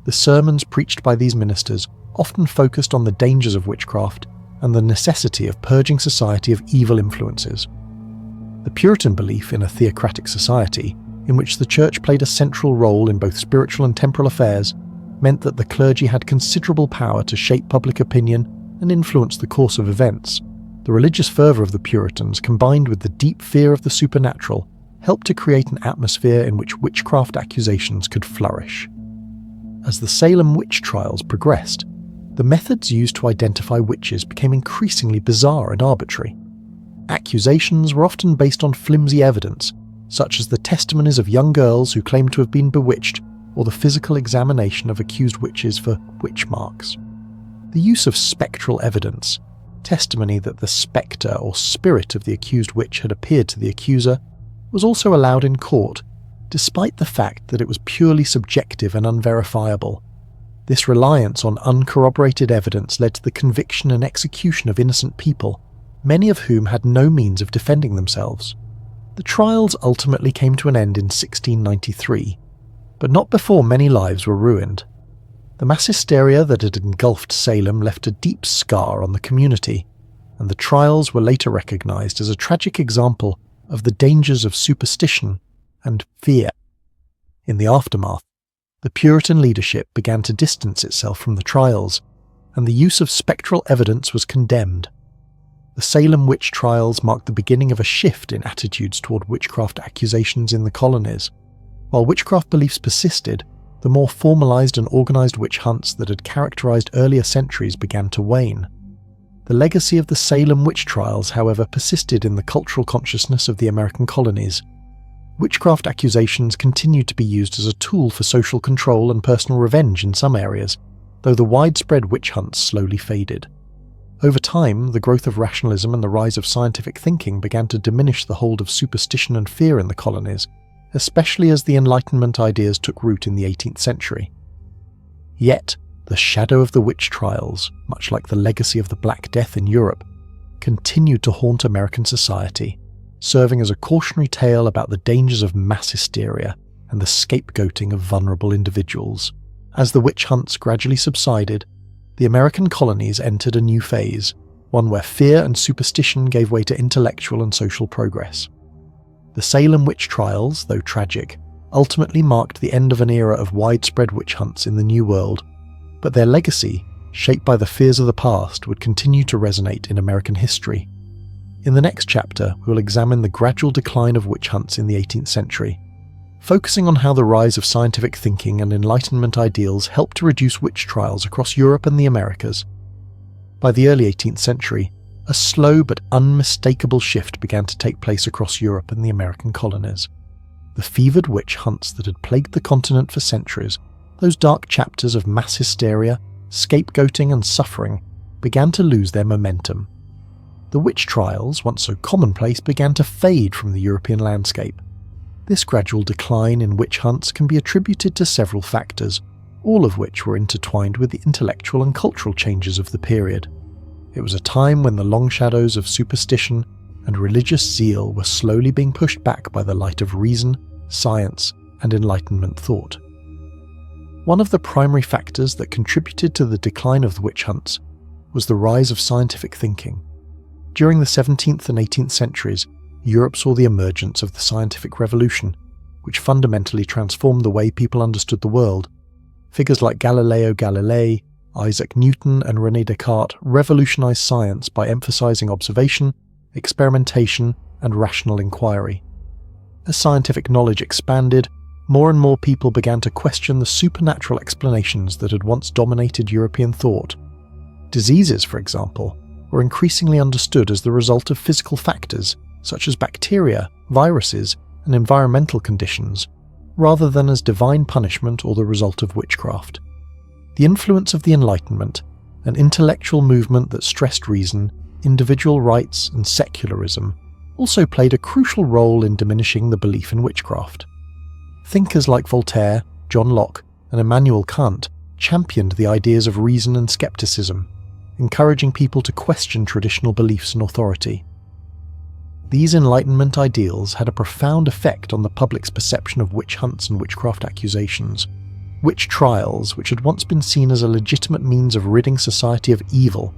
The sermons preached by these ministers often focused on the dangers of witchcraft and the necessity of purging society of evil influences. The Puritan belief in a theocratic society, in which the church played a central role in both spiritual and temporal affairs, meant that the clergy had considerable power to shape public opinion and influence the course of events. The religious fervour of the Puritans, combined with the deep fear of the supernatural, helped to create an atmosphere in which witchcraft accusations could flourish. As the Salem witch trials progressed, the methods used to identify witches became increasingly bizarre and arbitrary. Accusations were often based on flimsy evidence, such as the testimonies of young girls who claimed to have been bewitched, or the physical examination of accused witches for witch marks. The use of spectral evidence, testimony that the spectre or spirit of the accused witch had appeared to the accuser, was also allowed in court, despite the fact that it was purely subjective and unverifiable. This reliance on uncorroborated evidence led to the conviction and execution of innocent people, many of whom had no means of defending themselves. The trials ultimately came to an end in 1693, but not before many lives were ruined. The mass hysteria that had engulfed Salem left a deep scar on the community, and the trials were later recognized as a tragic example of the dangers of superstition and fear. In the aftermath, the Puritan leadership began to distance itself from the trials, and the use of spectral evidence was condemned. The Salem witch trials marked the beginning of a shift in attitudes toward witchcraft accusations in the colonies. While witchcraft beliefs persisted, the more formalized and organized witch hunts that had characterized earlier centuries began to wane. The legacy of the Salem witch trials, however, persisted in the cultural consciousness of the American colonies. Witchcraft accusations continued to be used as a tool for social control and personal revenge in some areas, though the widespread witch hunts slowly faded. Over time, the growth of rationalism and the rise of scientific thinking began to diminish the hold of superstition and fear in the colonies, especially as the Enlightenment ideas took root in the 18th century. Yet, the shadow of the witch trials, much like the legacy of the Black Death in Europe, continued to haunt American society, serving as a cautionary tale about the dangers of mass hysteria and the scapegoating of vulnerable individuals. As the witch hunts gradually subsided, the American colonies entered a new phase, one where fear and superstition gave way to intellectual and social progress. The Salem witch trials, though tragic, ultimately marked the end of an era of widespread witch hunts in the New World, but their legacy, shaped by the fears of the past, would continue to resonate in American history. In the next chapter, we will examine the gradual decline of witch hunts in the 18th century, focusing on how the rise of scientific thinking and Enlightenment ideals helped to reduce witch trials across Europe and the Americas. By the early 18th century, a slow but unmistakable shift began to take place across Europe and the American colonies. The fevered witch hunts that had plagued the continent for centuries, those dark chapters of mass hysteria, scapegoating and suffering, began to lose their momentum. The witch trials, once so commonplace, began to fade from the European landscape. This gradual decline in witch hunts can be attributed to several factors, all of which were intertwined with the intellectual and cultural changes of the period. It was a time when the long shadows of superstition and religious zeal were slowly being pushed back by the light of reason, science, and Enlightenment thought. One of the primary factors that contributed to the decline of the witch hunts was the rise of scientific thinking. During the 17th and 18th centuries, Europe saw the emergence of the scientific revolution, which fundamentally transformed the way people understood the world. Figures like Galileo Galilei, Isaac Newton, and René Descartes revolutionized science by emphasizing observation, experimentation, and rational inquiry. As scientific knowledge expanded, more and more people began to question the supernatural explanations that had once dominated European thought. Diseases, for example, were increasingly understood as the result of physical factors such as bacteria, viruses, and environmental conditions, rather than as divine punishment or the result of witchcraft. The influence of the Enlightenment, an intellectual movement that stressed reason, individual rights, and secularism, also played a crucial role in diminishing the belief in witchcraft. Thinkers like Voltaire, John Locke, and Immanuel Kant championed the ideas of reason and skepticism, encouraging people to question traditional beliefs and authority. These Enlightenment ideals had a profound effect on the public's perception of witch hunts and witchcraft accusations. Witch trials, which had once been seen as a legitimate means of ridding society of evil,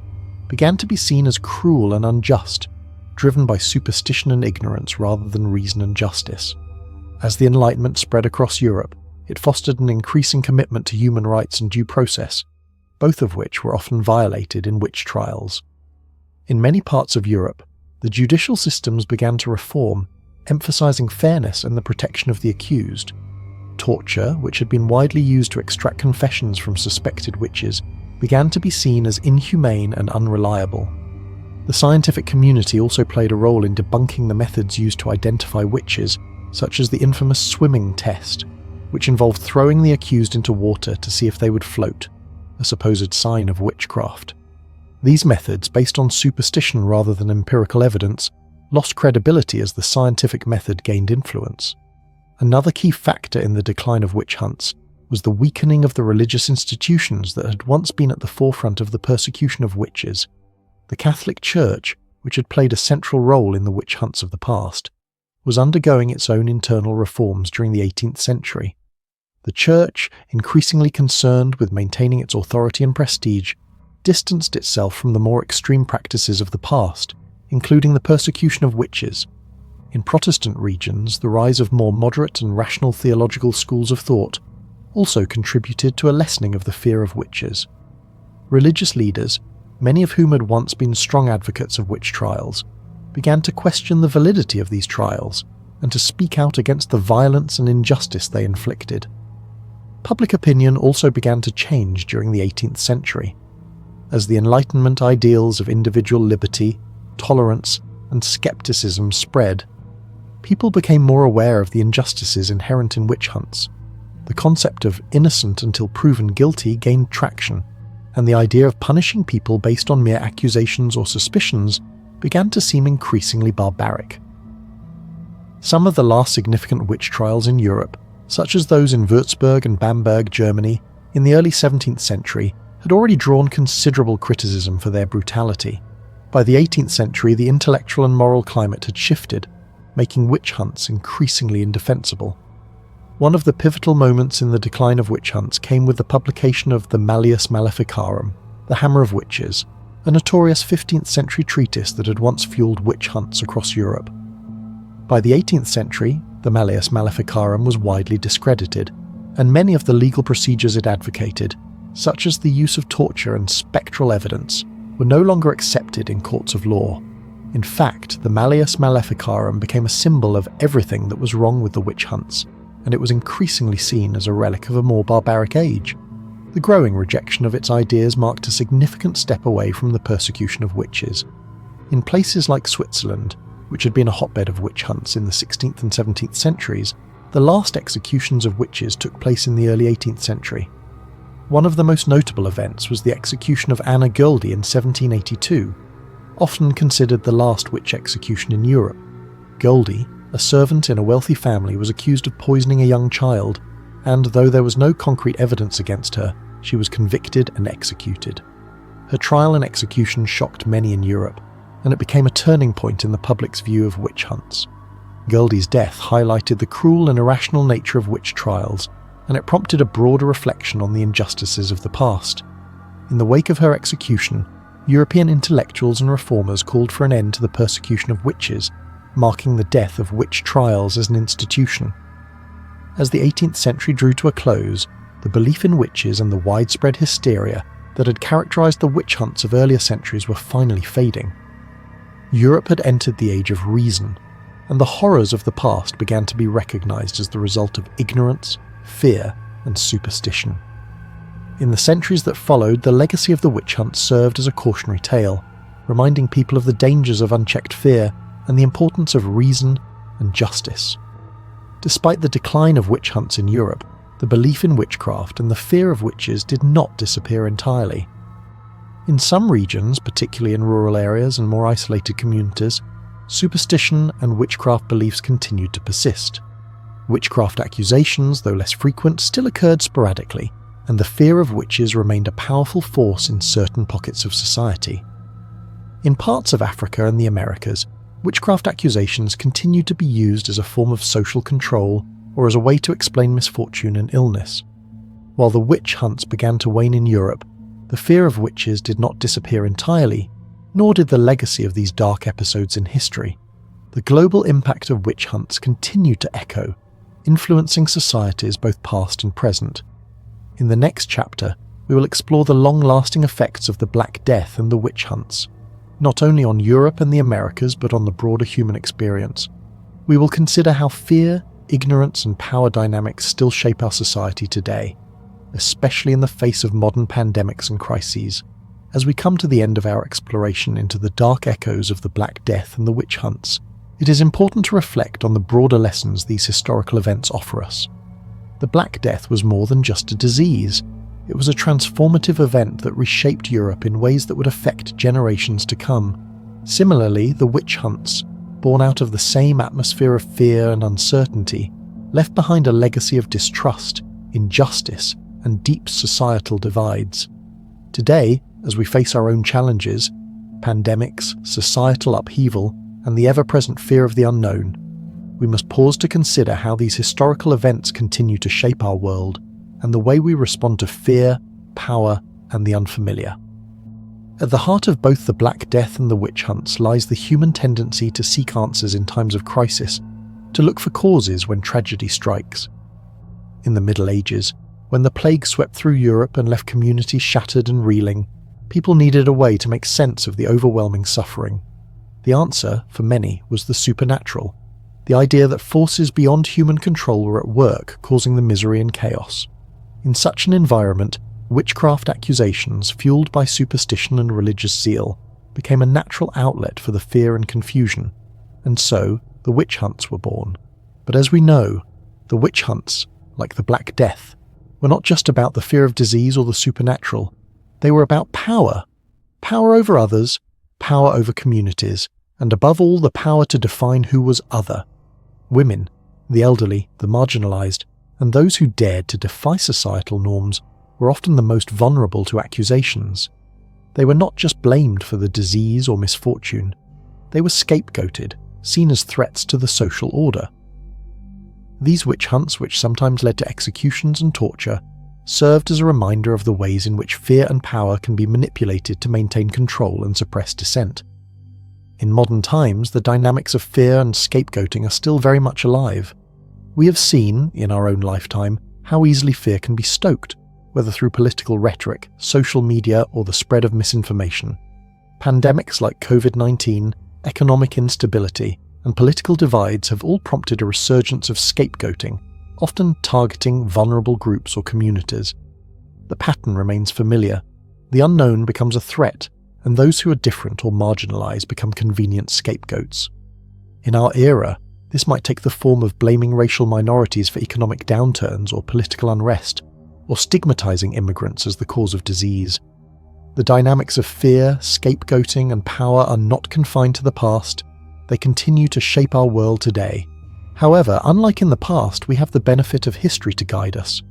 began to be seen as cruel and unjust, driven by superstition and ignorance rather than reason and justice. As the Enlightenment spread across Europe, it fostered an increasing commitment to human rights and due process, both of which were often violated in witch trials. In many parts of Europe, the judicial systems began to reform, emphasizing fairness and the protection of the accused. Torture, which had been widely used to extract confessions from suspected witches, began to be seen as inhumane and unreliable. The scientific community also played a role in debunking the methods used to identify witches, such as the infamous swimming test, which involved throwing the accused into water to see if they would float, a supposed sign of witchcraft. These methods, based on superstition rather than empirical evidence, lost credibility as the scientific method gained influence. Another key factor in the decline of witch hunts was the weakening of the religious institutions that had once been at the forefront of the persecution of witches. The Catholic Church, which had played a central role in the witch hunts of the past, was undergoing its own internal reforms during the 18th century. The Church, increasingly concerned with maintaining its authority and prestige, distanced itself from the more extreme practices of the past, including the persecution of witches. In Protestant regions, the rise of more moderate and rational theological schools of thought also contributed to a lessening of the fear of witches. Religious leaders, many of whom had once been strong advocates of witch trials, began to question the validity of these trials and to speak out against the violence and injustice they inflicted. Public opinion also began to change during the 18th century. As the Enlightenment ideals of individual liberty, tolerance, and skepticism spread, people became more aware of the injustices inherent in witch hunts. The concept of innocent until proven guilty gained traction, and the idea of punishing people based on mere accusations or suspicions began to seem increasingly barbaric. Some of the last significant witch trials in Europe, such as those in Würzburg and Bamberg, Germany, in the early 17th century, had already drawn considerable criticism for their brutality. By the 18th century, the intellectual and moral climate had shifted, making witch hunts increasingly indefensible. One of the pivotal moments in the decline of witch hunts came with the publication of the Malleus Maleficarum, the Hammer of Witches, a notorious 15th century treatise that had once fueled witch hunts across Europe. By the 18th century, the Malleus Maleficarum was widely discredited, and many of the legal procedures it advocated, such as the use of torture and spectral evidence, were no longer accepted in courts of law. In fact, the Malleus Maleficarum became a symbol of everything that was wrong with the witch hunts, and it was increasingly seen as a relic of a more barbaric age. The growing rejection of its ideas marked a significant step away from the persecution of witches. In places like Switzerland, which had been a hotbed of witch hunts in the 16th and 17th centuries, the last executions of witches took place in the early 18th century. One of the most notable events was the execution of Anna Goldie in 1782, often considered the last witch execution in Europe. Goldie, a servant in a wealthy family, was accused of poisoning a young child, and though there was no concrete evidence against her, she was convicted and executed. Her trial and execution shocked many in Europe, and it became a turning point in the public's view of witch hunts. Goldie's death highlighted the cruel and irrational nature of witch trials, and it prompted a broader reflection on the injustices of the past. In the wake of her execution, European intellectuals and reformers called for an end to the persecution of witches, marking the death of witch trials as an institution. As the 18th century drew to a close, the belief in witches and the widespread hysteria that had characterized the witch hunts of earlier centuries were finally fading. Europe had entered the age of reason. and the horrors of the past began to be recognized as the result of ignorance, fear, and superstition. In the centuries that followed, the legacy of the witch hunt served as a cautionary tale, reminding people of the dangers of unchecked fear and the importance of reason and justice. Despite the decline of witch hunts in Europe, the belief in witchcraft and the fear of witches did not disappear entirely. In some regions, particularly in rural areas and more isolated communities, superstition and witchcraft beliefs continued to persist. Witchcraft accusations, though less frequent, still occurred sporadically, and the fear of witches remained a powerful force in certain pockets of society. In parts of Africa and the Americas, witchcraft accusations continued to be used as a form of social control or as a way to explain misfortune and illness. While the witch hunts began to wane in Europe, the fear of witches did not disappear entirely, nor did the legacy of these dark episodes in history. The global impact of witch hunts continued to echo, influencing societies both past and present. In the next chapter, we will explore the long-lasting effects of the Black Death and the witch hunts, not only on Europe and the Americas but on the broader human experience. We will consider how fear, ignorance, and power dynamics still shape our society today, especially in the face of modern pandemics and crises. As we come to the end of our exploration into the dark echoes of the Black Death and the witch hunts, it is important to reflect on the broader lessons these historical events offer us. The Black Death was more than just a disease. It was a transformative event that reshaped Europe in ways that would affect generations to come. Similarly, the witch hunts, born out of the same atmosphere of fear and uncertainty, left behind a legacy of distrust, injustice, and deep societal divides. Today, as we face our own challenges, pandemics, societal upheaval, and the ever-present fear of the unknown, we must pause to consider how these historical events continue to shape our world and the way we respond to fear, power, and the unfamiliar. At the heart of both the Black Death and the witch hunts lies the human tendency to seek answers in times of crisis, to look for causes when tragedy strikes. In the Middle Ages, when the plague swept through Europe and left communities shattered and reeling, people needed a way to make sense of the overwhelming suffering. The answer, for many, was the supernatural, the idea that forces beyond human control were at work causing the misery and chaos. In such an environment, witchcraft accusations, fueled by superstition and religious zeal, became a natural outlet for the fear and confusion, and so the witch hunts were born. But as we know, the witch hunts, like the Black Death, were not just about the fear of disease or the supernatural. They were about power. Power over others, power over communities, and above all the power to define who was other. Women, the elderly, the marginalized, and those who dared to defy societal norms were often the most vulnerable to accusations. They were not just blamed for the disease or misfortune. They were scapegoated, seen as threats to the social order. These witch hunts, which sometimes led to executions and torture, served as a reminder of the ways in which fear and power can be manipulated to maintain control and suppress dissent. In modern times, the dynamics of fear and scapegoating are still very much alive. We have seen, in our own lifetime, how easily fear can be stoked, whether through political rhetoric, social media, or the spread of misinformation. Pandemics like COVID-19, economic instability, and political divides have all prompted a resurgence of scapegoating, often targeting vulnerable groups or communities. The pattern remains familiar. The unknown becomes a threat, and those who are different or marginalized become convenient scapegoats. In our era, this might take the form of blaming racial minorities for economic downturns or political unrest, or stigmatizing immigrants as the cause of disease. The dynamics of fear, scapegoating, and power are not confined to the past. They continue to shape our world today. However, unlike in the past, we have the benefit of history to guide us.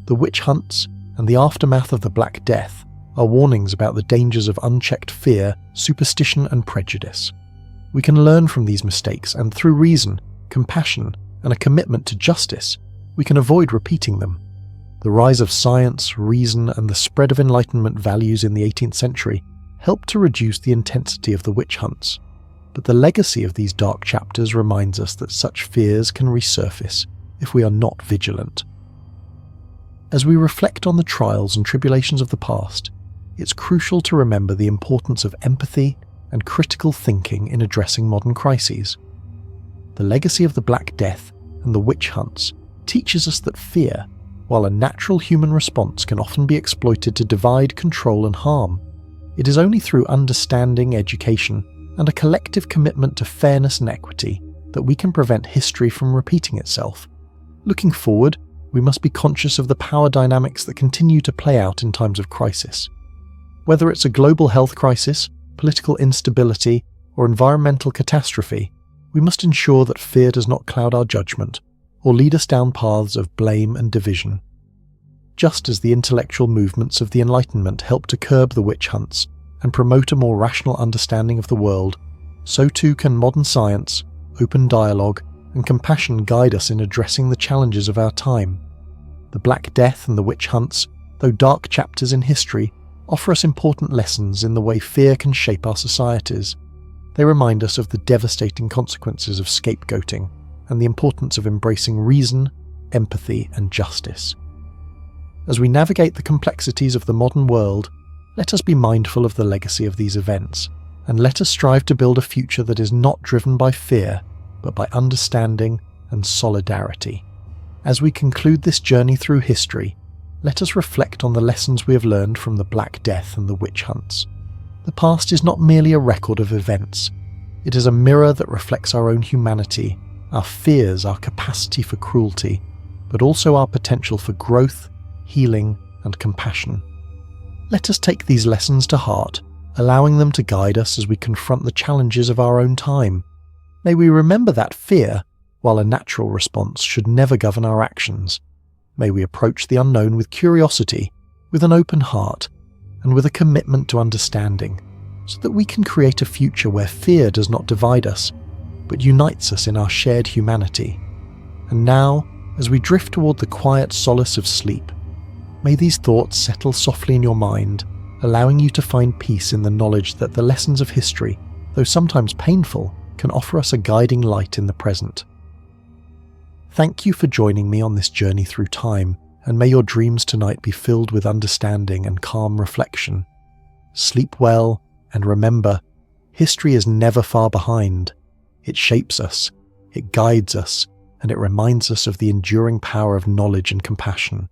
The witch hunts and the aftermath of the Black Death are warnings about the dangers of unchecked fear, superstition, and prejudice. We can learn from these mistakes, and through reason, compassion, and a commitment to justice, we can avoid repeating them. The rise of science, reason, and the spread of Enlightenment values in the 18th century helped to reduce the intensity of the witch hunts. But the legacy of these dark chapters reminds us that such fears can resurface if we are not vigilant. As we reflect on the trials and tribulations of the past, it's crucial to remember the importance of empathy and critical thinking in addressing modern crises. The legacy of the Black Death and the witch hunts teaches us that fear, while a natural human response, can often be exploited to divide, control and harm. It is only through understanding, education, and a collective commitment to fairness and equity that we can prevent history from repeating itself. Looking forward, we must be conscious of the power dynamics that continue to play out in times of crisis. Whether it's a global health crisis, political instability, or environmental catastrophe, we must ensure that fear does not cloud our judgment or lead us down paths of blame and division. Just as the intellectual movements of the Enlightenment helped to curb the witch hunts and promote a more rational understanding of the world, so too can modern science, open dialogue, and compassion guide us in addressing the challenges of our time. The Black Death and the witch hunts, though dark chapters in history, offer us important lessons in the way fear can shape our societies. They remind us of the devastating consequences of scapegoating and the importance of embracing reason, empathy, and justice. As we navigate the complexities of the modern world, let us be mindful of the legacy of these events, and let us strive to build a future that is not driven by fear, but by understanding and solidarity. As we conclude this journey through history, let us reflect on the lessons we have learned from the Black Death and the witch hunts. The past is not merely a record of events. It is a mirror that reflects our own humanity, our fears, our capacity for cruelty, but also our potential for growth, healing, and compassion. Let us take these lessons to heart, allowing them to guide us as we confront the challenges of our own time. May we remember that fear, while a natural response, should never govern our actions. May we approach the unknown with curiosity, with an open heart, and with a commitment to understanding, so that we can create a future where fear does not divide us, but unites us in our shared humanity. And now, as we drift toward the quiet solace of sleep, may these thoughts settle softly in your mind, allowing you to find peace in the knowledge that the lessons of history, though sometimes painful, can offer us a guiding light in the present. Thank you for joining me on this journey through time, and may your dreams tonight be filled with understanding and calm reflection. Sleep well, and remember, history is never far behind. It shapes us, it guides us, and it reminds us of the enduring power of knowledge and compassion.